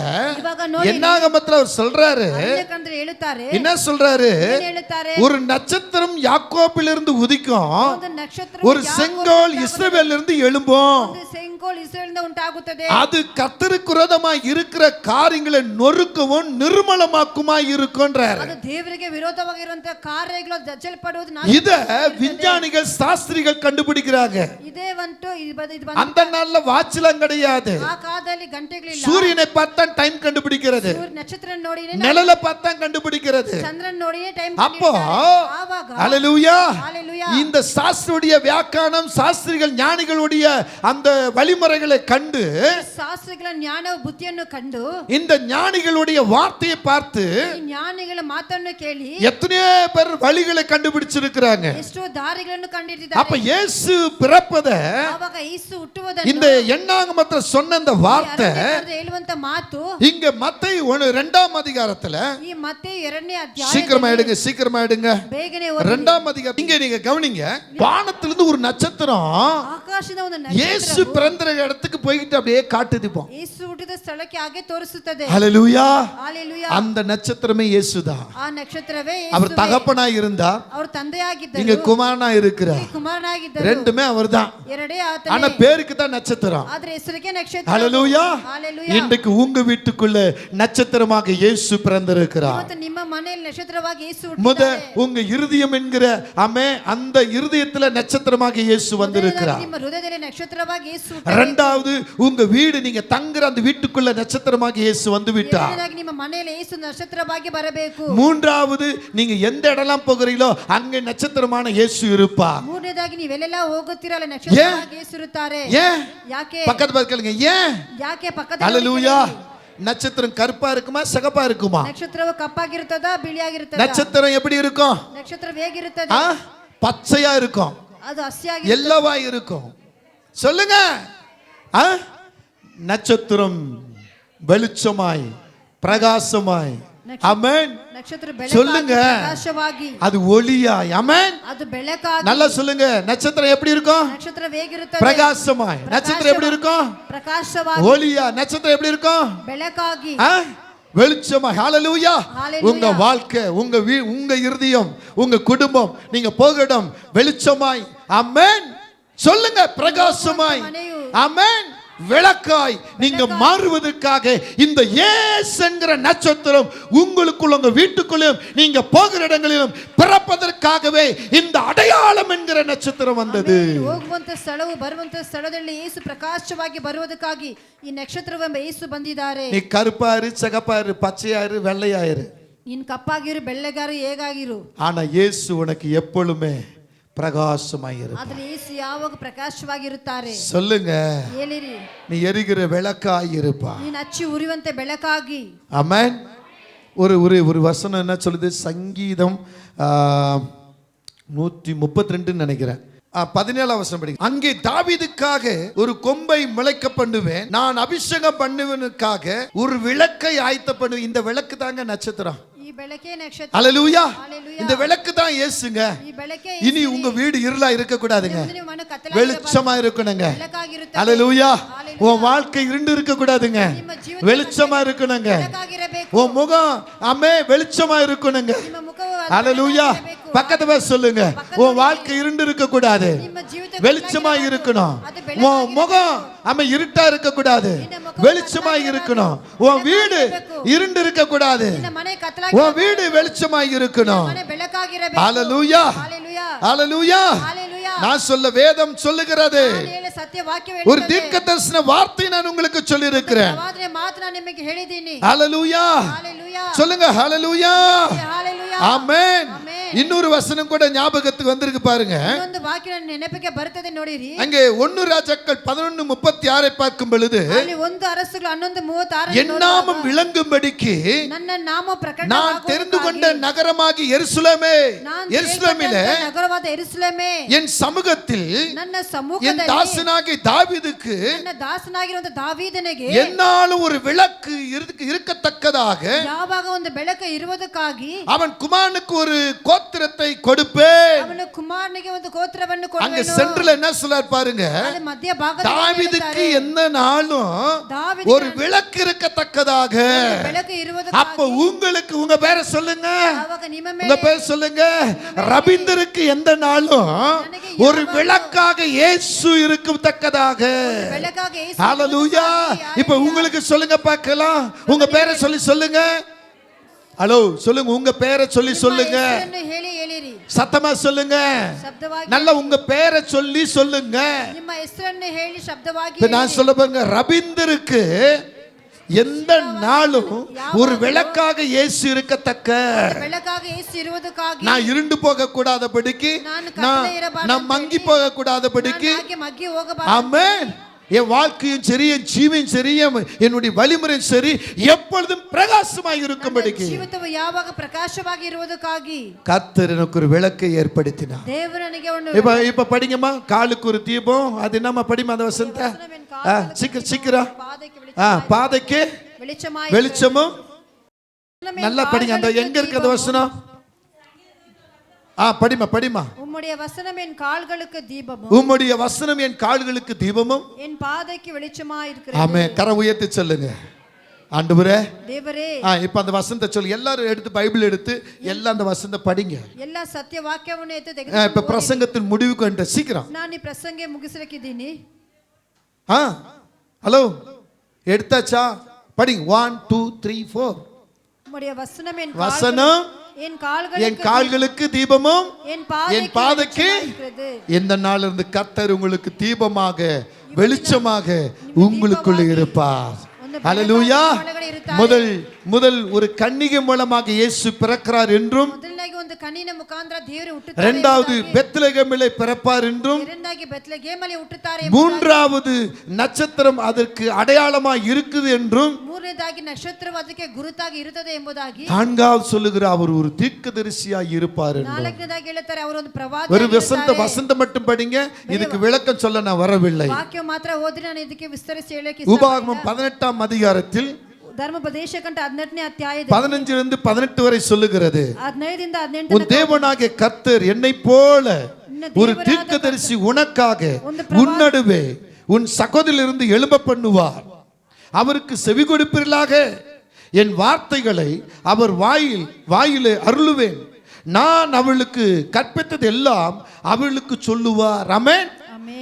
ಇವಾಗ ನೋಡಿ, என்னாகமத்துல அவர் சொல்றாரு, ಯಾಕಂದ್ರೆ ಹೇಳುತ್ತಾರೆ, என்ன சொல்றாரு? ಏನು ಹೇಳುತ್ತಾರೆ? ஒரு நட்சத்திரம் யாக்கோபிலிருந்து உதிக்கும், ಒಂದು ನಕ್ಷತ್ರ ஒரு செங்கோல் இஸ்ரவேலிலிருந்து எழும்பும், ಒಂದು ಸೆಂಗೋಲ್ ಇಸ್ರಾಯೇಲಿಂದ ಉಂಟಾಗುತ್ತದೆ. அது கர்த்தருக்கு விரோதமாய் இருக்கிற காரியங்களை நொறுக்கவும் நிர்மலமாக்குமாய் இருக்கும்ன்றாரு. ಅದು ದೇವರಿಗೆ ವಿರೋಧವಾಗಿರುವಂತಹ ಕಾರ್ಯಗಳು ಜಜ್ಜಲ್ಪಡುವುದು இத விஞ்ஞானிகள் சாஸ்திரிகள் கண்டுபிடிக்கிறாங்க. ಇದೇ ಒಂದು அந்த நாள்ல வாட்ச்லாம் கிடையாது. ಆ ಕಾಲದಲ್ಲಿ ಗಂಟೆಗಳಿಲ್ಲ. சூரியனை பார்த்தா டைம் கண்டுபிடிக்கிறது, ನಕ್ಷತ್ರ ನೋಡಿ நிழல பார்த்தா கண்டுபிடிக்கிறது. ಚಂದ್ರನ್ ನೋಡಿ ಟೈಮ್ அப்போ ಆವಾಗ ஹalleluya, ஹalleluya. இந்த சாஸ்திரியுடைய வியாக்கியானம், சாஸ்திரிகள் ஞானிகளுடைய அந்த வழிமுறைகளை கண்டு, ಶಾಸ್ತ್ರಗಳ ಜ್ಞಾನ ಬುದ್ಧಿಯನ್ನು ಕಂಡು, இந்த ஞானிகளுடைய வார்த்தையை பார்த்து ಈ ಜ್ಞಾನಿಗಳ ಮಾತನ್ನು ಕೇಳಿ எத்தனையோ பேர் வழிகளை கண்டுபிடிச்சிருக்கிறாங்க. ಎಷ್ಟೋ ದಾರಿಗಳನ್ನು ಕಂಡಿದ್ದಾರೆ. அப்ப இயேசு பிறப்பத ಆವಾಗ ಯೇಸು ಹುಟ್ಟುವುದನ್ನು இந்த எண்ணாகமத்துல சொன்ன அந்த வார்த்தை ಹೇಳುವಂತ ಮಾತು இங்க மத்தேயு 2ஆம் அதிகாரத்துல, ಈ ಮತ್ತೆ 2ನೇ ಅಧ್ಯಾಯ, சீக்கிரமா எடுங்க சீக்கிரமா எடுங்க, ಬೇಗನೆ 2ஆம் அதிகாரம். இங்க நீங்க கவனிங்க, வானத்திலிருந்து ஒரு நட்சத்திரம் ಆಕಾಶದ ಒಂದು இயேசு ನಕ್ಷತ್ರ பிறந்த இடத்துக்கு போயிட்டு அப்படியே காட்டுது போ. ಯೇಸು ಹುಟ್ಟಿದ ಸ್ಥಳಕ್ಕೆ ಹಾಗೆ ತೋರಿಸುತ್ತದೆ. ஹalleluya. ஹalleluya. அந்த நட்சத்திரமே இயேசுதான். ಆ ನಕ್ಷತ್ರವೇ அவர் ಯೇಸುವೇ. தகப்பனாய் இருந்தா, ಅವರು ತಂದೆಯಾಗಿದ್ದರು, இங்க குமாரனா இருக்கிறார். ಕುಮಾರನಾಗಿದ್ದರು. ரெண்டுமே அவர்தான். ಎರಡೇ ஆனா ಆತನೇ. பேருக்கு தான் நட்சத்திரம். ಆದ್ರೆ ಹೆಸರಿಗೆ ನಕ್ಷತ್ರ. ஹalleluya. ஹalleluya. இன்றைக்கு உங்க வீட்டுக்குள்ள நட்சத்திரமாக இயேசு பிறந்திருக்கிறார். ಇವತ್ತು ನಿಮ್ಮ ಮನೆಯಲ್ಲಿ ನಕ್ಷತ್ರವಾಗಿ ಯೇಸು முத ಹುಟ್ಟಿದ್ದಾರೆ. உங்க இருதயம் என்கிற ஆமே, அந்த இருதயத்துல நட்சத்திரமாக இயேசு வந்திருக்கிறார். ನಿಮ್ಮ ಹೃದಯದಲ್ಲಿ ನಕ್ಷತ್ರವಾಗಿ ಯೇಸು ಹುಟ್ಟಿದ್ದಾರೆ. இரண்டாவது உங்க வீடு, நீங்க தங்குற அந்த வீட்டுக்குள்ள நட்சத்திரமாக இயேசு வந்து விட்டார். ಎರಡನೇದಾಗಿ ನಿಮ್ಮ ಮನೆಯಲ್ಲಿ ಯೇಸು ನಕ್ಷತ್ರವಾಗಿ ಬರಬೇಕು. மூன்றாவது நீங்க எந்த இடம்லாம் போகிறீங்களோ அங்கே நட்சத்திரமான இயேசு இருப்பார். ಮೂರನೇದಾಗಿ ನೀವೆಲ್ಲೆಲ್ಲ ಹೋಗುತ್ತೀರಲ್ಲ ನಕ್ಷತ್ರವಾಗಿ ಯೇಸು ಇರುತ್ತಾರೆ. ஏன்? ಯಾಕೆ? பக்கத்து பக்கத்துல கேளுங்க, ஏன்? ಯಾಕೆ ಪಕ್ಕದ ஹalleluya. நட்சத்திரம் கருப்பா இருக்குமா சிகப்பா இருக்குமா? ನಕ್ಷತ್ರವು ಕಪ್ಪಾಗಿರುತ್ತದಾ ಬಿಳಿಯಾಗಿರುತ್ತದಾ? நட்சத்திரம் எப்படி இருக்கும்? ನಕ್ಷತ್ರ ಹೇಗಿರುತ್ತದೆ? பச்சையா இருக்கும், ಅದು ಹಸಿಯಾಗಿ எல்லோவா இருக்கும். சொல்லுங்க. நட்சத்திரம் வெளிச்சமாய் பிரகாசமாய், ஆமென். ನಕ್ಷತ್ರ சொல்லுங்க. ಪ್ರಕಾಶವಾಗಿ, அது ஒளியாய், ஆமென். ಅದು ಬೆಳಕಾಗಿ. நல்லா சொல்லுங்க. நட்சத்திரம் எப்படி இருக்கும்? ನಕ್ಷತ್ರ ಹೇಗಿರುತ್ತದೆ? பிரகாசமாய். நட்சத்திரம் எப்படி இருக்கும்? ಪ್ರಕಾಶವಾಗಿ. ஒளியா. நட்சத்திரம் எப்படி இருக்கும்? ಬೆಳಕಾಗಿ. வெளிச்சமாய். ஹalleluya. ஹalleluya. உங்க வாழ்க்கை, உங்க இருதயம், உங்க குடும்பம், நீங்க போகிற இடம் வெளிச்சமாய், ஆமென். சொல்லுங்க. பிரகாசமாய், ஆமென். விளக்காய் நீங்க மாறுவதற்காக இந்த இயேசு என்கிற நட்சத்திரம் உங்களுக்குள்ள, உங்க வீட்டுக்குள்ளும், நீங்க போகிற இடங்களிலும் பிறப்பதற்காகவே இந்த அடையாளம் என்கிற நட்சத்திரம் வந்தது. ಹೋಗುವಂತ ಸ್ಥಳವು ಬರುವಂತ ಸ್ಥಳದಲ್ಲಿ ಯೇಸು ಪ್ರಕಾಶವಾಗಿ ಬರುವುದಕ್ಕಾಗಿ ಈ ನಕ್ಷತ್ರವೆಂಬ ಯೇಸು ಬಂದಿದ್ದಾರೆ. நீ கருப்பாரு, சிகப்பாரு, பச்சையாரு, வெள்ளையாயிரு, ನೀನ್ ಕಪ್ಪಾಗಿರು, ಬೆಳ್ಳಗಾರು, ಹೇಗಾಗಿರು, ஆனா இயேசு உனக்கு எப்பொழுதுமே பிரகாசமாயிரு. ಆದ್ರೆ ಯೇಸು ಯಾವಾಗ ಪ್ರಕಾಶವಾಗಿರುತ್ತಾರೆ. சொல்லுங்க. ಹೇಳಿರಿ. நீ எரிகிற விளக்காயிருப்பா. ನೀನ್ ಹಚ್ಚಿ ಉರಿಯುವಂತೆ ಬೆಳಕಾಗಿ. ஆமென். ஒரு வசனம் என்ன சொல்லுது? சங்கீதம் 132 நினைக்கிறேன், 17 வசனம் படிங்க. அங்கே தாவீதுக்காக ஒரு கொம்பை முளைக்க பண்ணுவேன், நான் அபிஷேகம் பண்ணுவனுக்காக ஒரு விளக்கை ஆயத்த பண்ணுவேன். இந்த விளக்கு தாங்க நட்சத்திரம். ಈ ಬೆಳಕೆ ನಕ್ಷತ್ರ. ஹalleluya. ஹalleluya. இந்த விளக்கு தான் இயேசுங்க. ಈ ಬೆಳಕೆ இனி உங்க வீடு இருளா இருக்க கூடாதுங்க, ನಿಮ್ಮ ಮನೆ ಕತ್ತಲಾಗಿ வெளிச்சமா இருக்கணுங்க. ಬೆಳಕಾಗಿರುತ್ತದೆ. ஹalleluya. ஹalleluya. உன் வாழ்க்கை இருண்டு இருக்க கூடாதுங்க, ನಿಮ್ಮ ಜೀವನ வெளிச்சமா இருக்கணுங்க. ಬೆಳಕಾಗಿರಬೇಕು. உன் முகம் ஆமே வெளிச்சமா இருக்கணுங்க. ನಿಮ್ಮ ಮುಖವು ஹalleluya. பக்கத்துல சொல்லுங்க. உன் வாழ்க்கை இருண்டு இருக்க கூடாது, ನಿಮ್ಮ ಜೀವಿತ வெளிச்சமா இருக்கணும். ಅದು உன் முகம் ஆமா இருட்டா இருக்க கூடாது, வெளிச்சமா இருக்கணும். உன் வீடு இருண்டு இருக்க கூடாது, உன் வீடு வெளிச்சமா இருக்கணும். ஹalleluya ஹalleluya. நான் சொல்ல வேதம் சொல்லுகிறது, ஒரு தீர்க்கதரிசன வார்த்தை நான் உங்களுக்கு சொல்லி இருக்கிறேன். ஹalleluya சொல்லுங்க, ஹalleluya ஆமென். இன்னொரு வசனம் கூட ஞாபகத்துக்கு வந்திருக்கு பாருங்க. அங்கே 1 ராஜாக்கள் 11:36 பார்க்கும் பொழுது, என் நாமம் விளங்கும்படிக்கு நான் தெரிந்து கொண்ட நகரமாகி எருசலேமே, எருசலேமிலே என் சமூகத்தில் என் தாசனாகிய தாவீதுக்கு என்னாலும் ஒரு விளக்கு இருக்கத்தக்கதாக அவன் குமாரனுக்கு ஒரு கோத்திரத்தை கொடுப்பேன். அங்க சென்ட்ரல் என்ன சொல்றார் பாருங்க, தாவீதுக்கு எந்த நாளும் ஒரு விளக்கு இருக்கத்தக்கதாக. அப்ப உங்களுக்கு உங்க பேரை சொல்லுங்க, உங்க பேர் சொல்லுங்க. ரவீந்தருக்கு எந்த நாளும் ஒரு விளக்காக இயேசு இருக்கத்தக்கதாக. ஹalleluya. இப்ப உங்களுக்கு சொல்லுங்க பார்க்கலாம், உங்க பேரை சொல்லி சொல்லுங்க. ஹலோ சொல்லுங்க, உங்க பேரை சொல்லி சொல்லுங்க, சத்தமா சொல்லுங்க, நல்ல உங்க பேரை சொல்லி சொல்லுங்க. நான் சொல்ல பாருங்க, ரவீந்தருக்கு எந்த நாளும் ஒரு விளக்காக இயேசு இருக்கத்தக்க. நான் இருண்டு போக கூடாதபடிக்கு, நான் மங்கி போக கூடாதபடிக்கு. ஆமென். என் வாழ்க்கையும் சரி, என் ஜீவன் சரி, என்னுடைய வழிமுறையும் சரி எப்பொழுதும் பிரகாசமாக இருக்கும்படிக்கு கர்த்தர் எனக்கு ஒரு விளக்கை ஏற்படுத்தினார். இப்ப படிங்கம்மா, காலுக்கு ஒரு தீபம். அது என்னம்மா படிமா அந்த வசனத்தை சீக்கிரம் சீக்கிரம். பாதைக்கு வெளிச்சமும். நல்லா படிங்க, அந்த எங்க இருக்கு அந்த வசனம்? படிமா படிமா. உம்முடைய வசனம் என் கால்களுக்கு தீபமும், உம்முடைய வசனம் என் கால்களுக்கு தீபமும், என் பாதைக்கு வெளிச்சமாய் இருக்கிறது. ஆமென். கரம் உயர்த்தி சொல்லுங்க, ஆண்டவரே தேவரே. இப்ப அந்த வசனத்தை சொல்லு. எல்லாரும் எடுத்து பைபிள் எடுத்து எல்லாம் அந்த வசனத்தை படிங்க. எல்லா சத்திய வாಕ್ಯವನ್ನು ಎತ್ತು ತೆಗೆದು. இப்ப பிரசங்கத்தின் முடிவுக்கு வந்து சீக்கிரம். ನಾನು ಈ ಪ್ರಸಂಗ ಮುಗಿಸಲಿಕ್ಕಿದ್ದೀನಿ. ஹலோ எடுத்தாச்சா? படிங்க. 1 2 3 4. உம்முடைய வசனம் என் கால்களுக்கு தீபமும் என் பாதைக்கு. எந்த நாள் இருந்து கர்த்தர் உங்களுக்கு தீபமாக வெளிச்சமாக உங்களுக்குள்ள இருப்பார். ஹalleluya. முதல் ஒரு கன்னிகை மூலமாக இயேசு பிறக்கிறார் என்றும், இரண்டாவது பெத்லகேமிலே பிறப்பார் என்றும், மூன்றாவது நட்சத்திரம் அதற்கு அடையாளமாக இருக்குது என்றும், நான்காவது சொல்லுகிற அவர் ஒரு தீர்க்கதரிசியாய் இருப்பார் என்றும். ஒரு வசந்தம் மட்டும் படிங்க, இதுக்கு விளக்கம் சொல்ல நான் வரவில்லை. உபாகமம் 18ஆம் அதிகாரத்தில் ಧರ್ಮೋಪದೇಶಕಂಠ 18ನೇ ಅಧ್ಯಾಯದಲ್ಲಿ 15 18 வரை சொல்லுகிறது. 15ರಿಂದ 18 உன் தேவனாகிய கர்த்தர் என்னை போல ஒரு தீர்க்கதரிசி உனக்காக உன் நடுவே உன் சகோதரிலிருந்து எழும்ப பண்ணுவார். அவருக்கு செவி கொடுப்பீர்களாக. என் வார்த்தைகளை அவர் வாயிலே அருளுவேன். நான் அவளுக்கு கற்பித்தது எல்லாம் அவளுக்கு சொல்லுவார். ஆமென்.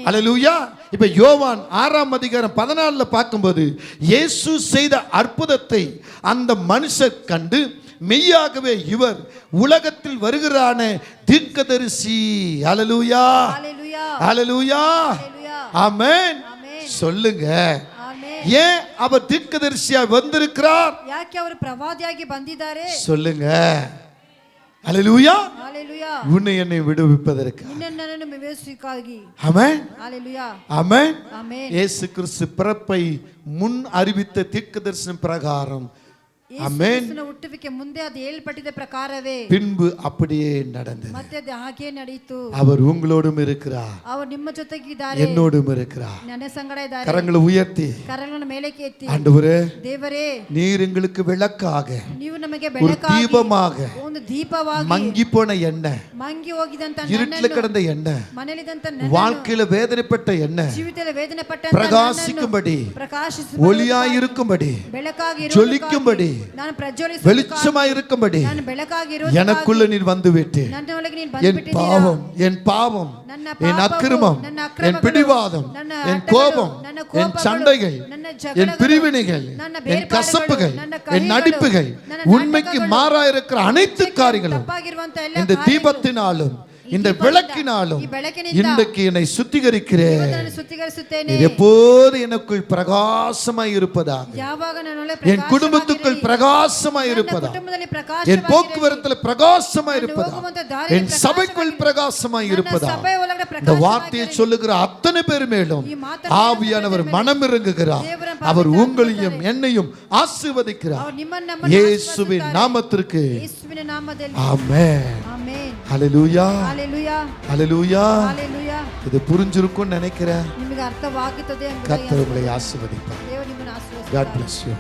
அல்லேலூயா. இப்ப யோவான் 6ஆம் அதிகாரம் 14ல பார்க்கும்போது இயேசு செய்த அற்புதத்தை அந்த மனுஷர் கண்டு, மெய்யாகவே இவர் உலகத்தில் வருகிறான தீர்க்கதரிசி. அல்லேலூயா அல்லேலூயா ஆமென் சொல்லுங்க. ஏன் அவர் தீர்க்கதரிசியா வந்திருக்கிறார்? ಯಾಕೆ ಅವರು ಪ್ರವಾದಿಯಾಗಿ ಬಂದಿದ್ದಾರೆ சொல்லுங்க. அல்லேலூயா. அல்லேலூயா. உன்னை என்னை விடுவிப்பதற்கு. ನಿನ್ನನ್ನು ವಿವೇಚಿಸಲಿಕ್ಕಾಗಿ. ஆமென். அல்லேலூயா. ஆமென். ஆமென். இயேசு கிறிஸ்து பிறப்பை முன் அறிவித்த தீர்க்கதரிசன பிரகாரம், ஆமென், ಹುಟ್ಟುವಿಕೆ ಮುಂದೆ ಅದು ಹೇಳಲ್ಪಟ್ಟಿದ್ದ ಪ್ರಕಾರವೇ பின்பு அப்படியே நடந்தது. ಮತ್ತೆ ಅದು ಹಾಗೆ ನಡೆಯಿತು. அவர் உங்களோடும் இருக்கிறார், அவர் ನಿಮ್ಮ ಜೊತೆಗಿದ್ದಾರೆ, என்னோடும் இருக்கிறார். ನನ್ನ ಸಂಗಡ ಇದ್ದಾರೆ. கரங்களை உயர்த்தி ಕರಗಳನ್ನು ಮೇಲಕ್ಕೆ ಎತ್ತಿ, ஆண்டவரೇ ದೇವರೇ, நீர் எங்களுக்கு விளக்காக, ನೀವು ನಮಗೆ ஒரு ಬೆಳಕಾಗಿ, தீபமாக, ಒಂದು ದೀಪವಾಗಿ, மங்கி போன எண்ணெய், ಮಂಗಿ ಹೋಗಿದಂತ இருட்டில கிடந்த எண்ணெய், ಮನೆಯಲ್ಲಿದ್ದಂತ வாழ்க்கையில வேதனைப்பட்ட எண்ணெய் ಜೀವಿತದಲ್ಲಿ ವೇದನೆ ಪಟ್ಟ பிரகாசிக்கும்படி, ಪ್ರಕಾಶಿಸುம்பಡಿ, ஒளியாயிருக்கும்படி, ಬೆಳಕಾಗಿ ஜொலிக்கும்படி ನಾನು ಪ್ರಜ್ವಲಿಸುವ வெளிச்சமாய் இருக்கும்படி ನಾನು ಬೆಳಕಾಗಿ ಇರುವುದಕ್ಕಾಗಿ எனக்குள்ள நீர் வந்து விட்டு ನನ್ನೊಳಗೆ ನೀನು என் ಬಂದುಬಿಟ್ಟಿದ್ದೀಯಾ. பாவம் ನನ್ನ என் ಪಾಪವು, அக்கிரமம் ನನ್ನ என் ಅಕ್ರಮಗಳು, பிடிவாதம் ನನ್ನ என் ಹಠಗಳು, கோபம் ನನ್ನ என் ಕೋಪಗಳು, சண்டைகள் ನನ್ನ என் ಜಗಳಗಳು, பிரிவினைகள் ನನ್ನ என் ಬೇರ್ಪಾಡುಗಳು, கசப்புகள் ನನ್ನ என் ಕಹಿಗಳು, நடிப்புகள் ನನ್ನ உண்மைக்கு ನಾಟಕಗಳು, மாறா இருக்கிற அனைத்து காரியங்களும் ತಪ್ಪಾಗಿರುವಂತ ಎಲ್ಲ இந்த ಕಾರ್ಯಗಳು, தீபத்தினாலும் இந்த விளக்கினாலும் ಈ ಬೆಳಕಿನಿಂದ இன்றைக்கு என்னை சுத்திகரிக்கிறேன். ಇವತ್ತನ್ನು ಸುತ್ತಿಗರಿಸುತ್ತೇನೆ. நீர் எப்போது எனக்குள் பிரகாசமாய் இருப்பதாக, ಯಾವಾಗ ನನ್ನೊಳಗೆ என் குடும்பத்துக்குள் பிரகாசமாய் ನನ್ನ இருப்பதாக, ಕುಟುಂಬದಲ್ಲಿ என் ಪ್ರಕಾಶವಾಗಿರಲಿ. போக்குவரத்தில் பிரகாசமாய் ನಾನು இருப்பதாக, ಹೋಗುವಂತ ದಾರಿಯಲ್ಲಿ என் சபைக்குள் பிரகாசமாய் ನನ್ನ இருப்பதாக, ಸಭೆಯ ಒಳಗಡೆ இந்த ಪ್ರಕಾಶವಾಗಿರಲಿ. வார்த்தையை சொல்லுகிற அத்தனை பேர் மேலும் ಈ ಮಾತನ್ನು ஆவியானவர் மனம் இறங்குகிறார். தேவரன் அவர் பரிசுத்த உங்களையும் என்னையும் ஆசீர்வதிக்கிறார். ಅವರು ನಿಮ್ಮನ್ನು ನಮ್ಮನ್ನು இயேசுவின் ಆಶೀರ್ವದಿಸುತ್ತಾರೆ. நாமத்திற்கு ಯೇಸುವಿನ ನಾಮದಲ್ಲಿ ஆமென். ಆಮೆನ್. ஹல்லேலூயா, ಹalleluya, ஹல்லேலூயா. ಹalleluya. இது புரிஞ்சிருக்கும்னு நினைக்கிறேன். ನಿಮಗೆ ಅರ್ಥವಾಗುತ್ತದೆ ಎಂಬುದಾಗಿ கர்த்தர் உங்களை ஆசீர்வதிப்பார். ದೇವರು ನಿಮ್ಮನ್ನು ಆಶೀರ್ವದಿಸುತ್ತಾರೆ. God bless you.